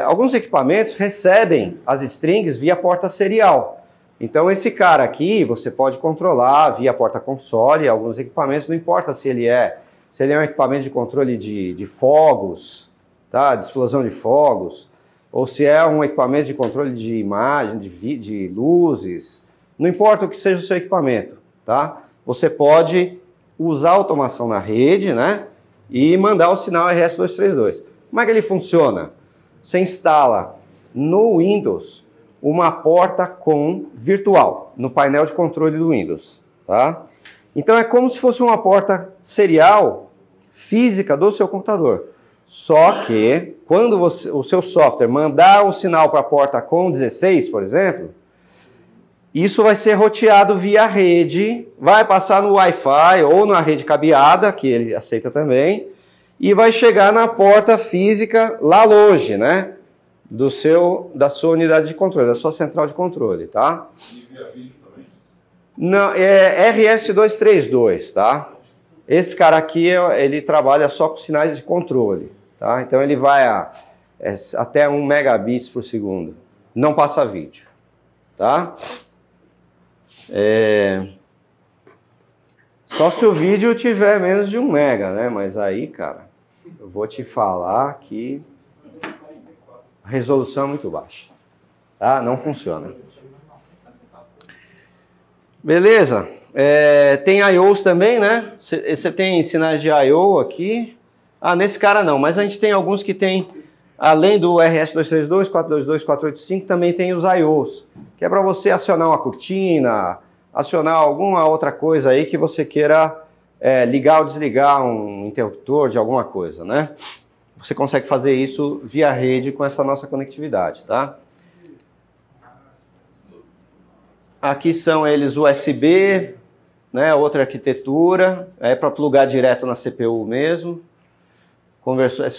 Alguns equipamentos recebem as strings via porta serial. Então esse cara aqui você pode controlar via porta console. Alguns equipamentos, não importa se ele é um equipamento de controle de fogos, tá? De explosão de fogos, ou se é um equipamento de controle de imagem, de luzes, não importa o que seja o seu equipamento, tá? Você pode usar automação na rede, né? E mandar o sinal RS-232. Como é que ele funciona? Você instala no Windows uma porta com virtual, no painel de controle do Windows, tá? Então é como se fosse uma porta serial física do seu computador. Só que quando o seu software mandar o sinal para a porta com 16, por exemplo, isso vai ser roteado via rede, vai passar no Wi-Fi ou na rede cabeada, que ele aceita também, e vai chegar na porta física lá longe, né? Da sua unidade de controle, da sua central de controle, tá? E via vídeo também? Não, é RS-232, tá? Esse cara aqui, ele trabalha só com sinais de controle, tá? Então ele vai até 1 megabits por segundo. Não passa vídeo, tá? Só se o vídeo tiver menos de 1 mega, né? Mas aí, cara, eu vou te falar que a resolução é muito baixa, tá? Não funciona. Beleza? Tem I/Os também, né? Você tem sinais de I/O aqui. Nesse cara não, mas a gente tem alguns que tem, além do RS-232, 422, 485, também tem os I/Os, que é para você acionar uma cortina, acionar alguma outra coisa aí que você queira ligar ou desligar um interruptor de alguma coisa, né? Você consegue fazer isso via rede com essa nossa conectividade, tá? Aqui são eles USB, né? Outra arquitetura, para plugar direto na CPU mesmo.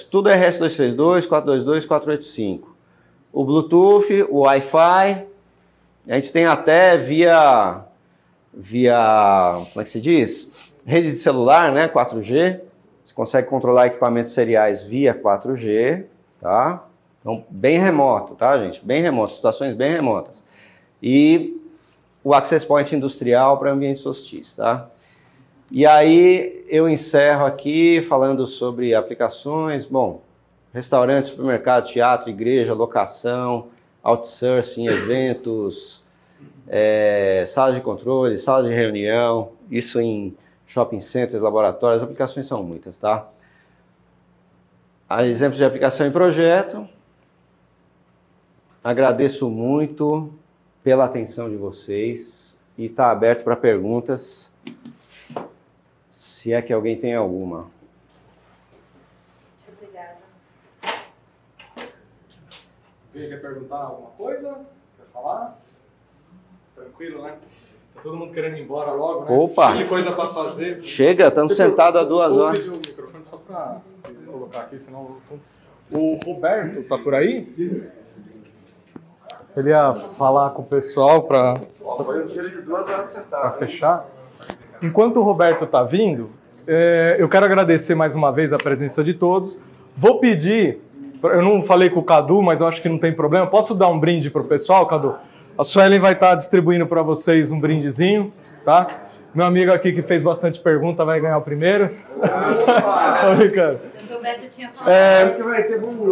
Tudo é RS-232, 422, 485. O Bluetooth, o Wi-Fi, a gente tem até via, como é que se diz? Rede de celular, né? 4G. Você consegue controlar equipamentos seriais via 4G, tá? Então, bem remoto, tá, gente? Bem remoto, situações bem remotas. E o Access Point industrial para ambientes hostis, tá? E aí eu encerro aqui falando sobre aplicações. Bom, restaurante, supermercado, teatro, igreja, locação, outsourcing, eventos, sala de controle, sala de reunião, isso em shopping centers, laboratórios, as aplicações são muitas, tá? Exemplos de aplicação em projeto. Agradeço muito pela atenção de vocês e está aberto para perguntas, se é que alguém tem alguma. Obrigada. Alguém quer perguntar alguma coisa? Quer falar? Tranquilo, né? Tá todo mundo querendo ir embora logo, né? Opa! Tem coisa para fazer. Chega, estamos sentados há 2 horas. Vou pedir o microfone só para colocar aqui, senão... O Roberto tá por aí? Ele ia falar com o pessoal para fechar. Enquanto o Roberto está vindo, eu quero agradecer mais uma vez a presença de todos. Vou pedir, eu não falei com o Cadu, mas eu acho que não tem problema. Posso dar um brinde para o pessoal, Cadu? A Suelen vai estar distribuindo para vocês um brindezinho, tá? Meu amigo aqui que fez bastante pergunta vai ganhar o primeiro. Tô brincando.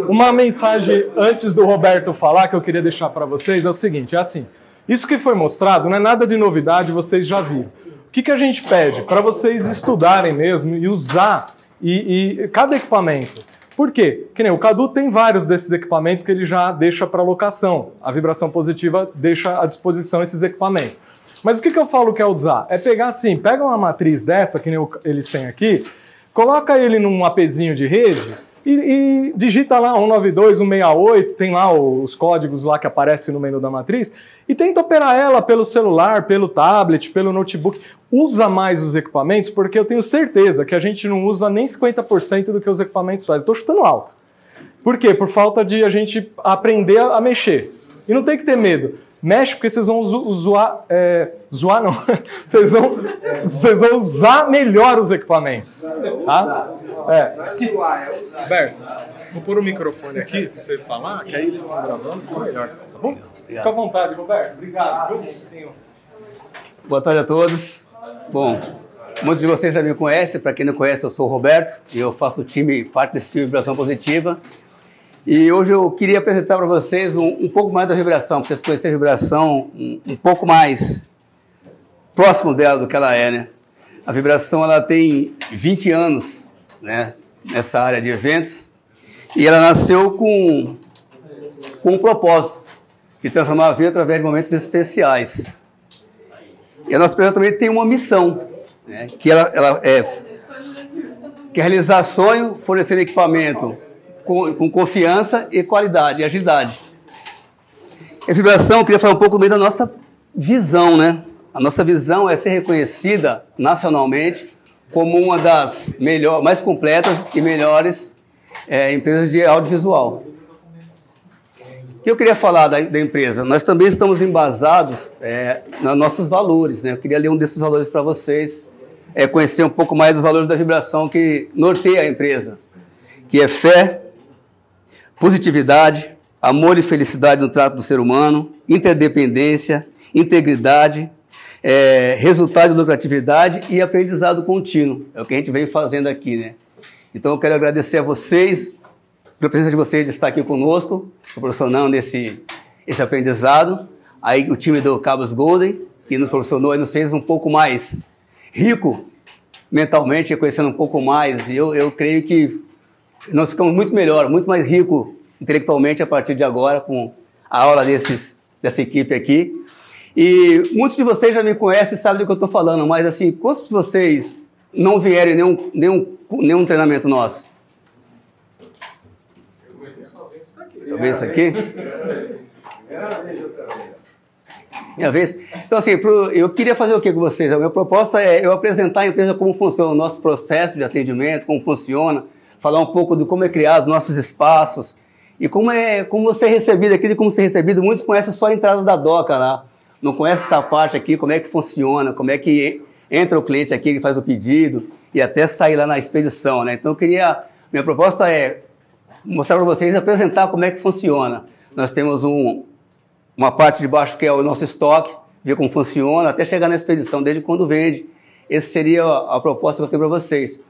Uma mensagem antes do Roberto falar que eu queria deixar para vocês é o seguinte, é assim, isso que foi mostrado não é nada de novidade, vocês já viram. O que a gente pede? Para vocês estudarem mesmo e usar cada equipamento. Por quê? Que nem o Cadu tem vários desses equipamentos que ele já deixa para locação. A vibração positiva deixa à disposição esses equipamentos. Mas o que eu falo que é usar? É pegar assim, pega uma matriz dessa, que nem eles têm aqui, coloca ele num APzinho de rede e digita lá 192, 168, tem lá os códigos lá que aparecem no menu da matriz, e tenta operar ela pelo celular, pelo tablet, pelo notebook. Usa mais os equipamentos, porque eu tenho certeza que a gente não usa nem 50% do que os equipamentos fazem. Estou chutando alto. Por quê? Por falta de a gente aprender a mexer. E não tem que ter medo. Mexe porque vocês vão zoar não. Vocês vão usar melhor os equipamentos. Tá? Não é zoar, é usar. Roberto, vou pôr o microfone aqui para você falar, que aí eles estão gravando, fica melhor. Tá bom? Fica à vontade, Roberto. Obrigado. Boa tarde a todos. Bom, muitos de vocês já me conhecem. Para quem não conhece, eu sou o Roberto e eu faço parte desse time de vibração positiva. E hoje eu queria apresentar para vocês um pouco mais da vibração, para vocês conhecerem a vibração um pouco mais próximo dela do que ela é, né? A vibração, ela tem 20 anos, né, nessa área de eventos, e ela nasceu com um propósito de transformar a vida através de momentos especiais. E a nossa empresa também tem uma missão. né? Que ela quer realizar sonho, fornecendo equipamento com confiança e qualidade e agilidade. A vibração, eu queria falar um pouco também da nossa visão, né? A nossa visão é ser reconhecida nacionalmente como uma das mais completas e melhores empresas de audiovisual. O que eu queria falar da empresa? Nós também estamos embasados nos nossos valores, né? Eu queria ler um desses valores para vocês, conhecer um pouco mais dos valores da vibração que norteia a empresa, que é fé, positividade, amor e felicidade no trato do ser humano, interdependência, integridade, resultado de lucratividade e aprendizado contínuo. É o que a gente vem fazendo aqui, né? Então eu quero agradecer a vocês, pela presença de vocês de estar aqui conosco, proporcionando esse aprendizado. Aí o time do Cabos Golden, que nos proporcionou e nos fez um pouco mais rico mentalmente, conhecendo um pouco mais. E eu creio que nós ficamos muito melhor, muito mais rico intelectualmente a partir de agora com a aula dessa equipe aqui. E muitos de vocês já me conhecem e sabem do que eu estou falando, mas assim, quantos de vocês não vieram em nenhum treinamento nosso? Só vez isso aqui? Minha vez? Então assim, eu queria fazer o que com vocês? A minha proposta é eu apresentar a empresa, como funciona o nosso processo de atendimento, como funciona, falar um pouco de como é criado os nossos espaços e como você é recebido aqui, de como ser recebido. Muitos conhecem só a entrada da doca lá, não conhecem essa parte aqui, como é que funciona, como é que entra o cliente aqui, ele faz o pedido e até sair lá na expedição, né? Então minha proposta é mostrar para vocês, apresentar como é que funciona. Nós temos uma parte de baixo que é o nosso estoque, ver como funciona, até chegar na expedição, desde quando vende. Essa seria a proposta que eu tenho para vocês.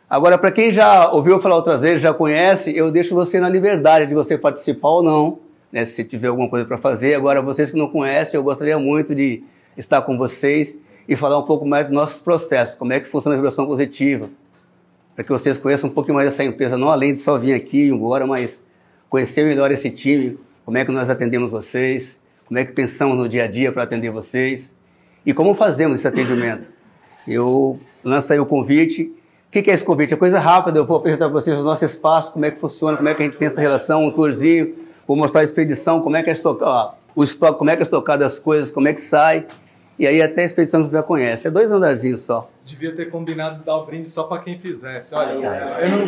Agora, para quem já ouviu falar outras vezes, já conhece, eu deixo você na liberdade de você participar ou não, né, se tiver alguma coisa para fazer. Agora, vocês que não conhecem, eu gostaria muito de estar com vocês e falar um pouco mais dos nossos processos, como é que funciona a vibração positiva, para que vocês conheçam um pouquinho mais dessa empresa, não além de só vir aqui e ir embora, mas conhecer melhor esse time, como é que nós atendemos vocês, como é que pensamos no dia a dia para atender vocês e como fazemos esse atendimento. Eu lanço aí o convite. O que é esse convite? É coisa rápida, eu vou apresentar para vocês o nosso espaço, como é que funciona, como é que a gente tem essa relação, um tourzinho, vou mostrar a expedição, como é que é o estoque, como é que é estocado as coisas, como é que sai, e aí até a expedição você já conhece. É 2 andarzinhos só. Devia ter combinado dar o brinde só para quem fizesse. Olha, eu não